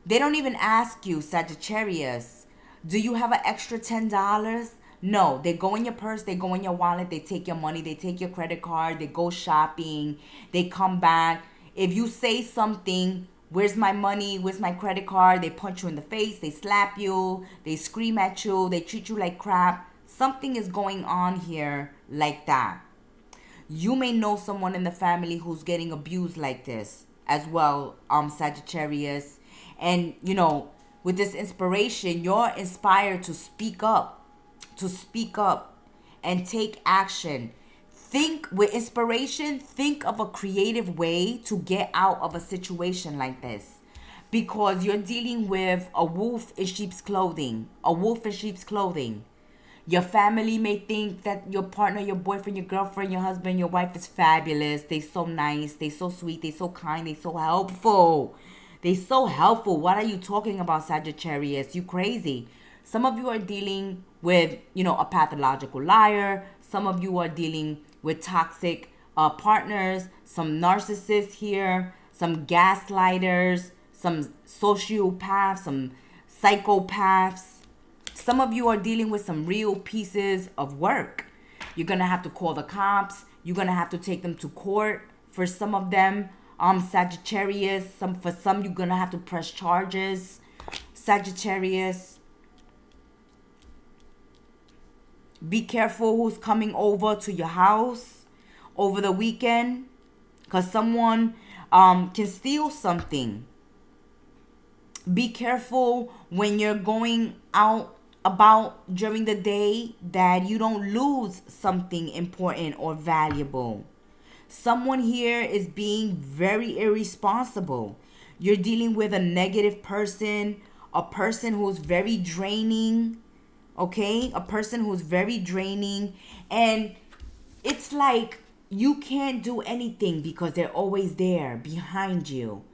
They don't even ask you, Sagittarius, do you have an extra $10? No, they go in your purse, they go in your wallet, they take your money, they take your credit card, they go shopping, they come back. If you say something Where's my money? Where's my credit card? They punch you in the face. They slap you. They scream at you. They treat you like crap. Something is going on here like that. You may know someone in the family who's getting abused like this as well, Sagittarius. And, you know, with this inspiration, you're inspired to speak up, and take action. Think with inspiration, think of a creative way to get out of a situation like this. Because you're dealing with a wolf in sheep's clothing. A wolf in sheep's clothing. Your family may think that your partner, your boyfriend, your girlfriend, your husband, your wife is fabulous. They so nice. They so sweet. They so kind. They so helpful. They so helpful. What are you talking about, Sagittarius? You crazy. Some of you are dealing with, you know, a pathological liar. Some of you are dealing with toxic partners. Some narcissists here. Some gaslighters. Some sociopaths. Some psychopaths. Some of you are dealing with some real pieces of work. You're going to have to call the cops. You're going to have to take them to court. For some of them, Sagittarius. For some, you're going to have to press charges. Sagittarius. Be careful who's coming over to your house over the weekend. Because someone can steal something. Be careful when you're going out about during the day that you don't lose something important or valuable. Someone here is being very irresponsible. You're dealing with a negative person, a person who's very draining, okay? A person who's very draining. And it's like you can't do anything because they're always there behind you,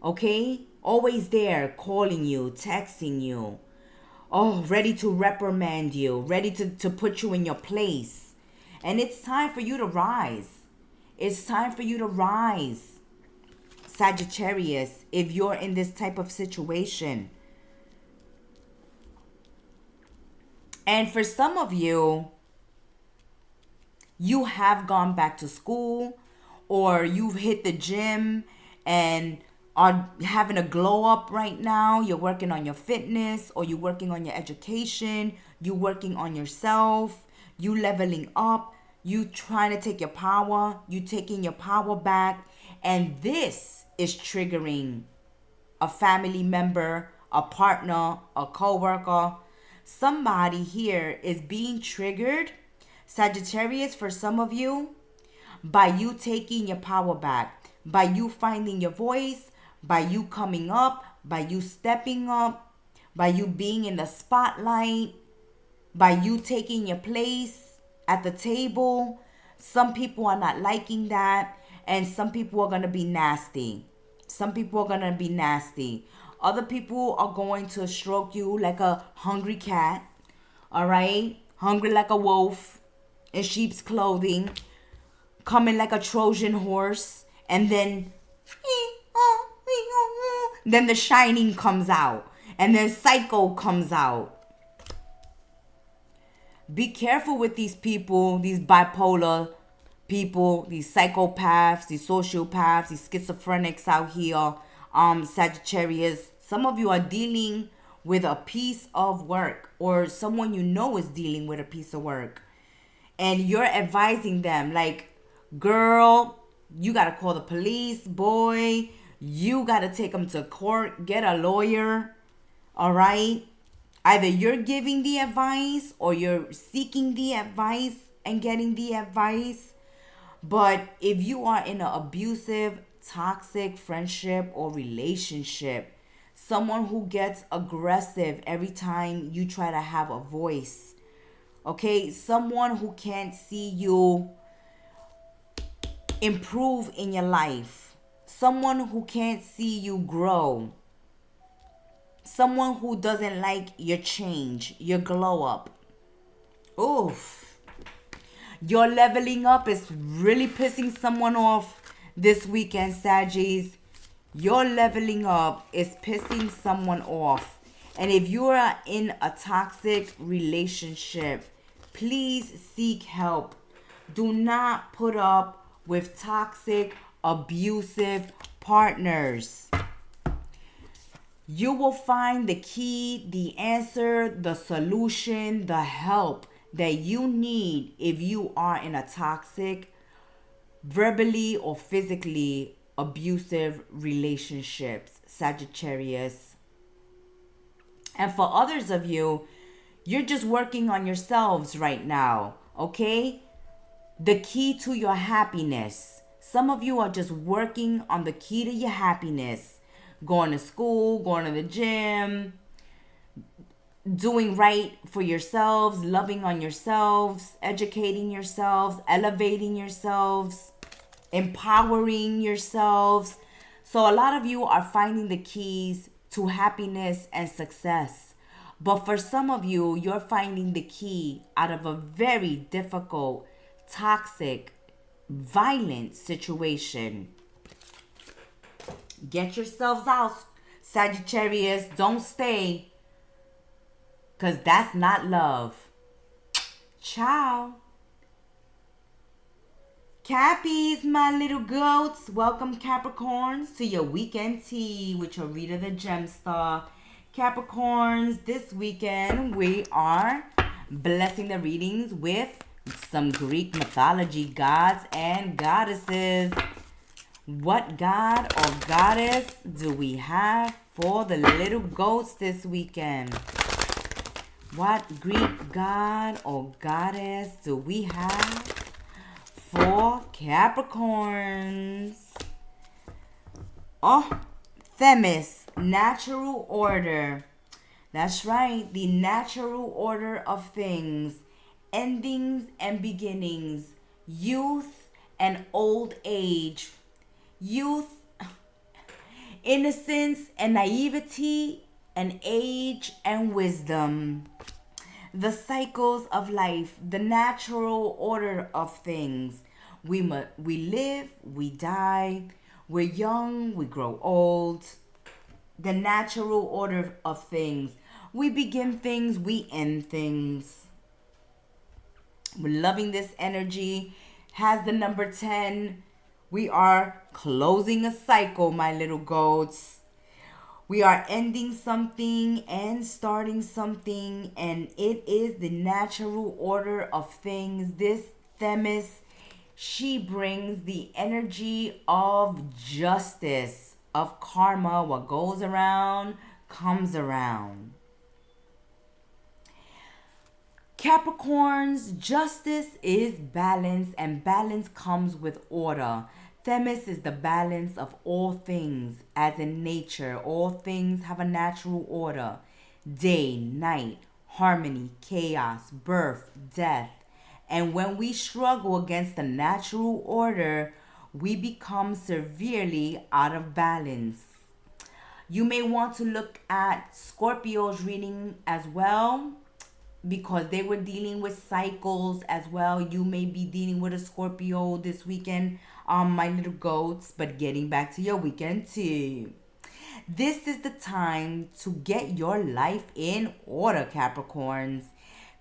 okay? Always there calling you, texting you. Oh, ready to reprimand you, ready to put you in your place. And it's time for you to rise. It's time for you to rise, Sagittarius, if you're in this type of situation. And for some of you, you have gone back to school or you've hit the gym and are having a glow up right now. You're working on your fitness or you're working on your education. You're working on yourself. You leveling up. You trying to take your power. You taking your power back. And this is triggering a family member, a partner, a coworker. Somebody here is being triggered, Sagittarius, for some of you, by you taking your power back, by you finding your voice, by you coming up, by you stepping up, by you being in the spotlight, by you taking your place at the table. Some people are not liking that, and some people are going to be nasty. Some people are going to be nasty. Other people are going to stroke you like a hungry cat, all right? Hungry like a wolf in sheep's clothing, coming like a Trojan horse, and then the Shining comes out, and then Psycho comes out. Be careful with these people, these bipolar people, these psychopaths, these sociopaths, these schizophrenics out here, Sagittarius. Some of you are dealing with a piece of work, or someone you know is dealing with a piece of work, and you're advising them like, girl, you got to call the police, boy. You got to take them to court, get a lawyer, all right? Either you're giving the advice or you're seeking the advice and getting the advice. But if you are in an abusive, toxic friendship or relationship, someone who gets aggressive every time you try to have a voice, okay? Someone who can't see you improve in your life. Someone who can't see you grow. Someone who doesn't like your change, your glow up. Oof. Your leveling up is really pissing someone off this weekend, Saggies. Your leveling up is pissing someone off. And if you are in a toxic relationship, please seek help. Do not put up with toxic, abusive partners. You will find the key, the answer, the solution, the help that you need if you are in a toxic, verbally or physically abusive relationships, Sagittarius. And for others of you, you're just working on yourselves right now, okay? The key to your happiness. Some of you are just working on the key to your happiness. Going to school, going to the gym, doing right for yourselves, loving on yourselves, educating yourselves, elevating yourselves, empowering yourselves. So a lot of you are finding the keys to happiness and success. But for some of you, you're finding the key out of a very difficult, toxic, violent situation. Get yourselves out, Sagittarius. Don't stay, because that's not love. Ciao. Cappies, my little goats. Welcome, Capricorns, to your weekend tea with your reader, the Gemstar. Capricorns, this weekend we are blessing the readings with some Greek mythology gods and goddesses. What god or goddess do we have for the little goats this weekend? What Greek god or goddess do we have for Capricorns? Oh, Themis, natural order. That's right, the natural order of things. Endings and beginnings. Youth and old age. Youth, innocence and naivety, and age and wisdom. The cycles of life, the natural order of things. We live, we die, we're young, we grow old. The natural order of things. We begin things, we end things. We're loving this energy. Has the number 10. We are closing a cycle, my little goats. We are ending something and starting something, and it is the natural order of things. This Themis, she brings the energy of justice, of karma. What goes around comes around. Capricorns, justice is balance, and balance comes with order. Themis is the balance of all things, as in nature. All things have a natural order. Day, night, harmony, chaos, birth, death. And when we struggle against the natural order, we become severely out of balance. You may want to look at Scorpio's reading as well, because they were dealing with cycles as well. You may be dealing with a Scorpio this weekend, my little goats. But getting back to your weekend too. This is the time to get your life in order, Capricorns.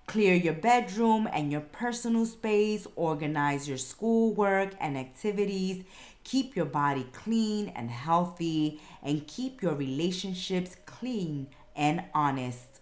Clear your bedroom and your personal space. Organize your schoolwork and activities. Keep your body clean and healthy. And keep your relationships clean and honest.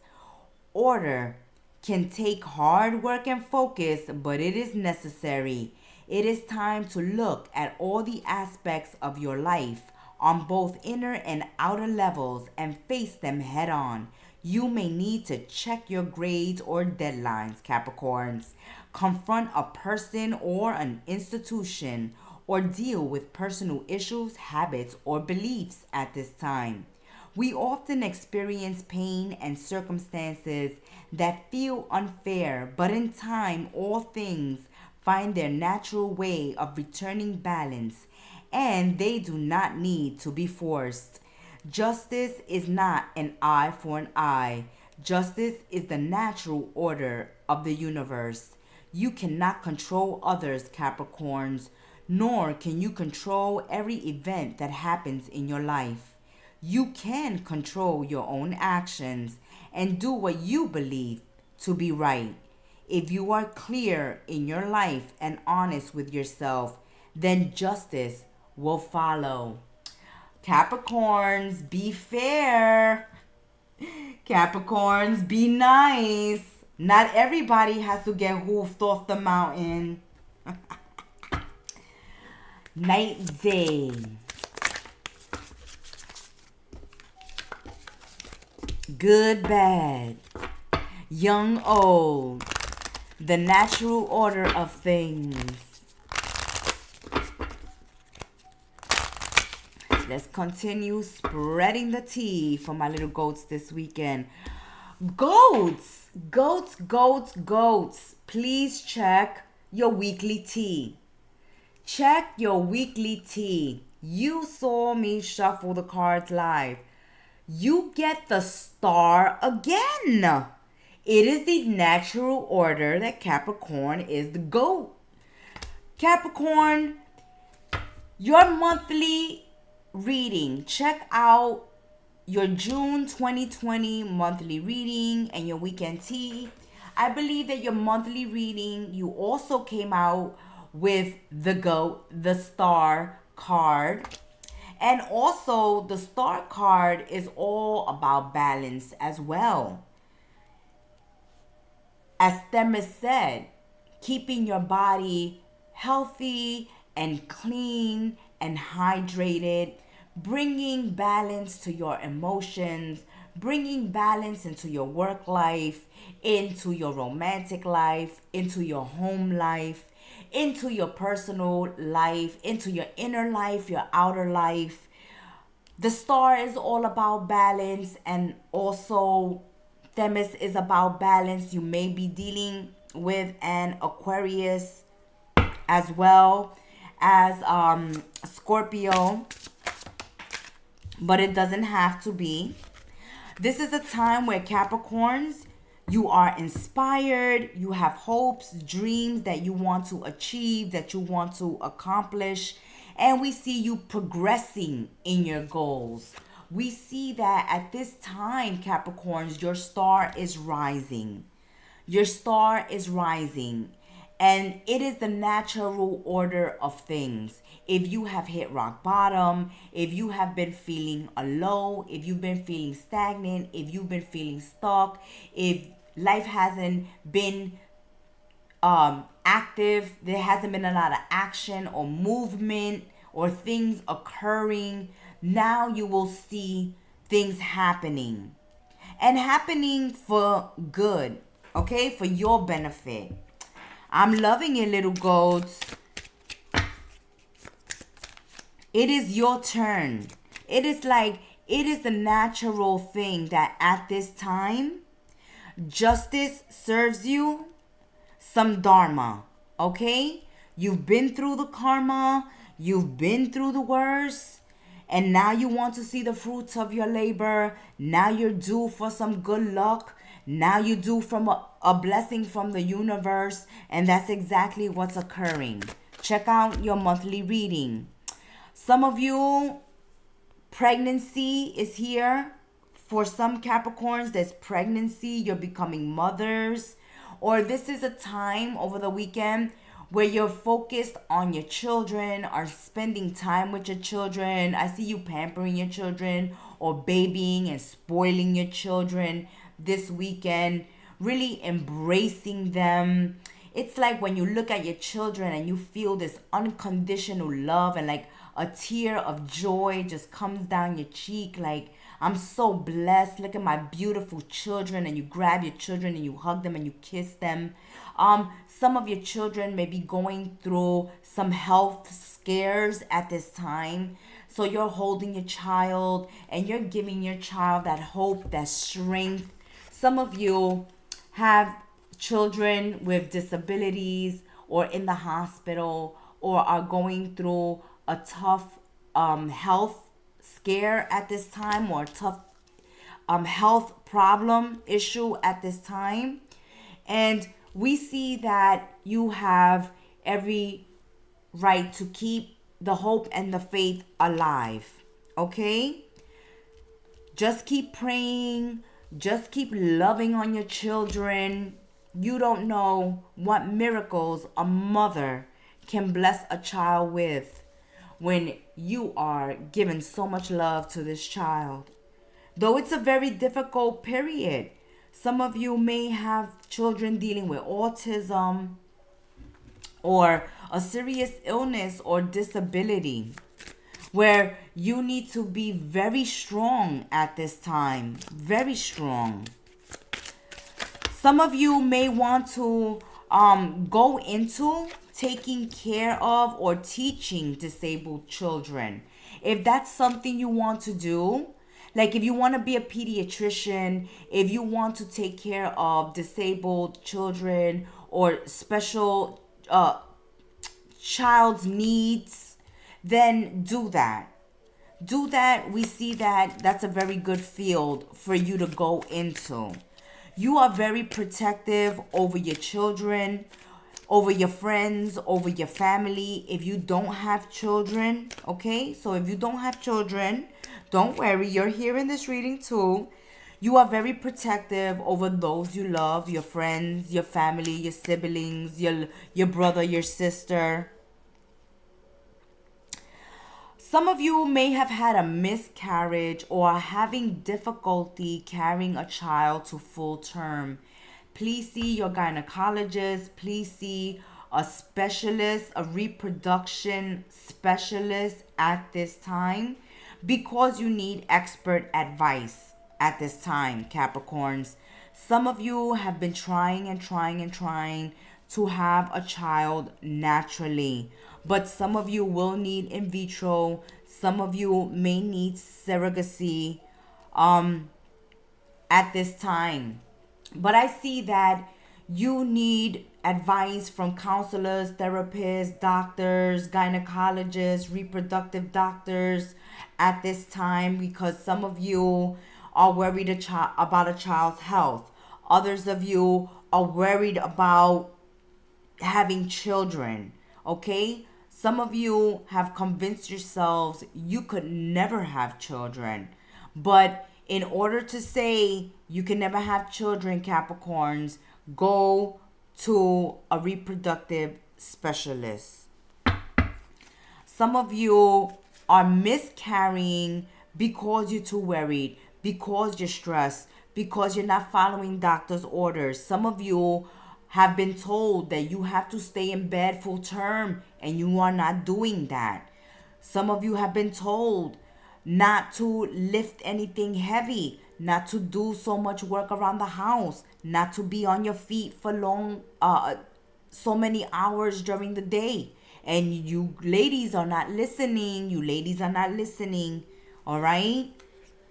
Order can take hard work and focus, but it is necessary. It is time to look at all the aspects of your life on both inner and outer levels and face them head on. You may need to check your grades or deadlines, Capricorns. Confront a person or an institution, or deal with personal issues, habits, or beliefs at this time. We often experience pain and circumstances that feel unfair, but in time, all things find their natural way of returning balance, and they do not need to be forced. Justice is not an eye for an eye. Justice is the natural order of the universe. You cannot control others, Capricorns, nor can you control every event that happens in your life. You can control your own actions and do what you believe to be right. If you are clear in your life and honest with yourself, then justice will follow. Capricorns, be fair. Capricorns, be nice. Not everybody has to get hoofed off the mountain. Night day. Good, bad. Young, old. The natural order of things. Let's continue spreading the tea for my little goats this weekend. Goats, goats, goats, goats. Please check your weekly tea. Check your weekly tea. You saw me shuffle the cards live. You get the star again. It is the natural order that Capricorn is the goat. Capricorn, your monthly reading. Check out your June 2020 monthly reading and your weekend tea. I believe that your monthly reading, you also came out with the goat, the star card. And also the star card is all about balance as well. As Themis said, keeping your body healthy and clean and hydrated, bringing balance to your emotions, bringing balance into your work life, into your romantic life, into your home life, into your personal life, into your inner life, your outer life. The star is all about balance, and also Themis is about balance. You may be dealing with an Aquarius as well as Scorpio, but it doesn't have to be. This is a time where Capricorns, you are inspired, you have hopes, dreams that you want to achieve, that you want to accomplish, and we see you progressing in your goals. We see that at this time, Capricorns, your star is rising. Your star is rising. And it is the natural order of things. If you have hit rock bottom, if you have been feeling low, if you've been feeling stagnant, if you've been feeling stuck, if life hasn't been active, there hasn't been a lot of action or movement or things occurring, now you will see things happening. And happening for good, okay? For your benefit. I'm loving it, little goats. It is your turn. It is the natural thing that at this time, justice serves you some dharma, okay? You've been through the karma. You've been through the worst. And now you want to see the fruits of your labor. Now you're due for some good luck. Now you do from a blessing from the universe, and that's exactly what's occurring. Check out your monthly reading. Some of you, pregnancy is here. For some Capricorns, there's pregnancy. You're becoming mothers. Or this is a time over the weekend where you're focused on your children or spending time with your children. I see you pampering your children or babying and spoiling your children this weekend, really embracing them. It's like when you look at your children and you feel this unconditional love and like a tear of joy just comes down your cheek, like, I'm so blessed. Look at my beautiful children. And you grab your children and you hug them and you kiss them. Some of your children may be going through some health scares at this time. So you're holding your child and you're giving your child that hope, that strength. Some of you have children with disabilities or in the hospital or are going through a tough health scare at this time or tough health problem issue at this time. And we see that you have every right to keep the hope and the faith alive. Okay? Just keep praying. Just keep loving on your children. You don't know what miracles a mother can bless a child with. when you are giving so much love to this child. Though it's a very difficult period. Some of you may have children dealing with autism or a serious illness or disability where you need to be very strong at this time. Very strong. Some of you may want to go into taking care of or teaching disabled children. If that's something you want to do, like if you want to be a pediatrician, if you want to take care of disabled children or special child's needs, then do that. Do that. We see that that's a very good field for you to go into. You are very protective over your children, over your friends, over your family. If you don't have children, okay? So if you don't have children, don't worry. You're here in this reading too. You are very protective over those you love, your friends, your family, your siblings, your brother, your sister. Some of you may have had a miscarriage or are having difficulty carrying a child to full term. Please see your gynecologist. Please see a specialist, a reproduction specialist at this time, because you need expert advice at this time, Capricorns. Some of you have been trying and trying and trying to have a child naturally, but some of you will need in vitro. Some of you may need surrogacy at this time. But I see that you need advice from counselors, therapists, doctors, gynecologists, reproductive doctors at this time, because some of you are worried about a child's health. Others of you are worried about having children, okay? Some of you have convinced yourselves you could never have children. But in order to say you can never have children, Capricorns, go to a reproductive specialist. Some of you are miscarrying because you're too worried, because you're stressed, because you're not following doctor's orders. Some of you have been told that you have to stay in bed full term and you are not doing that. Some of you have been told not to lift anything heavy, not to do so much work around the house, not to be on your feet for so many hours during the day. And you ladies are not listening. You ladies are not listening. All right?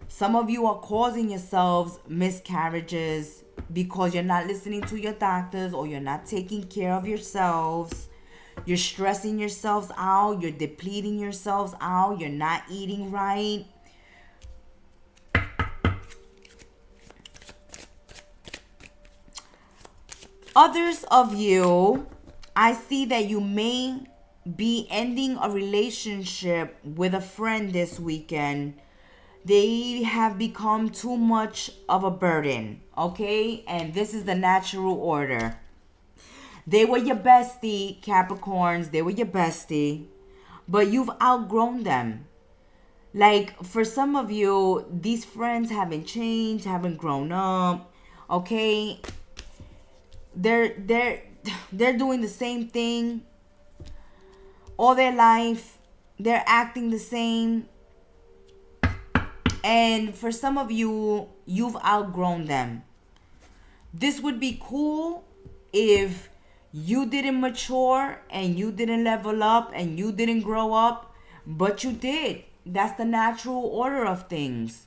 Some of you are causing yourselves miscarriages because you're not listening to your doctors, or you're not taking care of yourselves. You're stressing yourselves out. You're depleting yourselves out. You're not eating right. Others of you, I see that you may be ending a relationship with a friend this weekend. They have become too much of a burden, okay? And this is the natural order. They were your bestie, Capricorns. They were your bestie. But you've outgrown them. Like, for some of you, these friends haven't changed, haven't grown up, okay? They're doing the same thing all their life. They're acting the same. And for some of you, you've outgrown them. This would be cool if you didn't mature and you didn't level up and you didn't grow up, but you did. That's the natural order of things.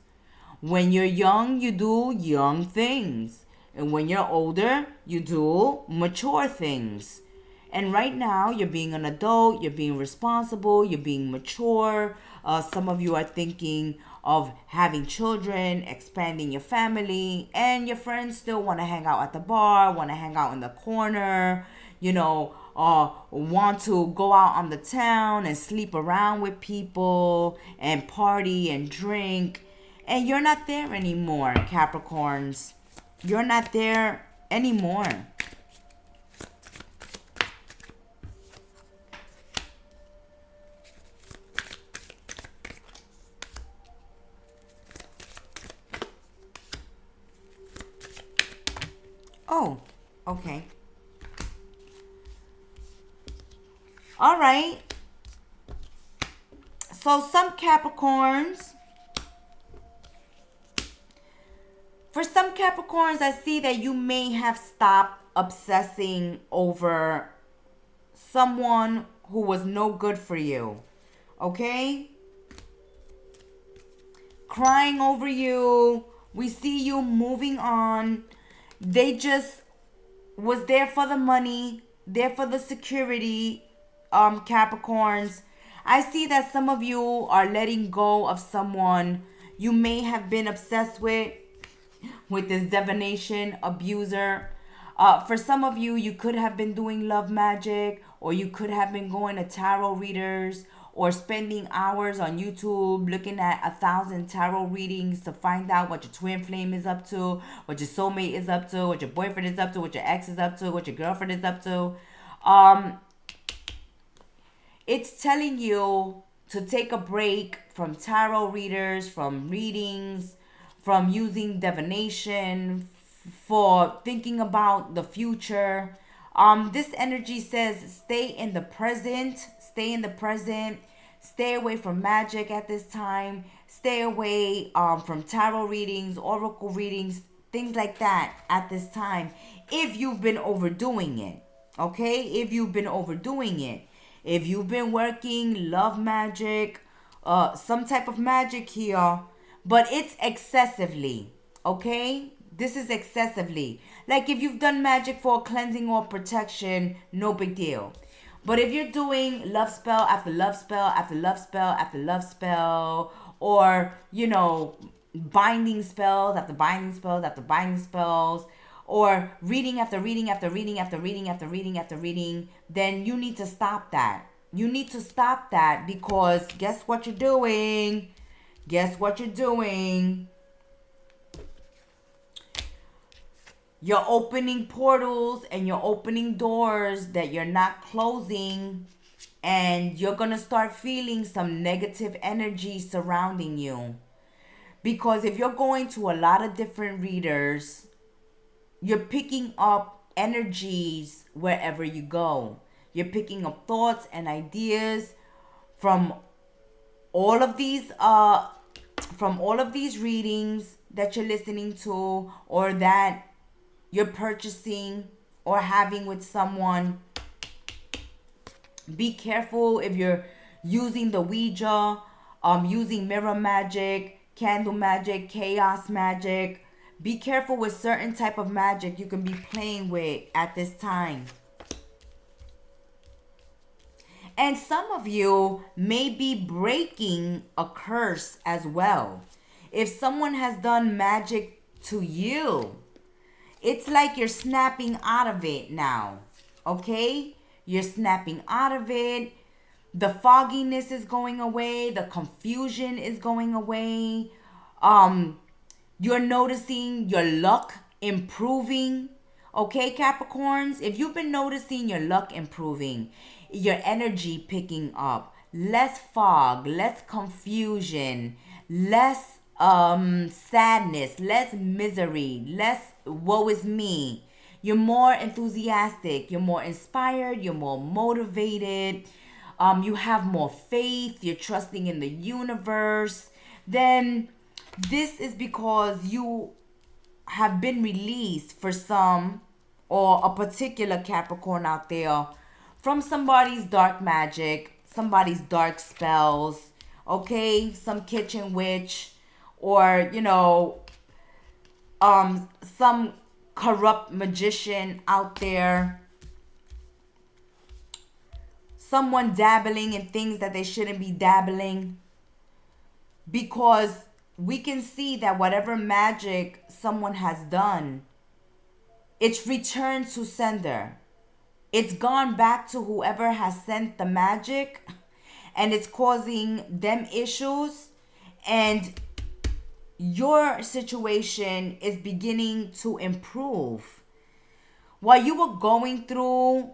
When you're young, you do young things. And when you're older, you do mature things. And right now, you're being an adult, you're being responsible, you're being mature. Some of you are thinking of having children, expanding your family, and your friends still want to hang out at the bar, want to hang out in the corner, want to go out on the town and sleep around with people and party and drink. And you're not there anymore, Capricorns. You're not there anymore. Oh, okay. All right. So some Capricorns, for some Capricorns, I see that you may have stopped obsessing over someone who was no good for you. Okay? Crying over you. We see you moving on. They just was there for the money, there for the security, Capricorns. I see that some of you are letting go of someone you may have been obsessed with this divination abuser. For some of you, you could have been doing love magic, or you could have been going to tarot readers, or spending hours on YouTube looking at 1,000 tarot readings to find out what your twin flame is up to, what your soulmate is up to, what your boyfriend is up to, what your ex is up to, what your girlfriend is up to. It's telling you to take a break from tarot readers, from readings, from using divination, for thinking about the future. This energy says stay in the present, stay in the present, stay away from magic at this time, stay away from tarot readings, oracle readings, things like that at this time. If you've been overdoing it, okay? If you've been overdoing it. If you've been working love magic, some type of magic here, but it's excessively, okay? This is excessively. Like if you've done magic for cleansing or protection, no big deal. But if you're doing love spell after love spell after love spell after love spell, or, you know, binding spells after binding spells after binding spells, or reading after reading after reading after reading after reading after reading, then you need to stop that. You need to stop that, because guess what you're doing? Guess what you're doing? You're opening portals and you're opening doors that you're not closing, and you're going to start feeling some negative energy surrounding you. Because if you're going to a lot of different readers, you're picking up energies wherever you go. You're picking up thoughts and ideas from all of these readings that you're listening to, or that you're purchasing or having with someone. Be careful if you're using the Ouija, using mirror magic, candle magic, chaos magic. Be careful with certain type of magic you can be playing with at this time. And some of you may be breaking a curse as well. If someone has done magic to you, it's like you're snapping out of it now. Okay? You're snapping out of it. The fogginess is going away. The confusion is going away. You're noticing your luck improving. Okay, Capricorns? If you've been noticing your luck improving, your energy picking up, less fog, less confusion, less sadness, less misery, less woe is me. You're more enthusiastic. You're more inspired. You're more motivated. You have more faith. You're trusting in the universe. Then this is because you have been released for some, or a particular Capricorn out there, from somebody's dark magic, somebody's dark spells, okay? Some kitchen witch, or, you know, some corrupt magician out there. Someone dabbling in things that they shouldn't be dabbling. Because we can see that whatever magic someone has done, it's returned to sender. It's gone back to whoever has sent the magic, and it's causing them issues, and your situation is beginning to improve. While you were going through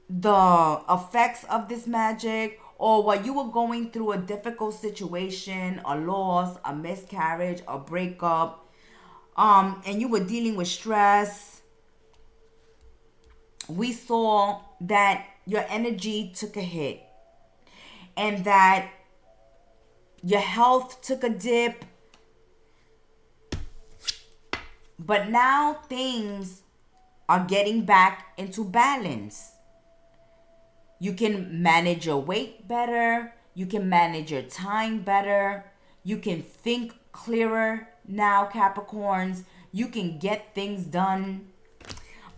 the effects of this magic, or while you were going through a difficult situation, a loss, a miscarriage, a breakup, and you were dealing with stress, we saw that your energy took a hit and that your health took a dip. But now things are getting back into balance. You can manage your weight better. You can manage your time better. You can think clearer now, Capricorns. You can get things done.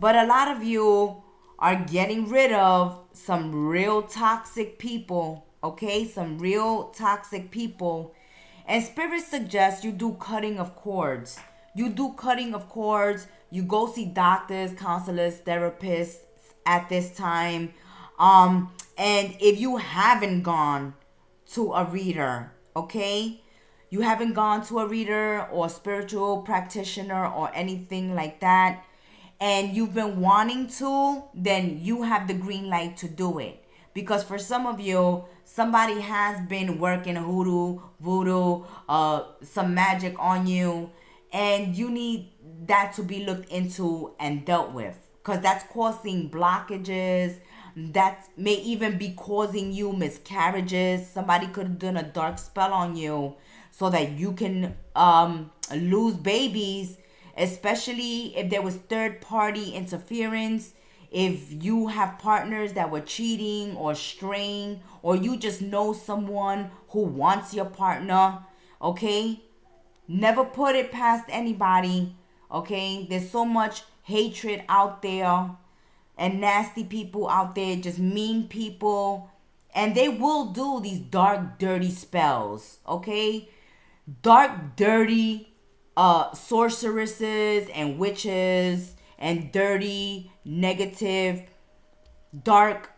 But a lot of you are getting rid of some real toxic people, okay? Some real toxic people. And Spirit suggests you do cutting of cords. You do cutting of cords. You go see doctors, counselors, therapists at this time. And if you haven't gone to a reader, okay? You haven't gone to a reader or spiritual practitioner or anything like that, and you've been wanting to, then you have the green light to do it. Because for some of you, somebody has been working hoodoo, voodoo, some magic on you, and you need that to be looked into and dealt with. Because that's causing blockages. That may even be causing you miscarriages. Somebody could have done a dark spell on you so that you can lose babies, especially if there was third party interference, if you have partners that were cheating or straying, or you just know someone who wants your partner, okay? Never put it past anybody, okay? There's so much hatred out there and nasty people out there, just mean people, and they will do these dark, dirty spells, okay? Dark, dirty sorceresses and witches and dirty, negative, dark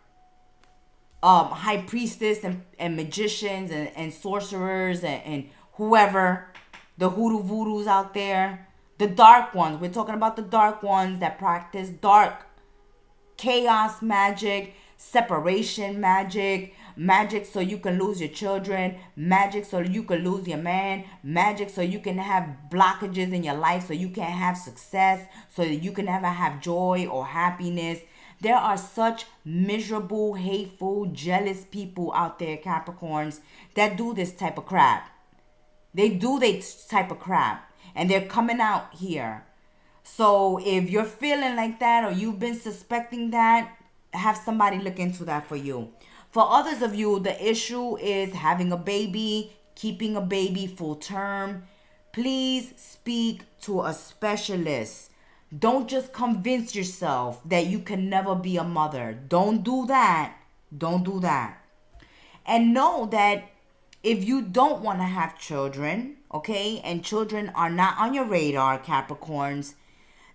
high priestess and magicians and sorcerers and whoever, the hoodoo voodoos out there, the dark ones. We're talking about the dark ones that practice dark chaos magic, separation magic, magic so you can lose your children, magic so you can lose your man, magic so you can have blockages in your life so you can't have success, so that you can never have joy or happiness. There are such miserable, hateful, jealous people out there, Capricorns, that do this type of crap. They do this type of crap, and they're coming out here. So if you're feeling like that or you've been suspecting that, have somebody look into that for you. For others of you, the issue is having a baby, keeping a baby full term. Please speak to a specialist. Don't just convince yourself that you can never be a mother. Don't do that. Don't do that. And know that if you don't want to have children, okay, and children are not on your radar, Capricorns,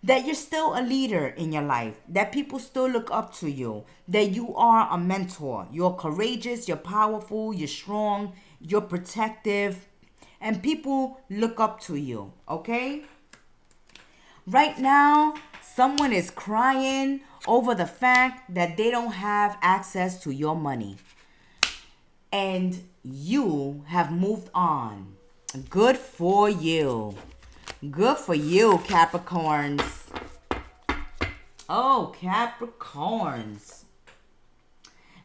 that you're still a leader in your life, that people still look up to you, that you are a mentor. You're courageous, you're powerful, you're strong, you're protective, and people look up to you, okay? Right now, someone is crying over the fact that they don't have access to your money. And you have moved on. Good for you. Good for you, Capricorns. Oh, Capricorns.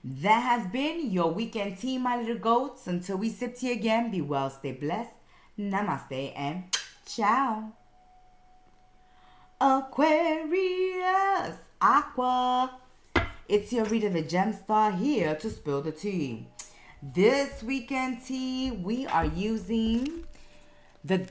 That has been your weekend tea, my little goats. Until we sip tea again, be well, stay blessed. Namaste and ciao. Aquarius, Aqua. It's your reader, the Gemstar, here to spill the tea. This weekend tea, we are using the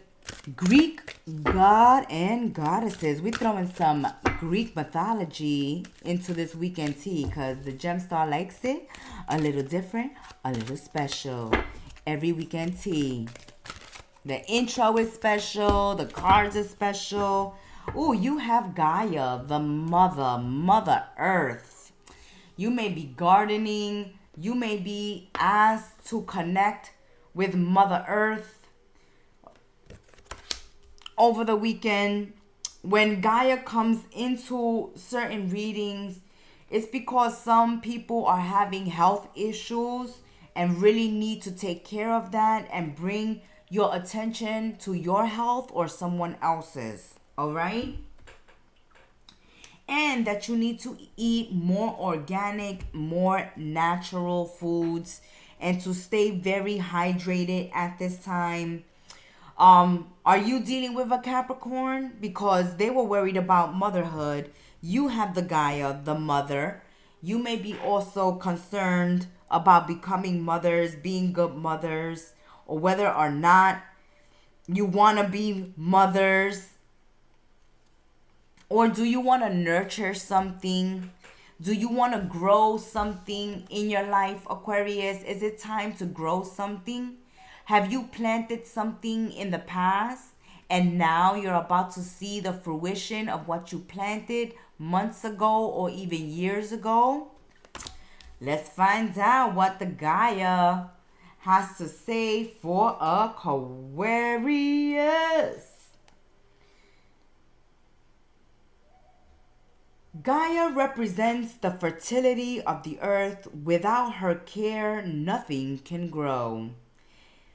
Greek god and goddesses. We're throwing some Greek mythology into this weekend tea because the Gemstar likes it a little different, a little special. Every weekend tea. The intro is special. The cards are special. Oh, you have Gaia, the Mother Earth. You may be gardening. You may be asked to connect with Mother Earth over the weekend. When Gaia comes into certain readings, it's because some people are having health issues and really need to take care of that and bring your attention to your health or someone else's. All right? and that you need to eat more organic, more natural foods, and to stay very hydrated at this time. Are you dealing with a Capricorn? Because they were worried about motherhood. You have the Gaia, the mother. You may be also concerned about becoming mothers, being good mothers, or whether or not you want to be mothers. Or do you want to nurture something? Do you want to grow something in your life, Aquarius? Is it time to grow something? Have you planted something in the past and now you're about to see the fruition of what you planted months ago or even years ago? Let's find out what the Gaia has to say for Aquarius. Gaia represents the fertility of the earth. Without her care, nothing can grow.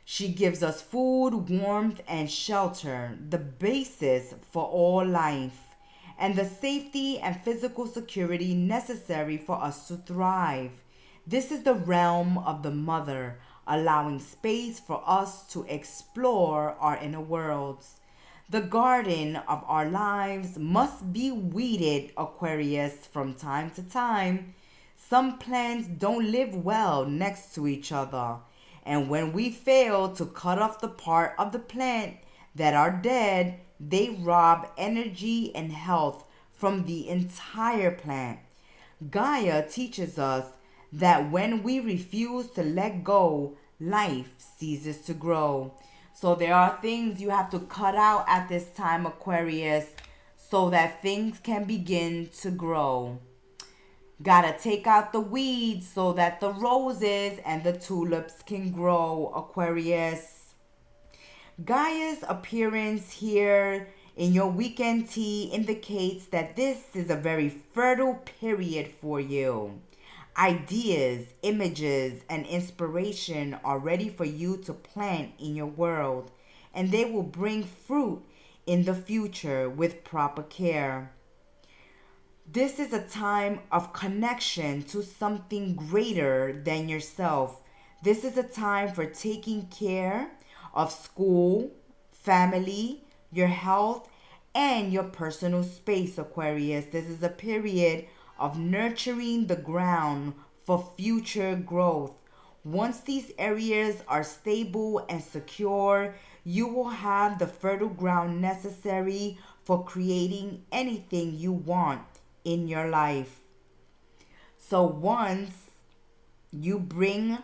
She gives us food, warmth, and shelter, the basis for all life, and the safety and physical security necessary for us to thrive. This is the realm of the mother, allowing space for us to explore our inner worlds. The garden of our lives must be weeded, Aquarius, from time to time. Some plants don't live well next to each other. And when we fail to cut off the part of the plant that are dead, they rob energy and health from the entire plant. Gaia teaches us that when we refuse to let go, life ceases to grow. So there are things you have to cut out at this time, Aquarius, so that things can begin to grow. Gotta take out the weeds so that the roses and the tulips can grow, Aquarius. Gaia's appearance here in your weekend tea indicates that this is a very fertile period for you. Ideas, images, and inspiration are ready for you to plant in your world, and they will bring fruit in the future with proper care. This is a time of connection to something greater than yourself. This is a time for taking care of school, family, your health, and your personal space, Aquarius. This is a period of nurturing the ground for future growth. Once these areas are stable and secure, you will have the fertile ground necessary for creating anything you want in your life. So once you bring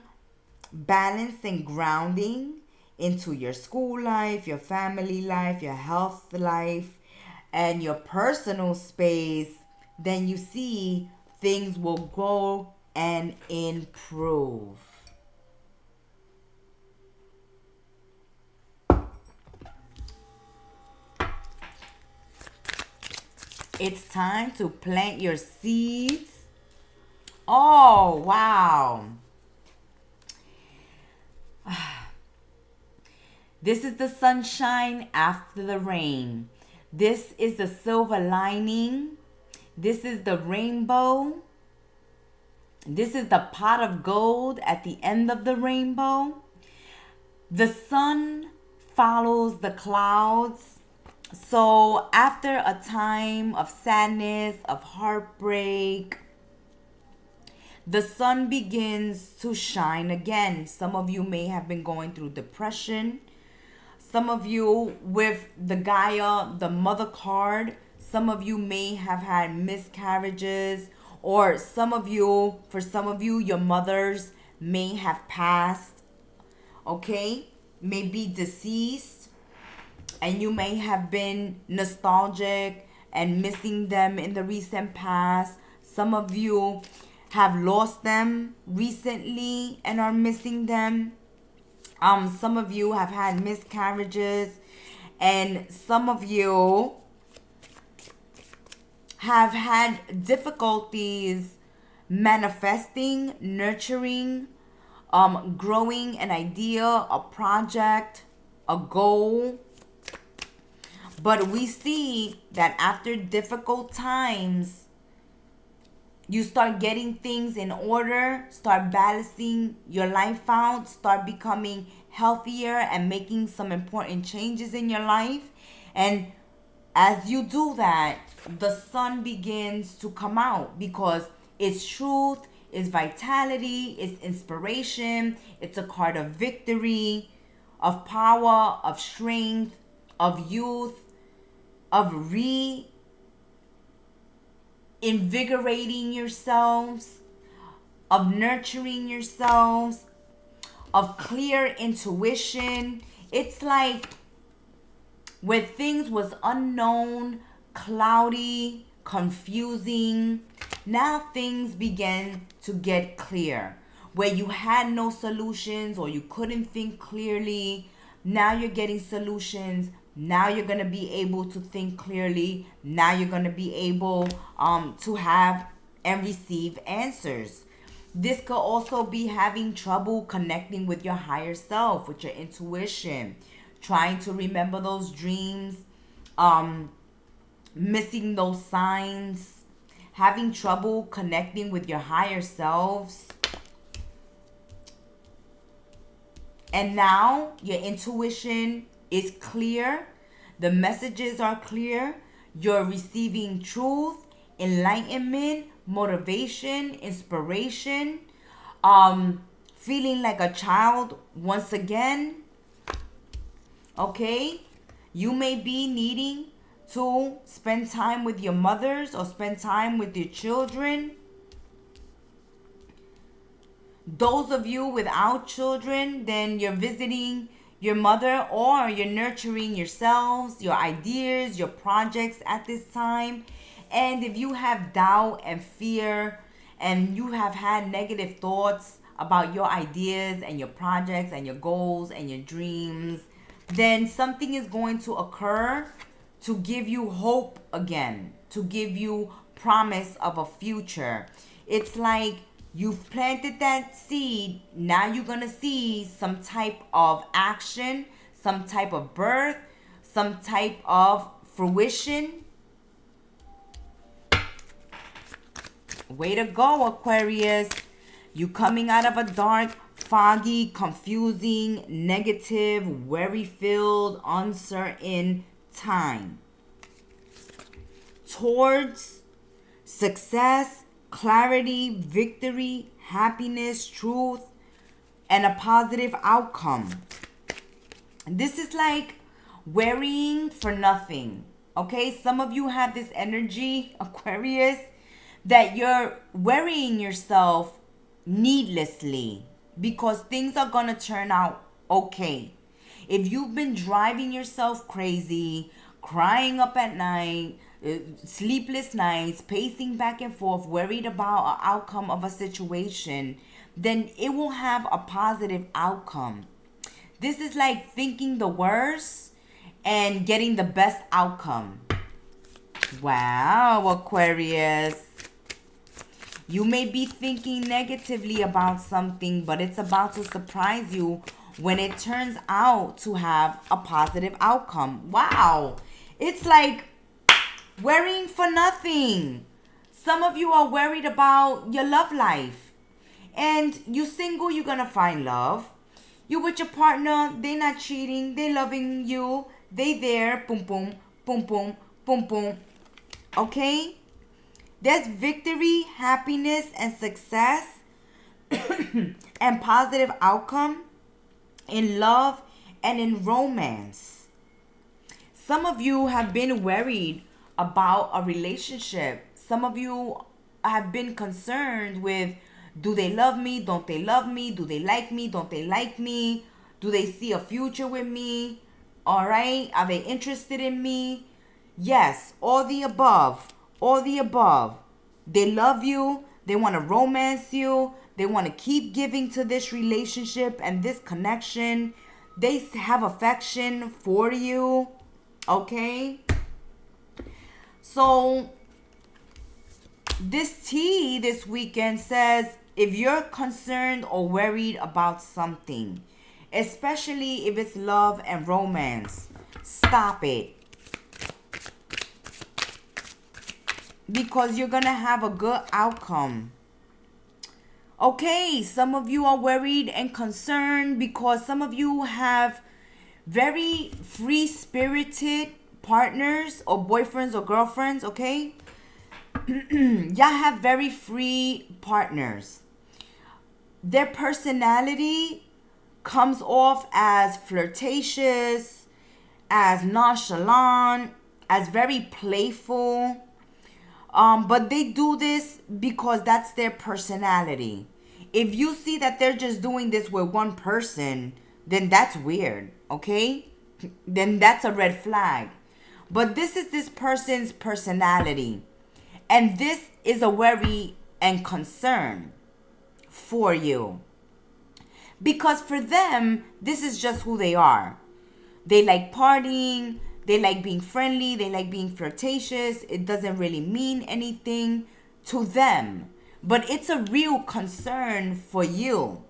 balance and grounding into your school life, your family life, your health life, and your personal space, then you see things will grow and improve. It's time to plant your seeds. Oh, wow. This is the sunshine after the rain. This is the silver lining. This is the rainbow. This is the pot of gold at the end of the rainbow. The sun follows the clouds. So after a time of sadness, of heartbreak, the sun begins to shine again. Some of you may have been going through depression. Some of you with the Gaia, the mother card, some of you may have had miscarriages, or for some of you, your mothers may have passed, okay? May be deceased, and you may have been nostalgic and missing them in the recent past. Some of you have lost them recently and are missing them. Some of you have had miscarriages, and some of you have had difficulties manifesting, nurturing, growing an idea, a project, a goal. But we see that after difficult times, you start getting things in order, start balancing your life out, start becoming healthier and making some important changes in your life. And as you do that, the sun begins to come out because it's truth, it's vitality, it's inspiration, it's a card of victory, of power, of strength, of youth, of invigorating yourselves, of nurturing yourselves, of clear intuition. It's like where things was unknown, cloudy, confusing, now things begin to get clear. Where you had no solutions or you couldn't think clearly, now you're getting solutions. Now you're going to be able to think clearly. Now you're going to be able to have and receive answers. This could also be having trouble connecting with your higher self, with your intuition, trying to remember those dreams, missing those signs, having trouble connecting with your higher selves. And now your intuition is clear. The messages are clear. You're receiving truth, enlightenment, motivation, inspiration, feeling like a child once again. Okay? You may be needing to spend time with your mothers or spend time with your children. Those of you without children, then you're visiting your mother or you're nurturing yourselves, your ideas, your projects at this time. And if you have doubt and fear and you have had negative thoughts about your ideas and your projects and your goals and your dreams, then something is going to occur to give you hope again, to give you promise of a future. It's like you've planted that seed. Now you're going to see some type of action, some type of birth, some type of fruition. Way to go, Aquarius. You coming out of a dark, foggy, confusing, negative, worry-filled, uncertain time towards success, clarity, victory, happiness, truth, and a positive outcome. This is like worrying for nothing. Okay, some of you have this energy, Aquarius, that you're worrying yourself needlessly because things are gonna turn out okay. If you've been driving yourself crazy, crying up at night, sleepless nights, pacing back and forth, worried about an outcome of a situation, then it will have a positive outcome. This is like thinking the worst and getting the best outcome. Wow, Aquarius. You may be thinking negatively about something, but it's about to surprise you when it turns out to have a positive outcome. Wow. It's like worrying for nothing. Some of you are worried about your love life. And you single, you're going to find love. You with your partner, they not cheating. They loving you. They there. Boom, boom, boom, boom, boom, boom. Okay? There's victory, happiness, and success and positive outcome in love and in romance. Some of you have been worried about a relationship. Some of you have been concerned with, do they love me? Don't they love me? Do they like me? Don't they like me? Do they see a future with me? All right. Are they interested in me? Yes. All the above. All the above. They love you. They want to romance you. They want to keep giving to this relationship and this connection. They have affection for you. Okay? So, this tea this weekend says, if you're concerned or worried about something, especially if it's love and romance, stop it. because you're going to have a good outcome. Okay, some of you are worried and concerned because some of you have very free-spirited partners or boyfriends or girlfriends, okay? Y'all have very free partners. Their personality comes off as flirtatious, as nonchalant, as very playful. But they do this because that's their personality. If you see that they're just doing this with one person, then that's weird, okay? Then that's a red flag. But this is this person's personality. And this is a worry and concern for you. Because for them, this is just who they are. They like partying, they like being friendly, they like being flirtatious. It doesn't really mean anything to them. But it's a real concern for you.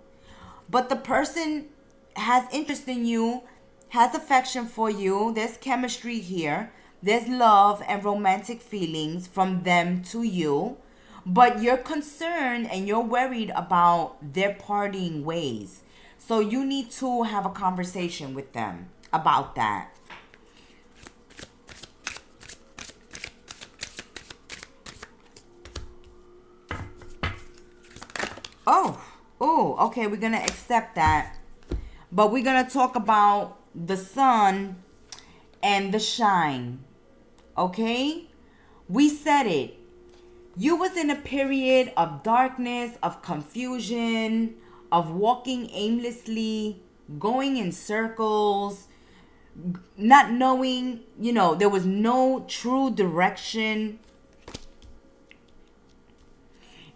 But the person has interest in you, has affection for you. There's chemistry here. There's love and romantic feelings from them to you. But you're concerned and you're worried about their partying ways. So you need to have a conversation with them about that. Okay, we're going to accept that. But we're going to talk about the sun and the shine. Okay? We said it. You was in a period of darkness, of confusion, of walking aimlessly, going in circles, not knowing, there was no true direction.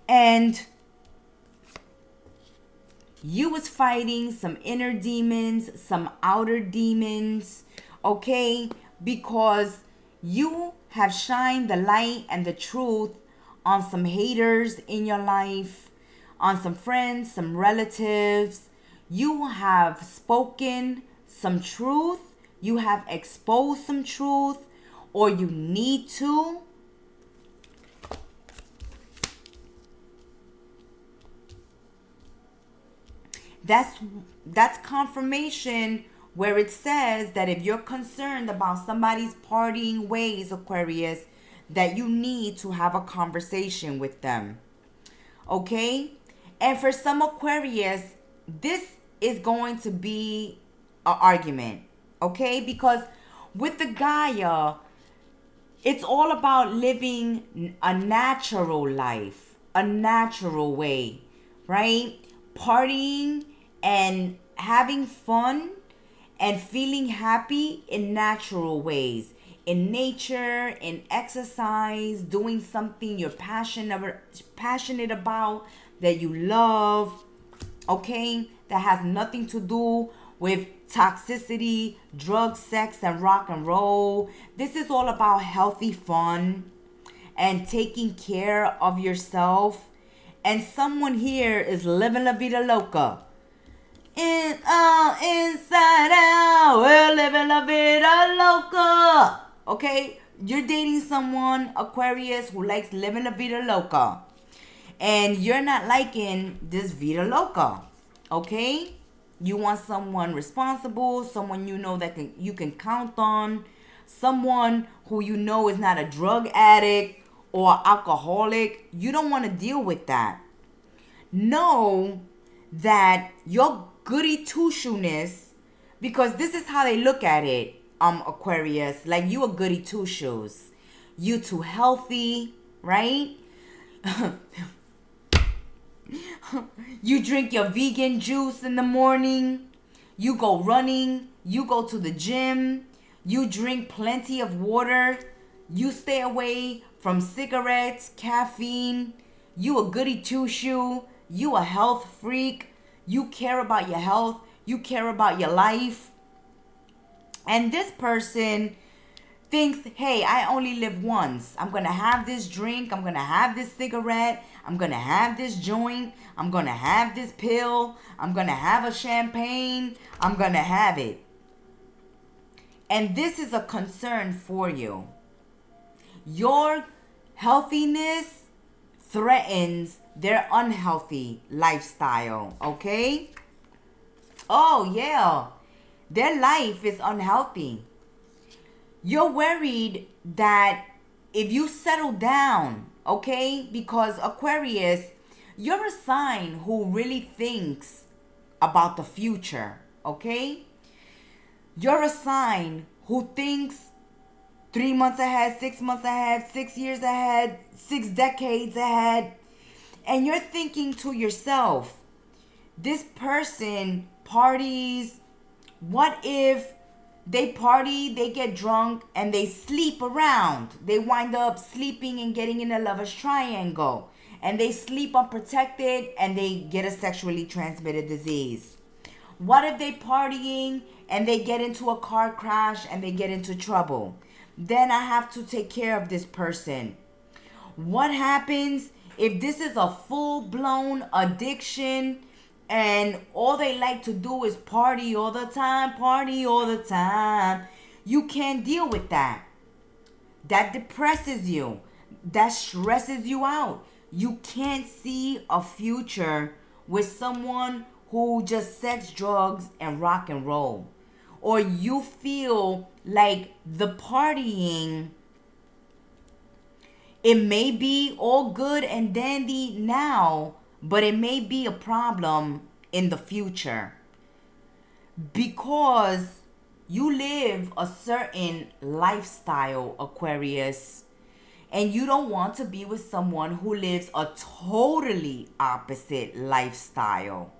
And you was fighting some inner demons, some outer demons, okay? Because you have shined the light and the truth on some haters in your life, on some friends, some relatives. You have spoken some truth. You have exposed some truth, or you need to. That's confirmation where it says that if you're concerned about somebody's partying ways, Aquarius, that you need to have a conversation with them. Okay? And for some Aquarius, this is going to be an argument. Okay? Because with the Gaia, it's all about living a natural life, a natural way, right? Partying and having fun and feeling happy in natural ways, in nature, in exercise, doing something you're passionate about, that you love, okay? That has nothing to do with toxicity, drugs, sex, and rock and roll. This is all about healthy fun and taking care of yourself. And someone here is living la vida loca. Inside out, we're living la vida loca. Okay? You're dating someone, Aquarius, who likes living la vida loca. And you're not liking this vida loca. Okay? You want someone responsible, someone you know that you can count on, someone who you know is not a drug addict or alcoholic. You don't want to deal with that. Know that your goody two-shoeness, because this is how they look at it, Aquarius, like you a goody two-shoes. You too healthy, right? You drink your vegan juice in the morning. You go running. You go to the gym. You drink plenty of water. You stay away from cigarettes, caffeine. You a goody two-shoe. You a health freak. You care about your health. You care about your life. And this person thinks, hey, I only live once. I'm going to have this drink. I'm going to have this cigarette. I'm going to have this joint. I'm going to have this pill. I'm going to have a champagne. I'm going to have it. And this is a concern for you. Your healthiness threatens their unhealthy lifestyle, okay? Oh, yeah. Their life is unhealthy. You're worried that if you settle down, okay? Because Aquarius, you're a sign who really thinks about the future, okay? You're a sign who thinks 3 months ahead, 6 months ahead, 6 years ahead, 6 decades ahead. And you're thinking to yourself, this person parties. What if they party, they get drunk, and they sleep around? They wind up sleeping and getting in a lover's triangle. And they sleep unprotected and they get a sexually transmitted disease. What if they partying and they get into a car crash and they get into trouble? Then I have to take care of this person. What happens if this is a full-blown addiction and all they like to do is party all the time, party all the time? You can't deal with that. That depresses you. That stresses you out. You can't see a future with someone who just sex, drugs, and rock and roll. Or you feel like the partying, it may be all good and dandy now, but it may be a problem in the future. Because you live a certain lifestyle, Aquarius, and you don't want to be with someone who lives a totally opposite lifestyle.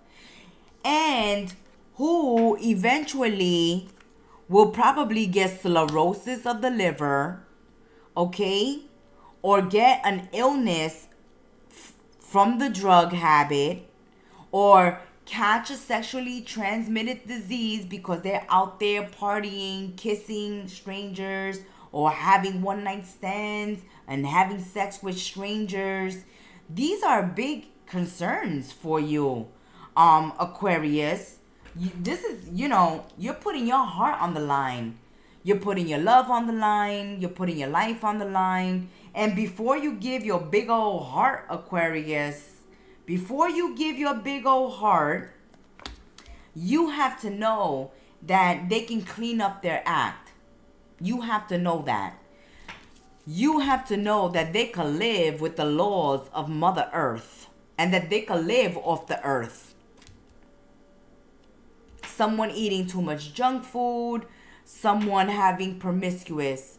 And who eventually will probably get cirrhosis of the liver, okay? Or get an illness from the drug habit, or catch a sexually transmitted disease because they're out there partying, kissing strangers, or having one-night stands and having sex with strangers. These are big concerns for you, Aquarius. This is, you're putting your heart on the line. You're putting your love on the line. You're putting your life on the line. And before you give your big old heart, Aquarius, before you give your big old heart, you have to know that they can clean up their act. You have to know that. You have to know that they can live with the laws of Mother Earth and that they can live off the earth. Someone eating too much junk food, someone being promiscuous,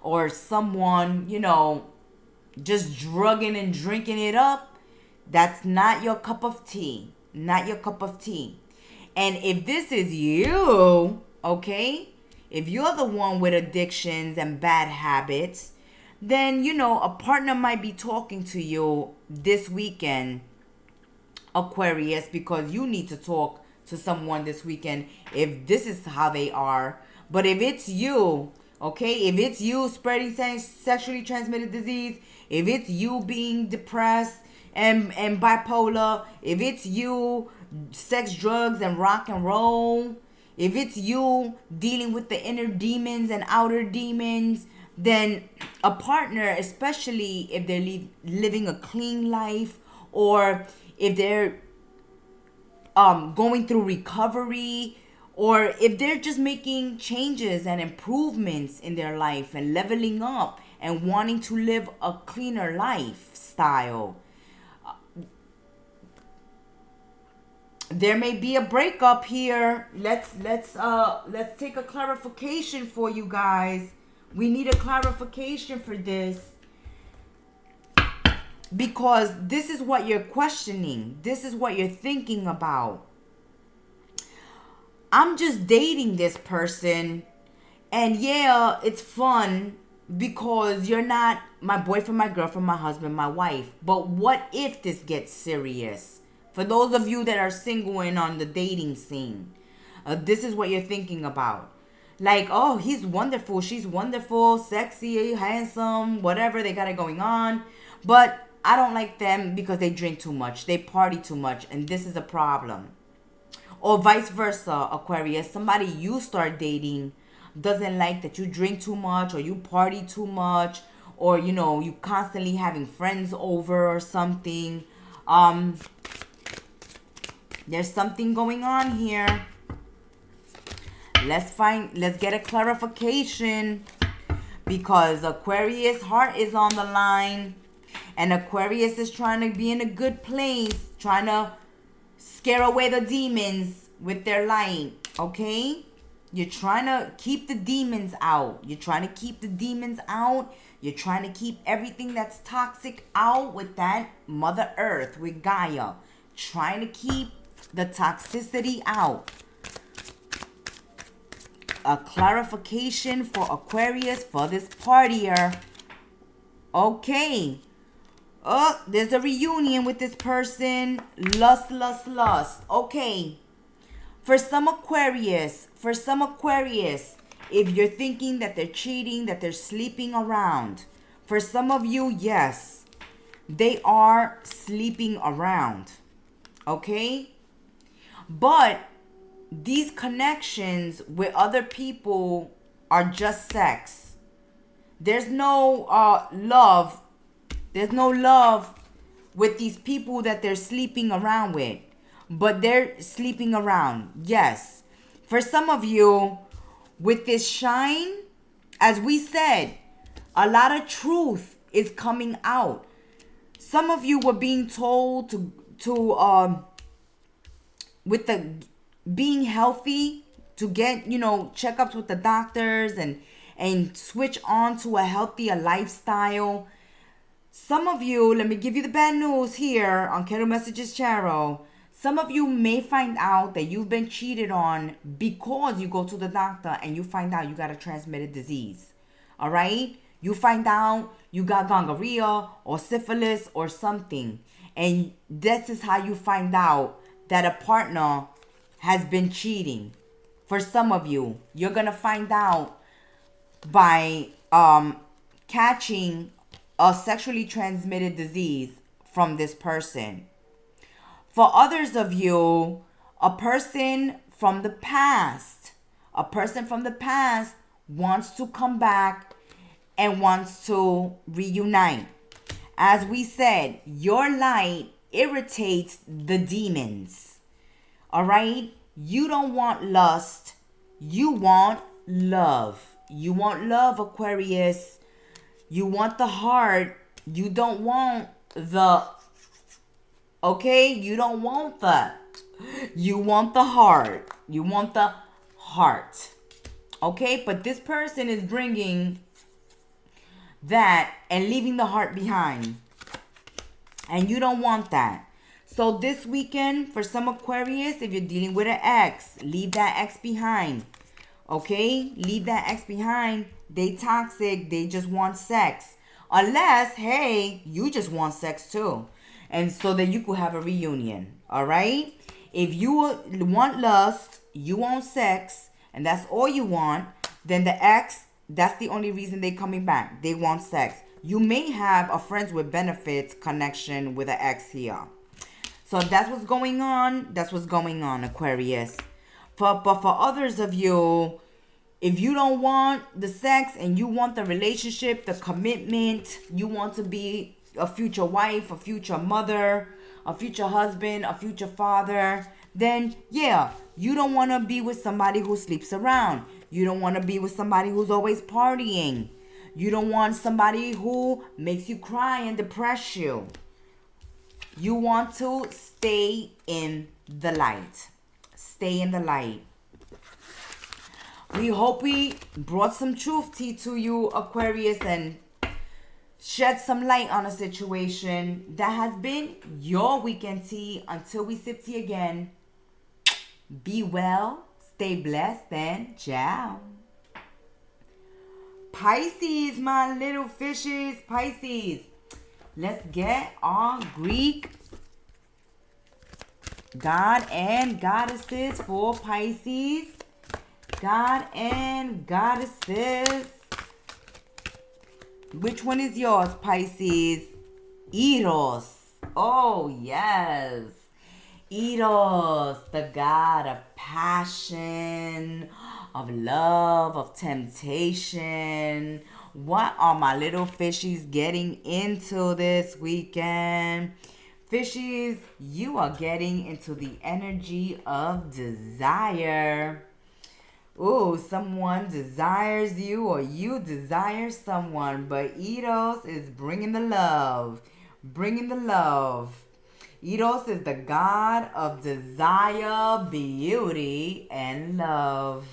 or someone, just drugging and drinking it up, that's not your cup of tea. Not your cup of tea. And if this is you, okay, if you're the one with addictions and bad habits, then, a partner might be talking to you this weekend, Aquarius, because you need to talk to someone this weekend if this is how they are. But if it's you, okay, if it's you spreading sexually transmitted disease, if it's you being depressed and bipolar, if it's you sex, drugs, and rock and roll, if it's you dealing with the inner demons and outer demons, then a partner, especially if they're living a clean life, or if they're going through recovery, or if they're just making changes and improvements in their life and leveling up and wanting to live a cleaner lifestyle, there may be a breakup here. Let's take a clarification for you guys. We need a clarification for this, because this is what you're questioning. This is what you're thinking about. I'm just dating this person, and yeah, it's fun because you're not my boyfriend, my girlfriend, my husband, my wife. But what if this gets serious? For those of you that are single and on the dating scene, this is what you're thinking about. Like, oh, he's wonderful, she's wonderful, sexy, handsome, whatever, they got it going on. But I don't like them because they drink too much, they party too much, and this is a problem. Or vice versa, Aquarius. Somebody you start dating doesn't like that you drink too much or you party too much, or you know, you constantly having friends over or something. There's something going on here. Let's get a clarification, because Aquarius heart is on the line, and Aquarius is trying to be in a good place, trying to scare away the demons with their light, okay? You're trying to keep the demons out. You're trying to keep the demons out. You're trying to keep everything that's toxic out with that Mother Earth, with Gaia. Trying to keep the toxicity out. A clarification for Aquarius for this partier. Okay. Oh, there's a reunion with this person. Lust, lust, lust. Okay. For some Aquarius, if you're thinking that they're cheating, that they're sleeping around, for some of you, yes, they are sleeping around. Okay? But these connections with other people are just sex. There's no love. There's no love with these people that they're sleeping around with. But they're sleeping around. Yes. For some of you, with this shine, as we said, a lot of truth is coming out. Some of you were being told to with the being healthy, to get, you know, checkups with the doctors and switch on to a healthier lifestyle. Some of you, let me give you the bad news here on Kettle Messages Tarot. Some of you may find out that you've been cheated on because you go to the doctor and you find out you got a transmitted disease. All right? You find out you got gonorrhea or syphilis or something. And this is how you find out that a partner has been cheating. For some of you, you're going to find out by catching a sexually transmitted disease from this person. For others of you, a person from the past wants to come back and wants to reunite. As we said, your light irritates the demons. All right? You don't want lust. You want love. You want love, Aquarius. You want the heart. You don't want the... Okay? You don't want that. You want the heart. You want the heart. Okay? But this person is bringing that and leaving the heart behind. And you don't want that. So this weekend, for some Aquarius, if you're dealing with an ex, leave that ex behind. Okay? Leave that ex behind. They toxic. They just want sex. Unless, hey, you just want sex too. And so that you could have a reunion. All right? If you want lust, you want sex, and that's all you want, then the ex, that's the only reason they're coming back. They want sex. You may have a friends with benefits connection with an ex here. So that's what's going on. That's what's going on, Aquarius. But for others of you, if you don't want the sex and you want the relationship, the commitment, you want to be a future wife, a future mother, a future husband, a future father, then yeah, you don't want to be with somebody who sleeps around. You don't want to be with somebody who's always partying. You don't want somebody who makes you cry and depress you. You want to stay in the light. Stay in the light. We hope we brought some truth to you, Aquarius, and shed some light on a situation. That has been your weekend tea. Until we sip tea again, be well, stay blessed, and ciao. Pisces, my little fishes, Pisces. Let's get our Greek God and goddesses for Pisces. God and goddesses. Which one is yours, Pisces? Eros. Oh, yes. Eros, the god of passion. passion, of love, of temptation. What are my little fishies getting into this weekend? Fishies, you are getting into the energy of desire. Ooh, someone desires you or you desire someone, but Eros is bringing the love. Bringing the love. Eros is the god of desire, beauty, and love.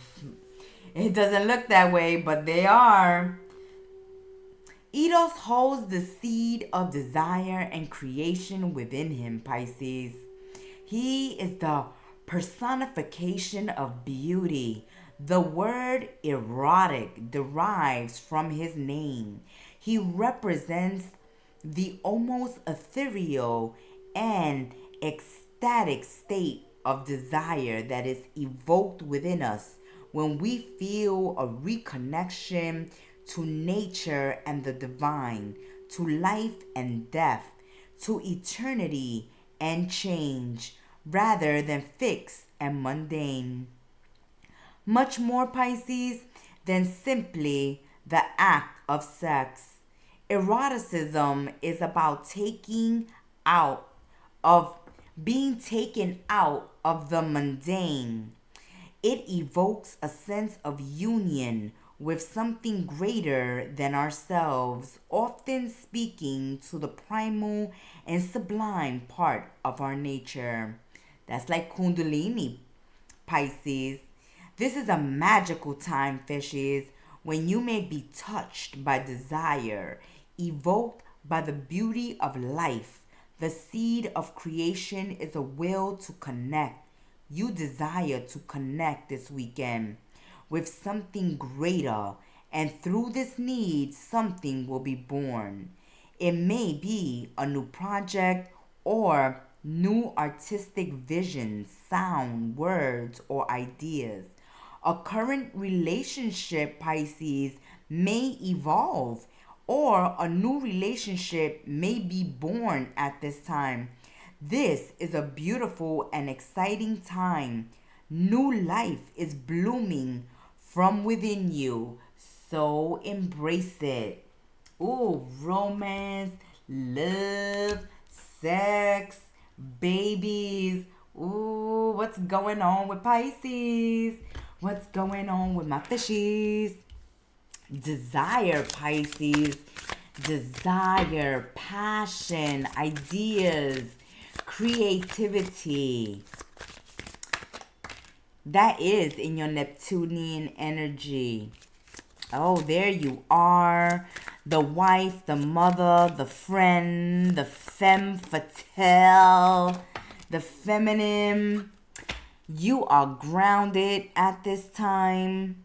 It doesn't look that way, but they are. Eros holds the seed of desire and creation within him, Pisces. He is the personification of beauty. The word erotic derives from his name. He represents the almost ethereal and ecstatic state of desire that is evoked within us when we feel a reconnection to nature and the divine, to life and death, to eternity and change, rather than fixed and mundane. Much more, Pisces, than simply the act of sex. Eroticism is about being taken out of the mundane. It evokes a sense of union with something greater than ourselves, often speaking to the primal and sublime part of our nature. That's like Kundalini, Pisces. This is a magical time, fishes, when you may be touched by desire, evoked by the beauty of life. The seed of creation is a will to connect. You desire to connect this weekend with something greater, and through this need, something will be born. It may be a new project or new artistic visions, sound, words, or ideas. A current relationship, Pisces, may evolve, or a new relationship may be born at this time. This is a beautiful and exciting time. New life is blooming from within you, so embrace it. Ooh, romance, love, sex, babies. Ooh, what's going on with Pisces? What's going on with my fishies? Desire, Pisces. Desire, passion, ideas, creativity. That is in your Neptunian energy. Oh, there you are. The wife, the mother, the friend, the femme fatale, the feminine. You are grounded at this time.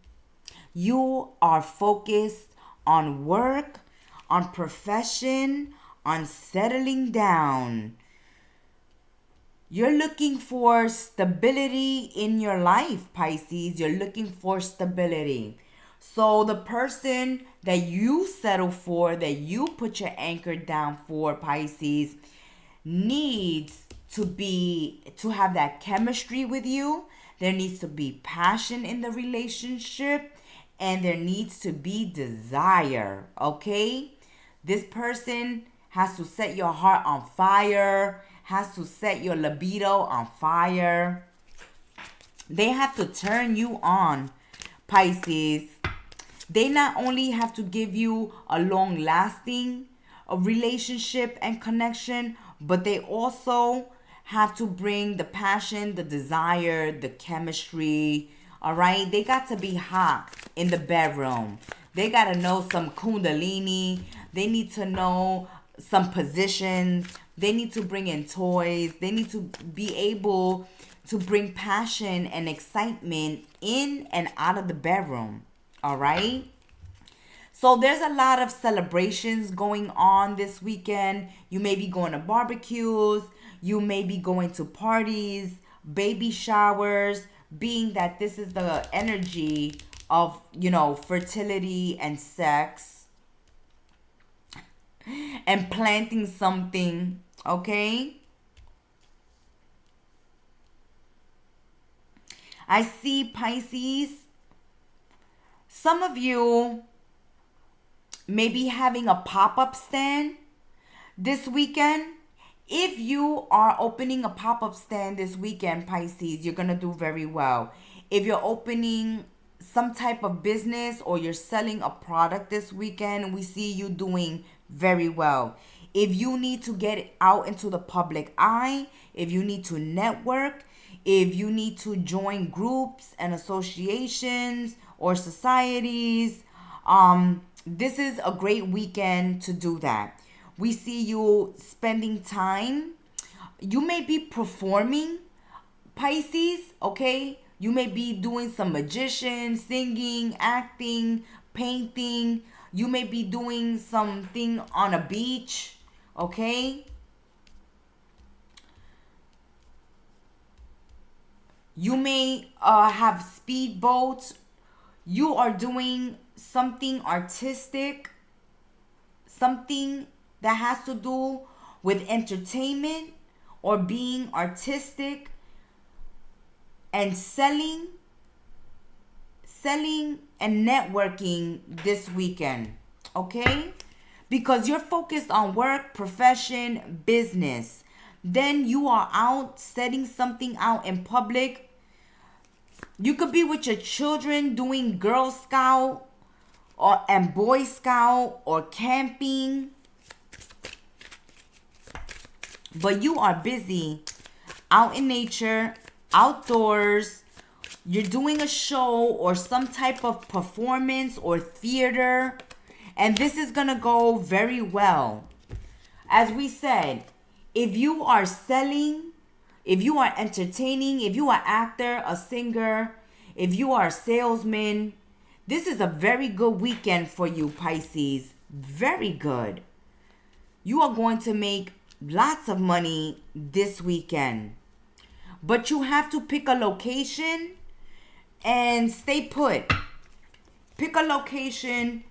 You are focused on work, on profession, on settling down. You're looking for stability in your life, Pisces. You're looking for stability. So the person that you settle for, that you put your anchor down for, Pisces, needs to have that chemistry with you. There needs to be passion in the relationship, and there needs to be desire, okay? This person has to set your heart on fire, has to set your libido on fire. They have to turn you on, Pisces. They not only have to give you a long-lasting relationship and connection, but they also have to bring the passion, the desire, the chemistry, all right? They got to be hot in the bedroom. They got to know some Kundalini. They need to know some positions. They need to bring in toys. They need to be able to bring passion and excitement in and out of the bedroom, all right? So there's a lot of celebrations going on this weekend. You may be going to barbecues. You may be going to parties, baby showers, being that this is the energy of, fertility and sex and planting something, okay? I see, Pisces, some of you may be having a pop-up stand this weekend. If you are opening a pop-up stand this weekend, Pisces, you're going to do very well. If you're opening some type of business or you're selling a product this weekend, we see you doing very well. If you need to get out into the public eye, if you need to network, if you need to join groups and associations or societies, this is a great weekend to do that. We see you spending time. You may be performing, Pisces, okay? You may be doing some magician, singing, acting, painting. You may be doing something on a beach, okay? You may have speedboats. You are doing something artistic, something that has to do with entertainment or being artistic and selling and networking this weekend, okay? Because you're focused on work, profession, business. Then you are out setting something out in public. You could be with your children doing Girl Scout and Boy Scout or camping. But you are busy out in nature, outdoors. You're doing a show or some type of performance or theater. And this is going to go very well. As we said, if you are selling, if you are entertaining, if you are an actor, a singer, if you are a salesman, this is a very good weekend for you, Pisces. Very good. You are going to make lots of money this weekend. But you have to pick a location and stay put. Pick a location,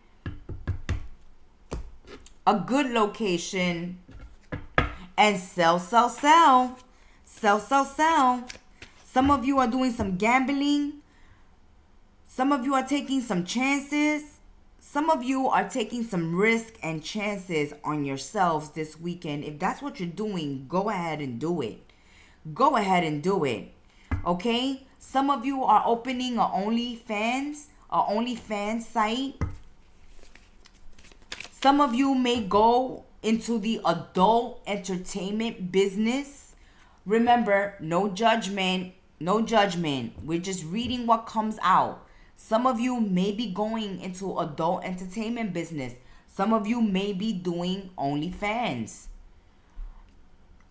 a good location, and sell. Some of you are doing some gambling. Some of you are taking some chances. Some of you are taking some risk and chances on yourselves this weekend. If that's what you're doing, go ahead and do it. Go ahead and do it. Okay? Some of you are opening a OnlyFans site. Some of you may go into the adult entertainment business. Remember, no judgment, no judgment. We're just reading what comes out. Some of you may be going into adult entertainment business. Some of you may be doing OnlyFans.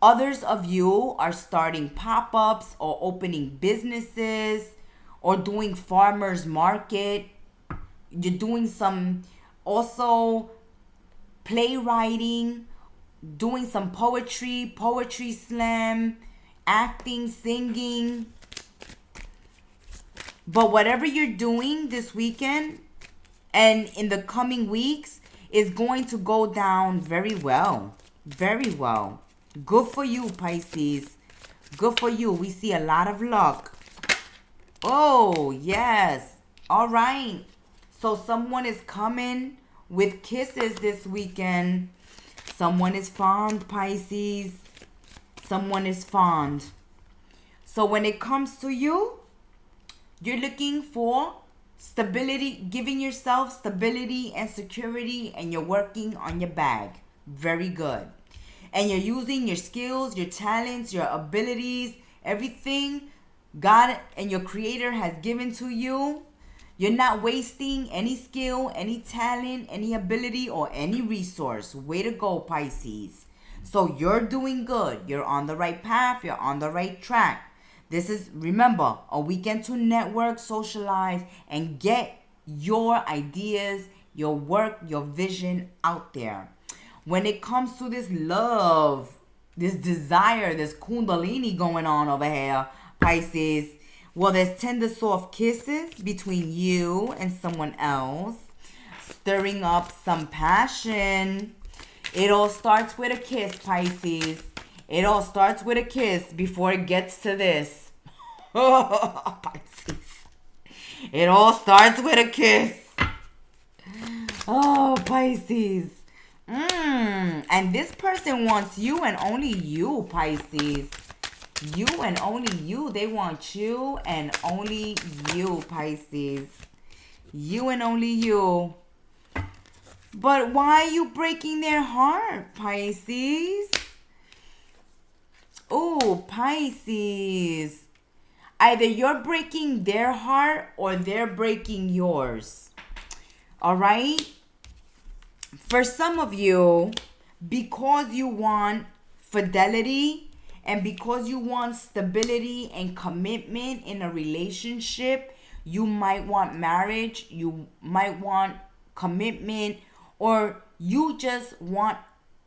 Others of you are starting pop-ups or opening businesses or doing farmers market. You're doing some also playwriting, doing some poetry slam, acting, singing. But whatever you're doing this weekend and in the coming weeks is going to go down very well. Very well. Good for you, Pisces. Good for you. We see a lot of luck. Oh, yes. All right. So someone is coming with kisses this weekend. Someone is fond, Pisces. Someone is fond. So when it comes to you, you're looking for stability, giving yourself stability and security, and you're working on your bag. Very good. And you're using your skills, your talents, your abilities, everything God and your Creator has given to you. You're not wasting any skill, any talent, any ability, or any resource. Way to go, Pisces. So you're doing good. You're on the right path. You're on the right track. This is, remember, a weekend to network, socialize, and get your ideas, your work, your vision out there. When it comes to this love, this desire, this kundalini going on over here, Pisces, well, there's tender soft kisses between you and someone else, stirring up some passion. It all starts with a kiss, Pisces. It all starts with a kiss before it gets to this. Pisces. It all starts with a kiss. Oh, Pisces. And this person wants you and only you, Pisces. You and only you. They want you and only you, Pisces. You and only you. But why are you breaking their heart, Pisces? Oh, Pisces. Either you're breaking their heart or they're breaking yours. All right? For some of you, because you want fidelity and because you want stability and commitment in a relationship, you might want marriage, you might want commitment, or you just want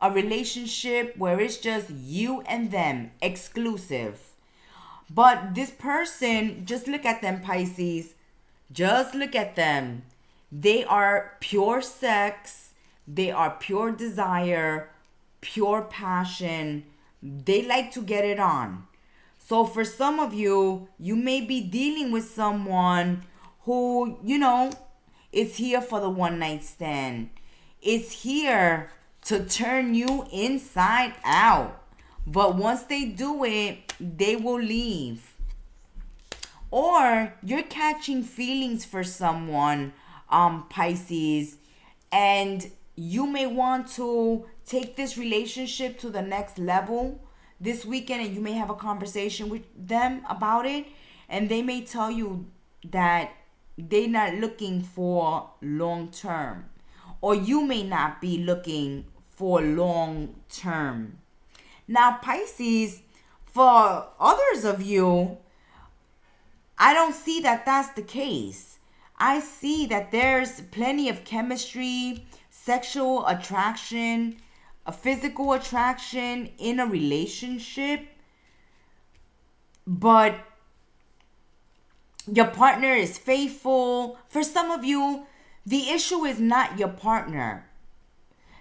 a relationship where it's just you and them, exclusive. But this person, just look at them, Pisces. Just look at them. They are pure sex. They are pure desire, pure passion. They like to get it on. So for some of you, you may be dealing with someone who, is here for the one night stand. Is here to turn you inside out. But once they do it, they will leave. Or you're catching feelings for someone, Pisces, and you may want to take this relationship to the next level this weekend, and you may have a conversation with them about it, and they may tell you that they're not looking for long term, or you may not be looking for long term. Now, Pisces, for others of you, I don't see that that's the case. I see that there's plenty of chemistry, sexual attraction, a physical attraction in a relationship, but your partner is faithful. For some of you, the issue is not your partner.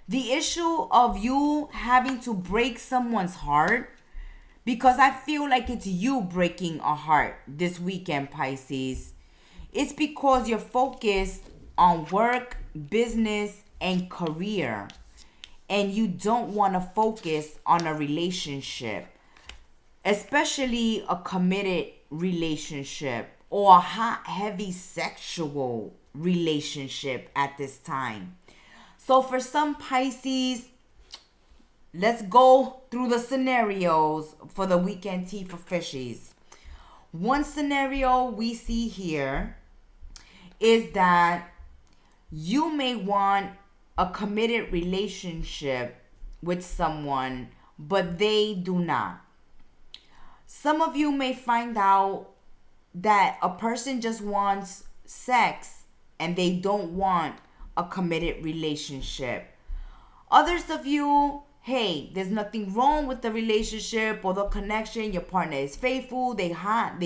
The issue of you having to break someone's heart, because I feel like it's you breaking a heart this weekend, Pisces. It's because you're focused on work, business, and career, and you don't want to focus on a relationship, especially a committed relationship or a hot, heavy sexual relationship at this time. So for some Pisces, let's go through the scenarios for the weekend tea for fishies. One scenario we see here is that you may want a committed relationship with someone, but they do not. Some of you may find out that a person just wants sex and they don't want a committed relationship. Others of you, hey, there's nothing wrong with the relationship or the connection. Your partner is faithful. They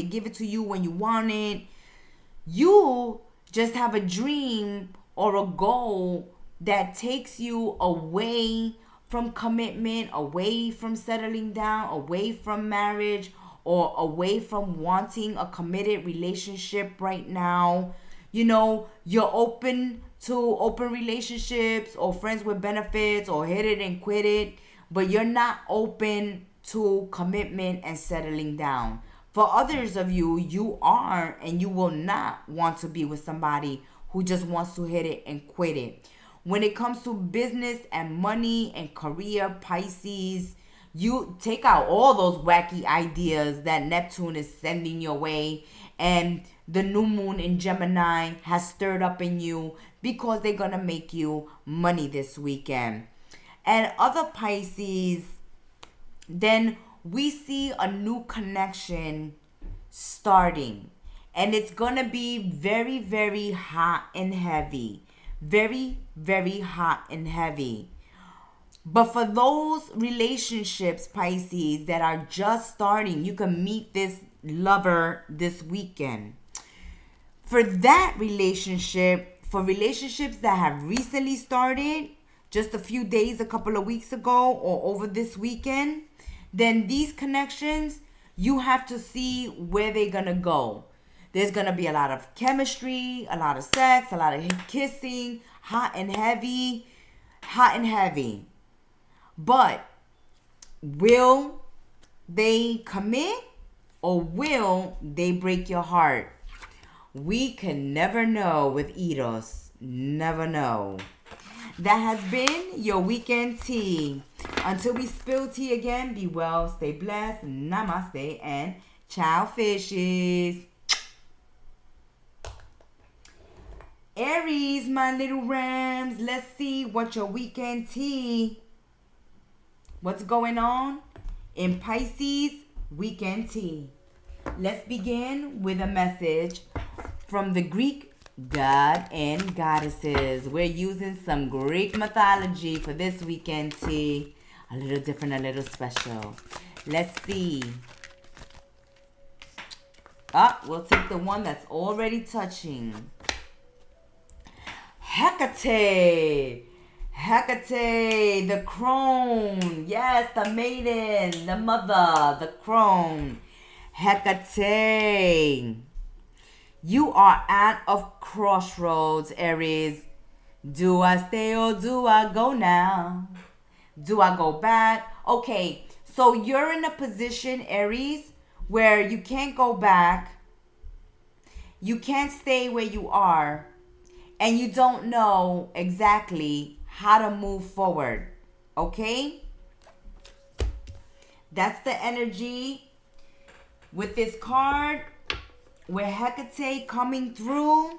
give it to you when you want it. You just have a dream or a goal that takes you away from commitment, away from settling down, away from marriage, or away from wanting a committed relationship right now. You're open to open relationships or friends with benefits or hit it and quit it, but you're not open to commitment and settling down. For others of you, you are, and you will not want to be with somebody who just wants to hit it and quit it. When it comes to business and money and career, Pisces, you take out all those wacky ideas that Neptune is sending your way, and the new moon in Gemini has stirred up in you, because they're going to make you money this weekend. And other Pisces, then we see a new connection starting. And it's going to be very, very hot and heavy. Very, very hot and heavy. But for those relationships, Pisces, that are just starting, you can meet this lover this weekend. For that relationship, for relationships that have recently started, just a few days, a couple of weeks ago, or over this weekend, then these connections, You have to see where they're going to go. There's going to be a lot of chemistry, a lot of sex, a lot of kissing, hot and heavy. But will they commit or will they break your heart? We can never know with Eros. Never know. That has been your weekend tea. Until we spill tea again, be well, stay blessed, namaste, and ciao fishes. Aries, my little rams, let's see what your weekend tea. What's going on in Pisces weekend tea? Let's begin with a message from the Greek god and goddesses. We're using some Greek mythology for this weekend tea. A little different, a little special. Let's see. We'll take the one that's already touching. Hecate, the crone. Yes, the maiden, the mother, the crone. Hecate. You are at a crossroads, Aries. Do I stay or do I go now? Do I go back? Okay, so you're in a position, Aries, where you can't go back. You can't stay where you are. And you don't know exactly how to move forward. Okay? That's the energy with this card. With Hecate coming through.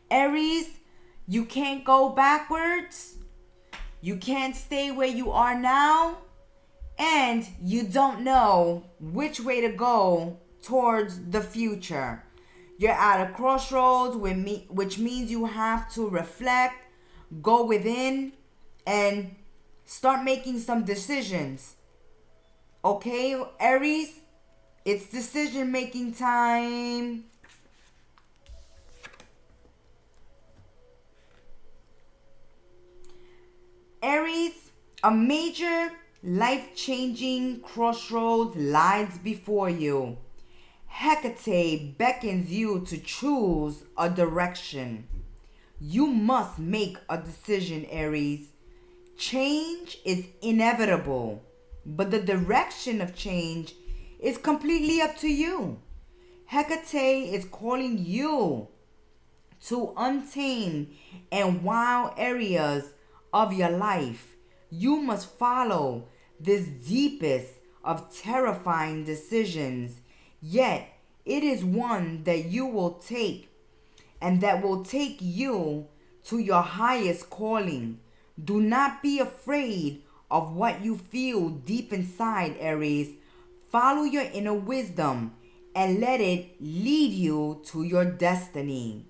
Aries, you can't go backwards. You can't stay where you are now. And you don't know which way to go towards the future. You're at a crossroads, which means you have to reflect, go within, and start making some decisions. Okay, Aries? It's decision-making time. Aries, a major life-changing crossroads lies before you. Hecate beckons you to choose a direction. You must make a decision, Aries. Change is inevitable, but the direction of change is completely up to you. Hecate is calling you to untamed and wild areas of your life. You must follow this deepest of terrifying decisions. Yet, it is one that you will take and that will take you to your highest calling. Do not be afraid of what you feel deep inside, Aries. Follow your inner wisdom and let it lead you to your destiny.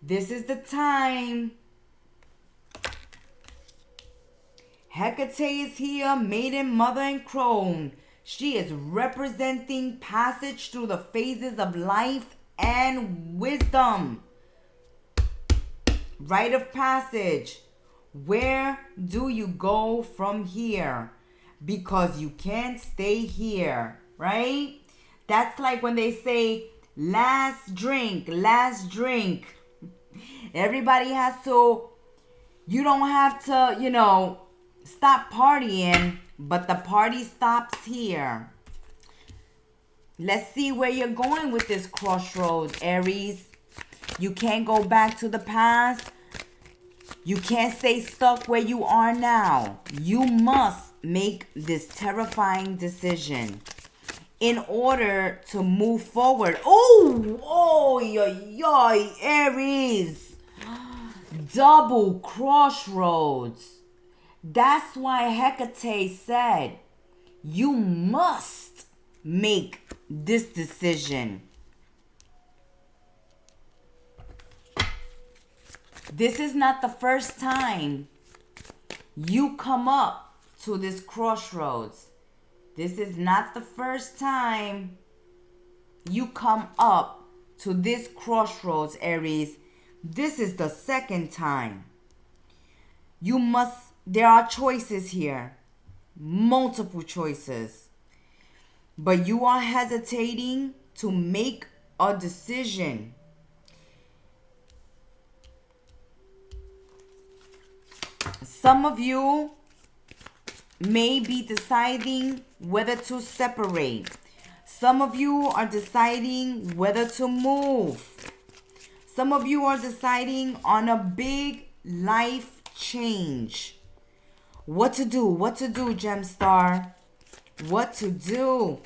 This is the time. Hecate is here, maiden, mother, and crone. She is representing passage through the phases of life and wisdom. Rite of passage. Where do you go from here? Because you can't stay here, right? That's like when they say, last drink. Everybody has to, you don't have to, stop partying. But the party stops here. Let's see where you're going with this crossroads, Aries. You can't go back to the past. You can't stay stuck where you are now. You must make this terrifying decision in order to move forward. Aries. Double crossroads. That's why Hecate said, you must make this decision. This is not the first time you come up to this crossroads. This is not the first time you come up to this crossroads, Aries. This is the second time. There are choices here. Multiple choices. but you are hesitating to make a decision. Some of you may be deciding whether to separate. Some of you are deciding whether to move. Some of you are deciding on a big life change. What to do? What to do, Gemstar? What to do?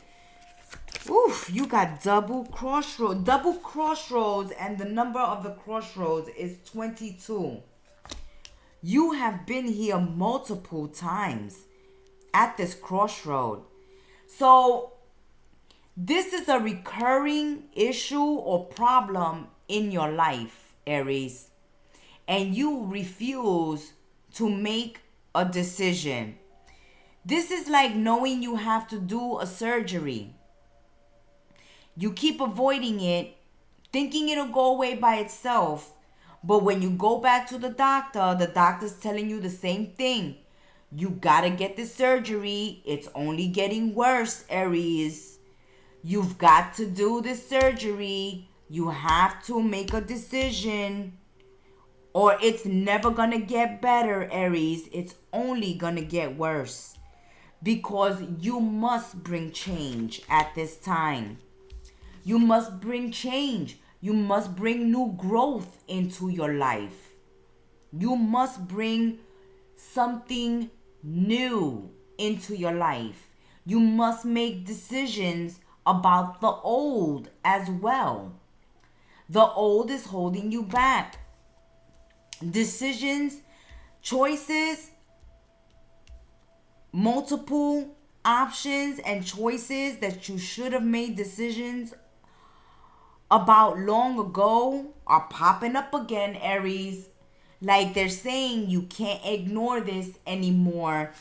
Oof, you got double crossroads. Double crossroads, and the number of the crossroads is 22. You have been here multiple times at this crossroad. So this is a recurring issue or problem in your life, Aries. And you refuse to make a decision. This is like knowing you have to do a surgery. You keep avoiding it, thinking it'll go away by itself. But when you go back to the doctor's telling you the same thing. You gotta get the surgery. It's only getting worse, Aries. You've got to do the surgery. You have to make a decision. Or it's never gonna get better, Aries. It's only gonna get worse. Because you must bring change at this time. You must bring change. You must bring new growth into your life. You must bring something new into your life. You must make decisions about the old as well. The old is holding you back. Decisions, choices, multiple options and choices that you should have made decisions about long ago are popping up again, Aries. Like they're saying you can't ignore this anymore.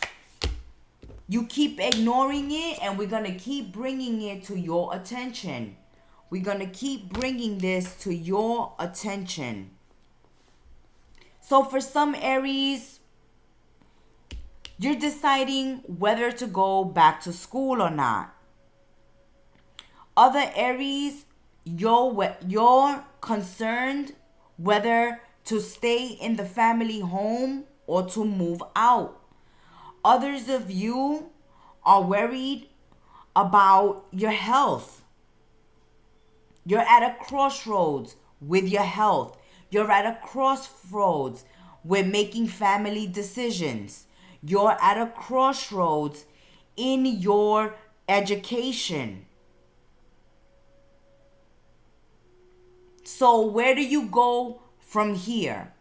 You keep ignoring it, and we're going to keep bringing it to your attention. We're going to keep bringing this to your attention. So for some Aries, you're deciding whether to go back to school or not. Other Aries, you're concerned whether to stay in the family home or to move out. Others of you are worried about your health. You're at a crossroads with your health. You're at a crossroads with making family decisions. You're at a crossroads in your education. So where do you go from here?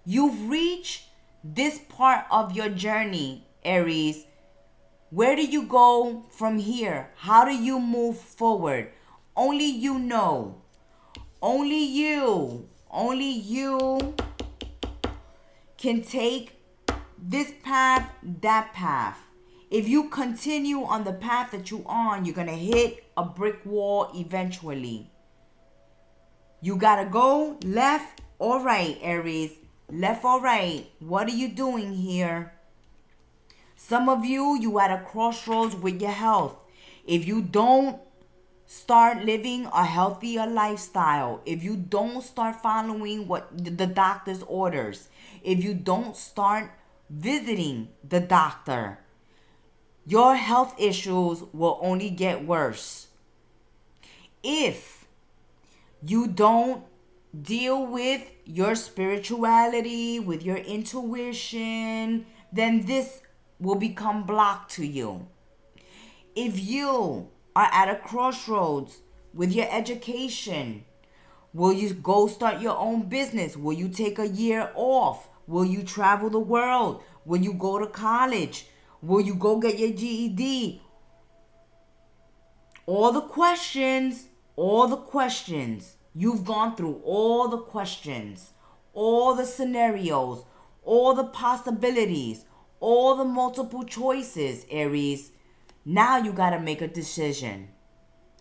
You've reached this part of your journey, Aries. Where do you go from here? How do you move forward? Only you know. Only you can take this path, that path. If you continue on the path that you're on, you're going to hit a brick wall eventually. You got to go left or right, Aries. Left or right. What are you doing here? Some of you at a crossroads with your health. If you don't start living a healthier lifestyle, if you don't start following what the doctor's orders, if you don't start visiting the doctor, your health issues will only get worse. If you don't deal with your spirituality, with your intuition, then this will become blocked to you. If you are at a crossroads with your education, will you go start your own business? Will you take a year off? Will you travel the world? Will you go to college? Will you go get your GED? All the questions. You've gone through all the questions, all the scenarios, all the possibilities, all the multiple choices, Aries. Now you got to make a decision.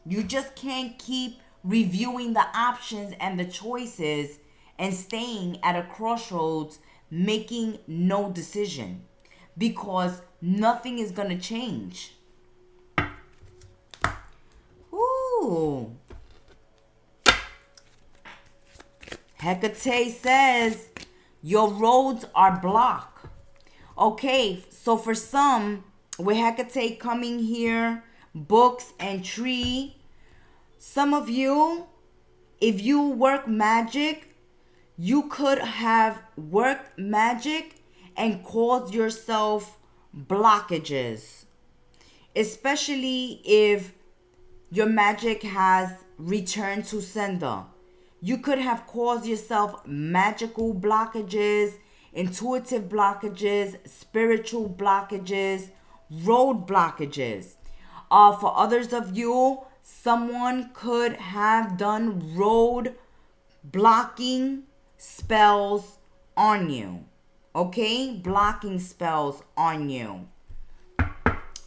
You just can't keep reviewing the options and the choices and staying at a crossroads making no decision. Because nothing is going to change. Ooh. Hecate says your roads are blocked. Okay, so for some, with Hecate coming here, books and tree, some of you, if you work magic, you could have worked magic and caused yourself blockages. Especially if your magic has returned to sender. You could have caused yourself magical blockages, intuitive blockages, spiritual blockages, road blockages. For others of you, someone could have done road blocking spells on you. Okay? Blocking spells on you.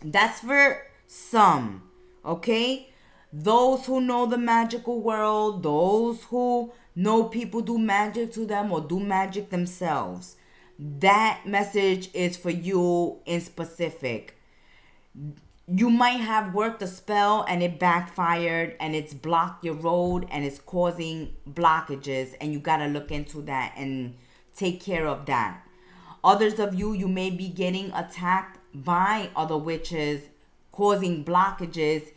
That's for some. Okay? Those who know the magical world, those who know people do magic to them or do magic themselves, that message is for you in specific. You might have worked a spell and it backfired and it's blocked your road and it's causing blockages, and you got to look into that and take care of that. Others of you, you may be getting attacked by other witches, causing blockages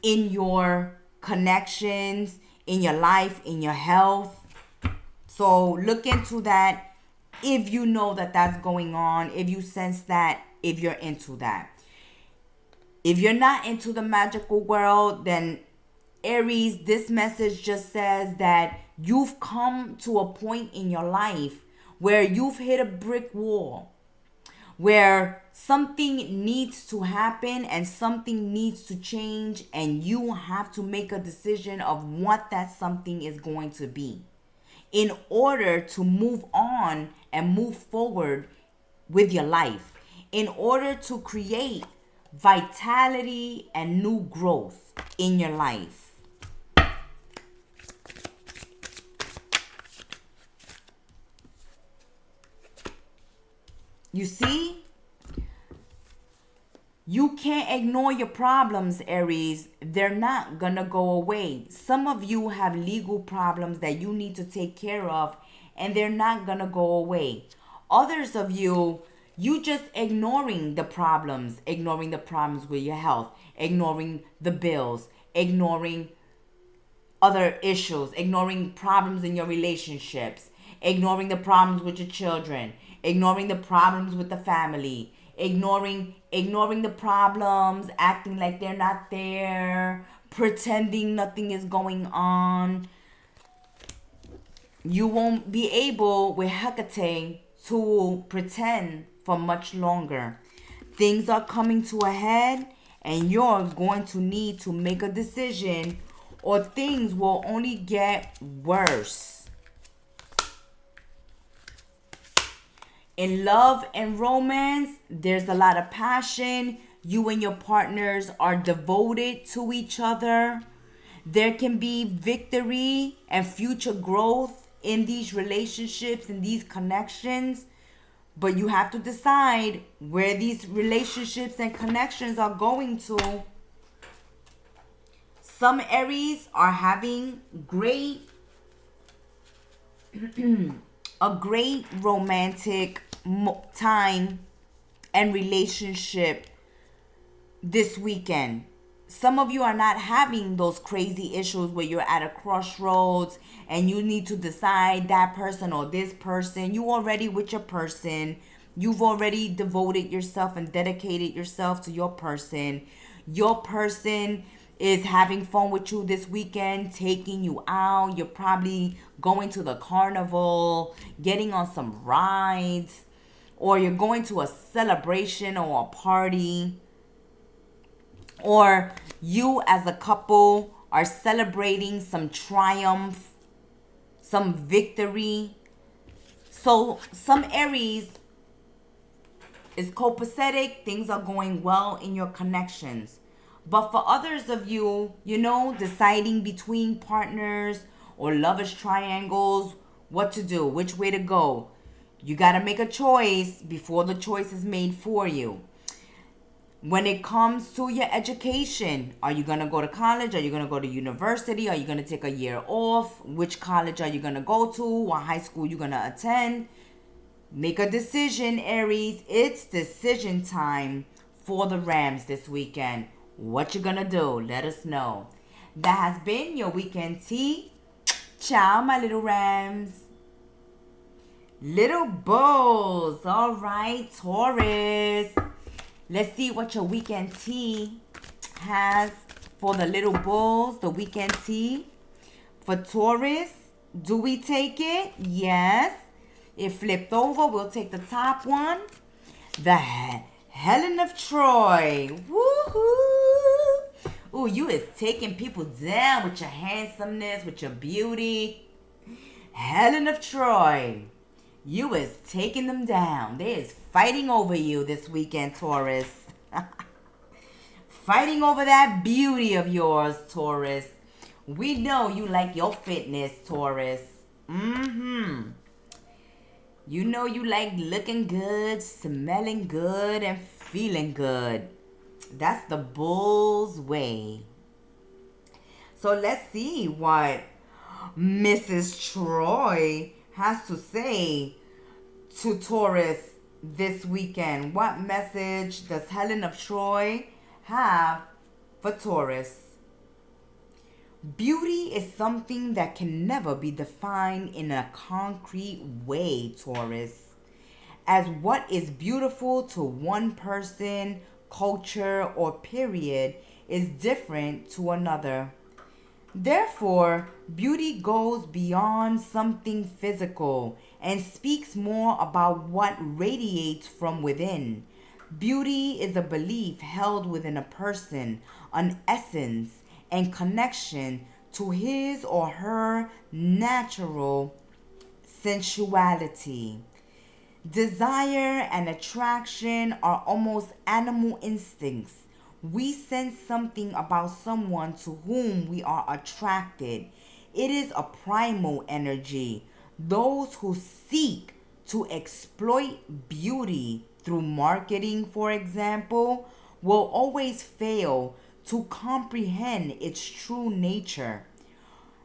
in your connections, in your life, in your health. So look into that if you know that that's going on, if you sense that, if you're into that. If you're not into the magical world, then Aries, this message just says that you've come to a point in your life where you've hit a brick wall, where something needs to happen and something needs to change, and you have to make a decision of what that something is going to be in order to move on and move forward with your life, in order to create vitality and new growth in your life. You see? You can't ignore your problems, Aries. They're not gonna go away. Some of you have legal problems that you need to take care of, and they're not gonna go away. Others of you, you just ignoring the problems with your health, ignoring the bills, ignoring other issues, ignoring problems in your relationships, ignoring the problems with your children, ignoring the problems with the family, ignoring the problems, acting like they're not there, pretending nothing is going on. You won't be able with Hecate to pretend for much longer. Things are coming to a head, and you're going to need to make a decision, or things will only get worse. In love and romance, there's a lot of passion. You and your partners are devoted to each other. There can be victory and future growth in these relationships and these connections. But you have to decide where these relationships and connections are going to. Some Aries are having a great romantic time and relationship this weekend. Some of you are not having those crazy issues where you're at a crossroads and you need to decide that person or this person. You already with your person. You've already devoted yourself and dedicated yourself to your person. Your person is having fun with you this weekend, taking you out. You're probably going to the carnival, getting on some rides, or you're going to a celebration or a party. Or you as a couple are celebrating some triumph, some victory. So some Aries is copacetic. Things are going well in your connections. But for others of you, deciding between partners or lovers triangles, what to do, which way to go. You got to make a choice before the choice is made for you. When it comes to your education, are you going to go to college? Are you going to go to university? Are you going to take a year off? Which college are you going to go to? What high school you going to attend? Make a decision, Aries. It's decision time for the Rams this weekend. What you going to do? Let us know. That has been your weekend tea. Ciao, my little Rams. Little bulls. All right, Taurus. Let's see what your weekend tea has for the little bulls. The weekend tea for Taurus. Do we take it? Yes. It flipped over. We'll take the top one. The Helen of Troy. Woohoo! Ooh, you is taking people down with your handsomeness, with your beauty. Helen of Troy. You is taking them down. They is fighting over you this weekend, Taurus. Fighting over that beauty of yours, Taurus. We know you like your fitness, Taurus. You know you like looking good, smelling good, and feeling good. That's the bull's way. So let's see what Mrs. Troy has to say to Taurus this weekend. What message does Helen of Troy have for Taurus? Beauty is something that can never be defined in a concrete way, Taurus. As what is beautiful to one person, culture, or period is different to another. Therefore, beauty goes beyond something physical and speaks more about what radiates from within. Beauty is a belief held within a person, an essence and connection to his or her natural sensuality. Desire and attraction are almost animal instincts. We sense something about someone to whom we are attracted. It is a primal energy. Those who seek to exploit beauty through marketing, for example, will always fail to comprehend its true nature.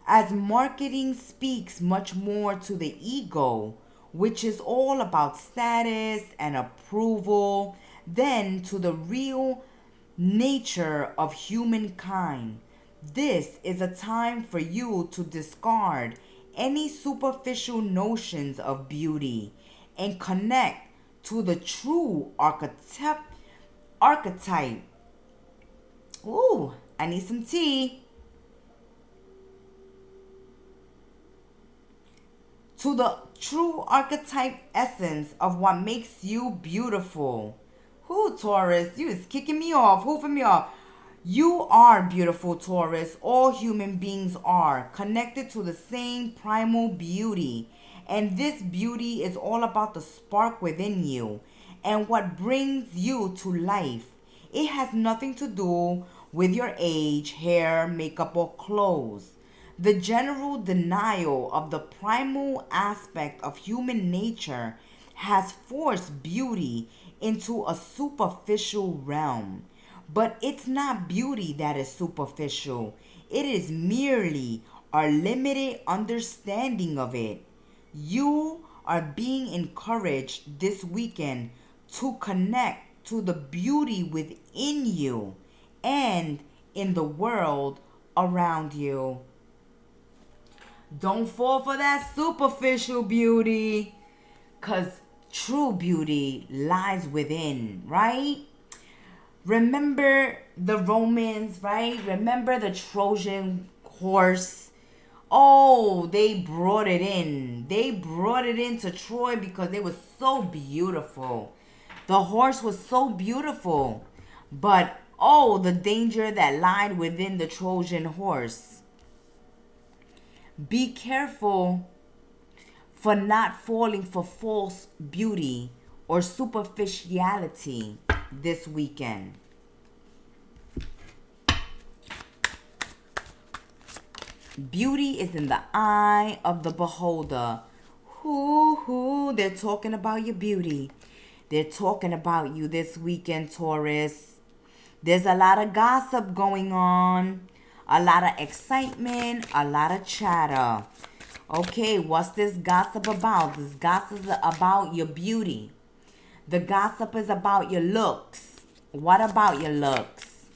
As marketing speaks much more to the ego, which is all about status and approval, than to the real nature of humankind. This is a time for you to discard any superficial notions of beauty and connect to the true archetype. Ooh, I need some tea. To the true archetype essence of what makes you beautiful. Who, Taurus? You is kicking me off, hoofing me off. You are beautiful, Taurus. All human beings are connected to the same primal beauty. And this beauty is all about the spark within you and what brings you to life. It has nothing to do with your age, hair, makeup, or clothes. The general denial of the primal aspect of human nature has forced beauty into a superficial realm. But it's not beauty that is superficial. It is merely our limited understanding of it. You are being encouraged this weekend to connect to the beauty within you and in the world around you. Don't fall for that superficial beauty, because true beauty lies within, right? Remember the Romans, right? Remember the Trojan horse? Oh, they brought it in. They brought it into Troy because it was so beautiful. The horse was so beautiful. But, oh, the danger that lied within the Trojan horse. Be careful for not falling for false beauty or superficiality this weekend. Beauty is in the eye of the beholder. They're talking about your beauty. They're talking about you this weekend, Taurus. There's a lot of gossip going on, a lot of excitement, a lot of chatter. Okay, what's this gossip about? This gossip is about your beauty. The gossip is about your looks. What about your looks?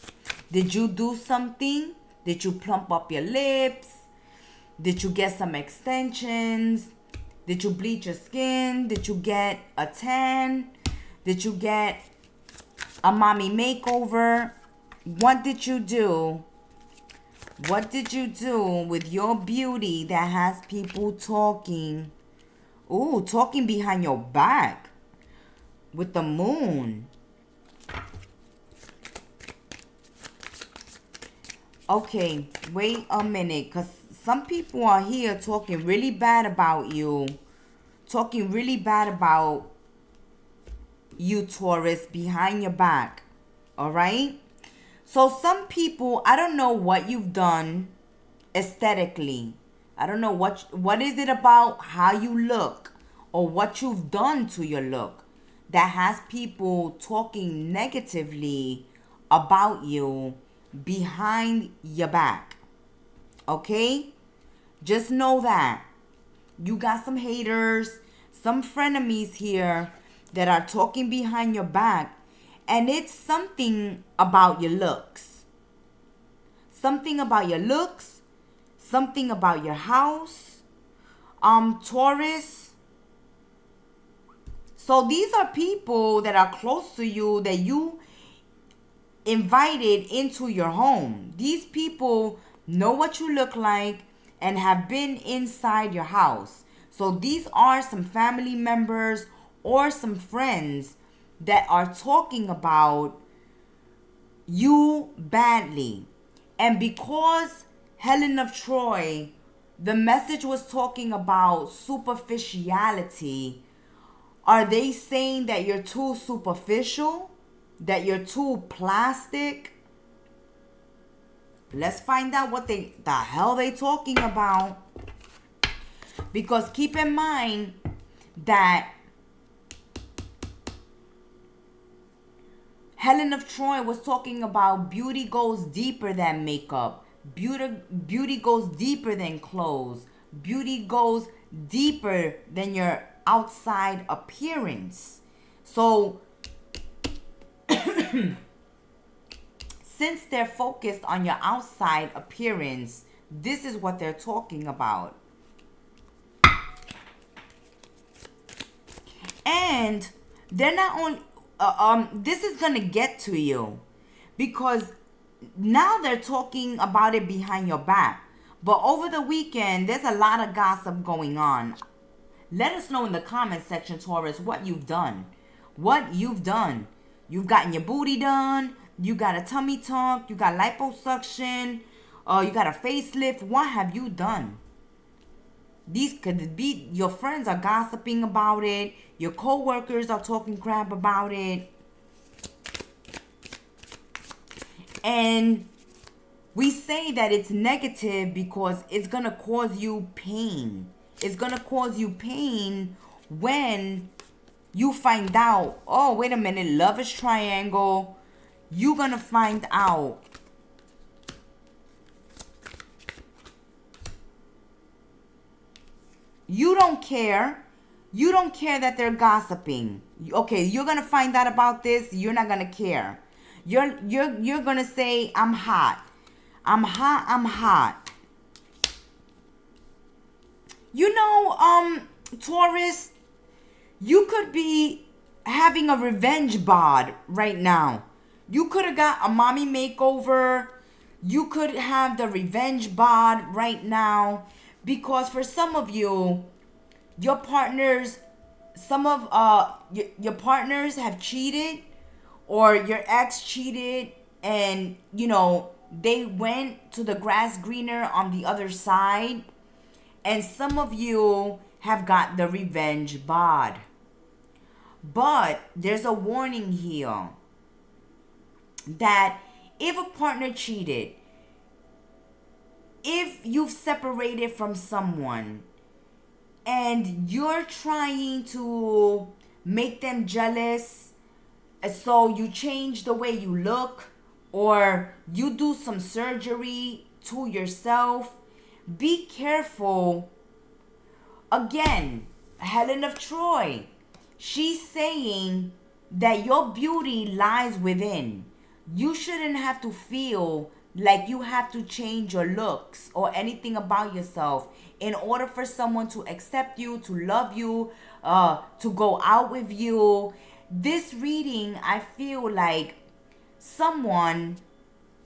Did you do something? Did you plump up your lips? Did you get some extensions? Did you bleach your skin? Did you get a tan? Did you get a mommy makeover? What did you do? What did you do with your beauty that has people talking? Ooh, talking behind your back with the moon. Okay, wait a minute, because some people are here talking really bad about you. Talking really bad about you, Taurus, behind your back. All right? So some people, I don't know what you've done aesthetically. I don't know what is it about how you look or what you've done to your look that has people talking negatively about you behind your back. Okay? Just know that. You got some haters, some frenemies here that are talking behind your back. And it's something about your looks. Something about your looks. Something about your house. Taurus. So these are people that are close to you that you invited into your home. These people know what you look like and have been inside your house. So these are some family members or some friends that are talking about you badly. And because Helen of Troy, the message was talking about superficiality, are they saying that you're too superficial? That you're too plastic? Let's find out what the hell they talking about. Because keep in mind that Helen of Troy was talking about beauty goes deeper than makeup. Beauty goes deeper than clothes. Beauty goes deeper than your outside appearance. So, since they're focused on your outside appearance, this is what they're talking about. And they're not only... this is gonna get to you because now they're talking about it behind your back. But over the weekend, there's a lot of gossip going on. Let us know in the comment section, Taurus, what you've done. What you've done. You've gotten your booty done. You got a tummy tuck. You got liposuction. You got a facelift. What have you done? These could be your friends are gossiping about it. Your co-workers are talking crap about it. And we say that it's negative because it's going to cause you pain. It's going to cause you pain when you find out, oh, wait a minute, love is triangle. You're going to find out you don't care. You don't care that they're gossiping. Okay, you're going to find out about this. You're not going to care. You're going to say, I'm hot. I'm hot. I'm hot. You know, Taurus, you could be having a revenge bod right now. You could have got a mommy makeover. You could have the revenge bod right now. Because for some of you, your partners, your partners have cheated, or your ex cheated, and you know they went to the grass greener on the other side, and some of you have got the revenge bod. But there's a warning here that if a partner cheated, if you've separated from someone and you're trying to make them jealous, so you change the way you look, or you do some surgery to yourself, be careful. Again, Helen of Troy, she's saying that your beauty lies within. You shouldn't have to feel like you have to change your looks or anything about yourself in order for someone to accept you, to love you, to go out with you. This reading, I feel like someone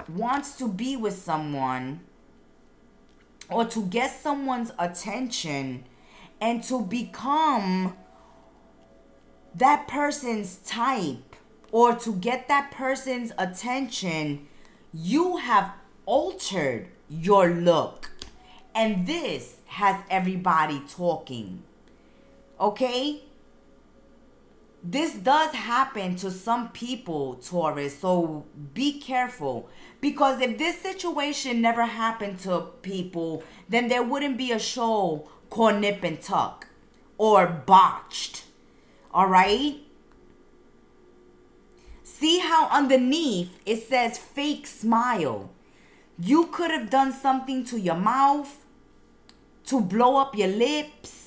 wants to be with someone or to get someone's attention and to become that person's type or to get that person's attention. You have altered your look, and this has everybody talking. Okay? This does happen to some people, Taurus, so be careful. Because if this situation never happened to people, then there wouldn't be a show called Nip and Tuck or Botched. All right? See how underneath it says fake smile. You could have done something to your mouth to blow up your lips.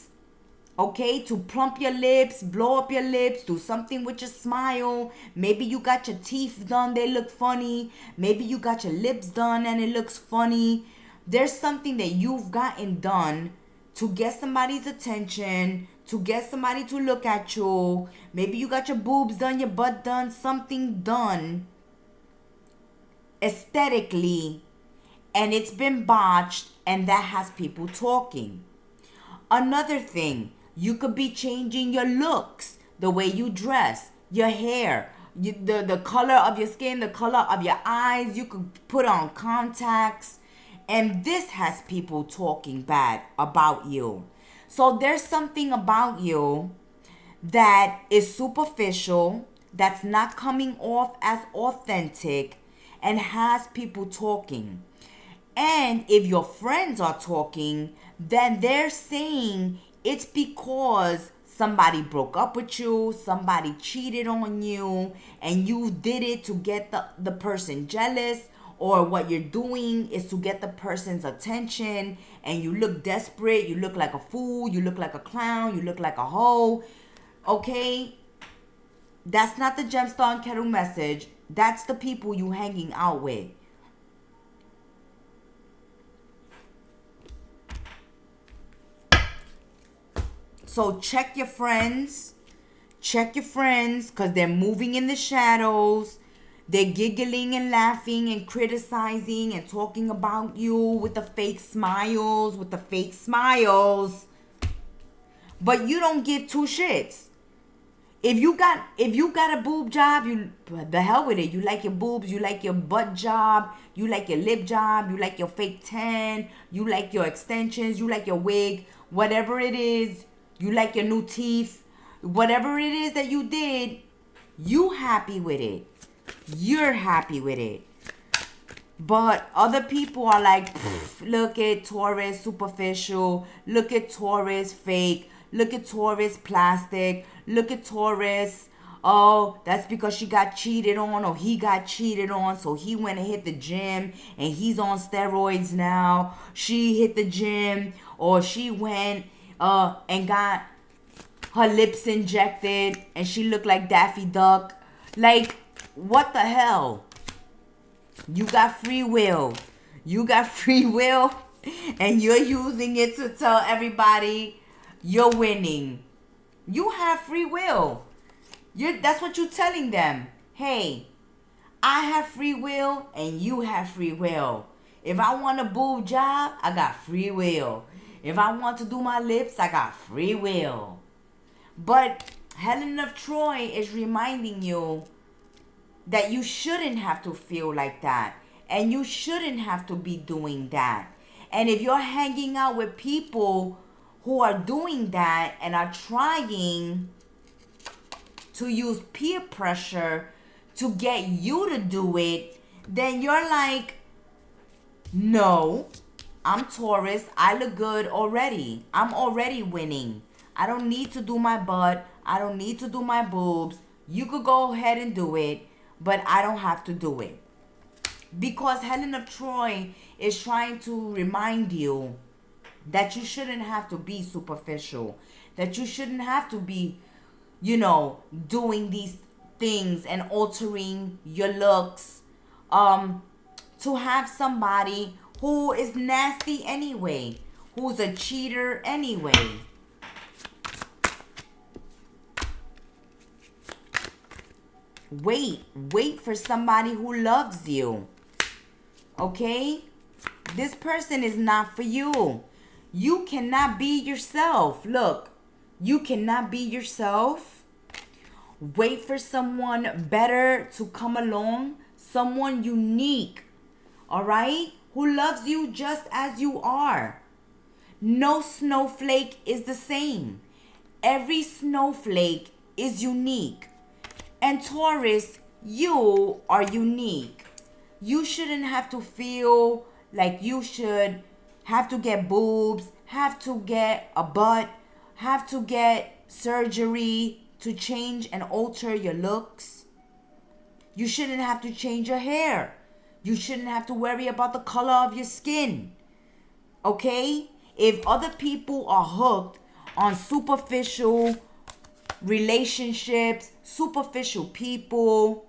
Okay, to plump your lips, blow up your lips, do something with your smile. Maybe you got your teeth done, they look funny. Maybe you got your lips done and it looks funny. There's something that you've gotten done to get somebody's attention, to get somebody to look at you. Maybe you got your boobs done, your butt done, something done aesthetically, and it's been botched, and that has people talking. Another thing, you could be changing your looks, the way you dress, your hair, the color of your skin, the color of your eyes. You could put on contacts, and this has people talking bad about you. So there's something about you that is superficial, that's not coming off as authentic, and has people talking. And if your friends are talking, then they're saying it's because somebody broke up with you, somebody cheated on you, and you did it to get the person jealous, or what you're doing is to get the person's attention, and you look desperate, you look like a fool, you look like a clown, you look like a hoe. Okay? That's not the Gemstar and Kettle message. That's the people you hanging out with. So check your friends. Check your friends, because they're moving in the shadows. They're giggling and laughing and criticizing and talking about you with the fake smiles, But you don't give two shits. If you got a boob job, the hell with it. You like your boobs, you like your butt job, you like your lip job, you like your fake tan, you like your extensions, you like your wig, whatever it is, you like your new teeth, whatever it is that you did, you happy with it. You're happy with it. But other people are like, look at Taurus superficial, look at Taurus fake, look at Taurus plastic, look at Taurus, oh, that's because she got cheated on or he got cheated on, so he went and hit the gym and he's on steroids now. She hit the gym, or she went and got her lips injected and she looked like Daffy Duck. Like, what the hell? You got free will. You got free will, and you're using it to tell everybody you're winning. You have free will. That's what you're telling them. Hey, I have free will and you have free will. If I want a boob job, I got free will. If I want to do my lips, I got free will. But Helen of Troy is reminding you that you shouldn't have to feel like that. And you shouldn't have to be doing that. And if you're hanging out with people who are doing that and are trying to use peer pressure to get you to do it, then you're like, no, I'm Taurus. I look good already. I'm already winning. I don't need to do my butt. I don't need to do my boobs. You could go ahead and do it, but I don't have to do it. Because Helen of Troy is trying to remind you that you shouldn't have to be superficial, that you shouldn't have to be, doing these things and altering your looks to have somebody who is nasty anyway, who's a cheater anyway. Wait for somebody who loves you. Okay? This person is not for you. You cannot be yourself. Look, you cannot be yourself. Wait for someone better to come along, someone unique, all right? Who loves you just as you are. No snowflake is the same. Every snowflake is unique. And Taurus, you are unique. You shouldn't have to feel like you should have to get boobs, have to get a butt, have to get surgery to change and alter your looks. You shouldn't have to change your hair. You shouldn't have to worry about the color of your skin. Okay? If other people are hooked on superficial relationships, superficial people,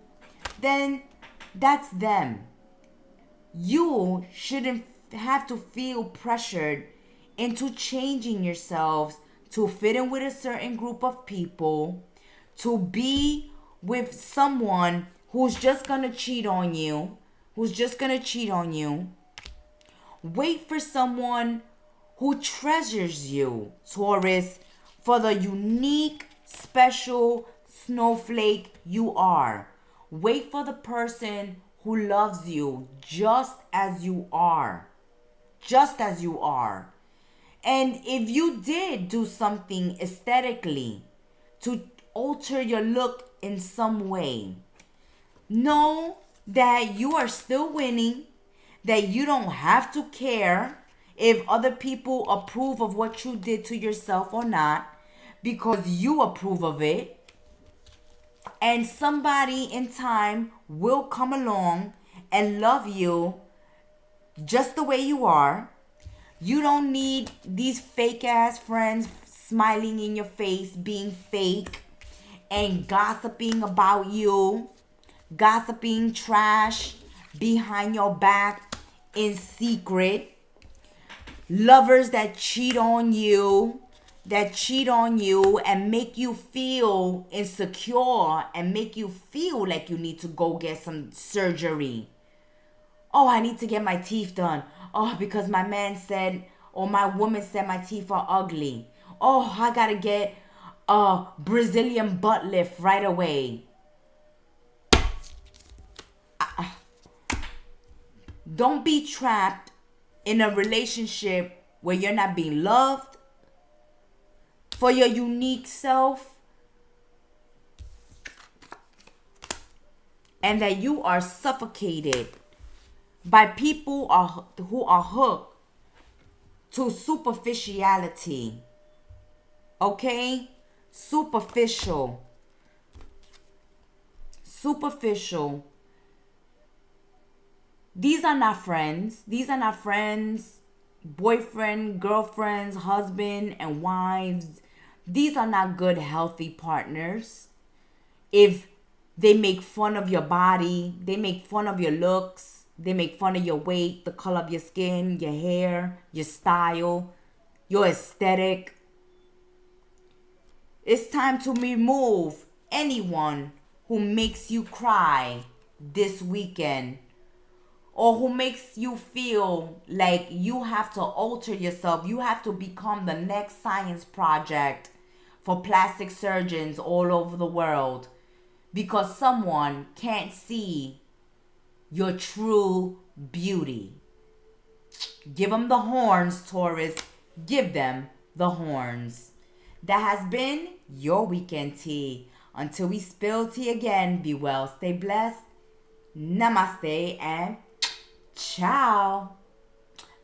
then that's them. You shouldn't have to feel pressured into changing yourselves to fit in with a certain group of people, to be with someone who's just gonna cheat on you, Wait for someone who treasures you, Taurus, for the unique, special snowflake you are. Wait for the person who loves you just as you are. Just as you are. And if you did do something aesthetically to alter your look in some way, know that you are still winning, that you don't have to care if other people approve of what you did to yourself or not, because you approve of it. And somebody in time will come along and love you just the way you are. You don't need these fake ass friends smiling in your face, being fake and gossiping about you, gossiping trash behind your back in secret. Lovers that cheat on you and make you feel insecure and make you feel like you need to go get some surgery. Oh, I need to get my teeth done. Oh, because my man said, or my woman said my teeth are ugly. Oh, I gotta get a Brazilian butt lift right away. Don't be trapped in a relationship where you're not being loved for your unique self, and that you are suffocated by people who are hooked to superficiality. Okay? Superficial. These are not friends. These are not friends, boyfriend, girlfriends, husband, and wives. These are not good, healthy partners. If they make fun of your body, they make fun of your looks, they make fun of your weight, the color of your skin, your hair, your style, your aesthetic. It's time to remove anyone who makes you cry this weekend, or who makes you feel like you have to alter yourself. You have to become the next science project for plastic surgeons all over the world because someone can't see your true beauty. Give them the horns, Taurus. Give them the horns. That has been your weekend tea. Until we spill tea again, be well, stay blessed. Namaste and ciao.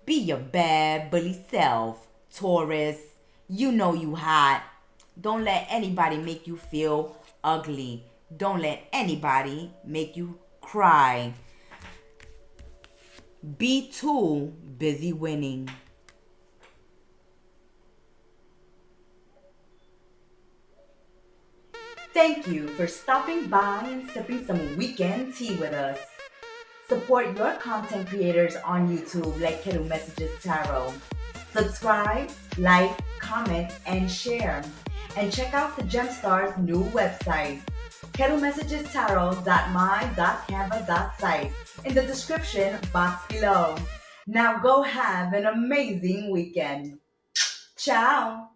Be your bad bully self, Taurus. You know you hot. Don't let anybody make you feel ugly. Don't let anybody make you cry. be too busy winning. Thank you for stopping by and sipping some weekend tea with us. Support your content creators on YouTube like Kettle Messages Tarot. Subscribe, like, comment, and share. And check out the Gemstar's new website, kettlemessagestarot.my.canva.site, in the description box below. Now go have an amazing weekend. Ciao!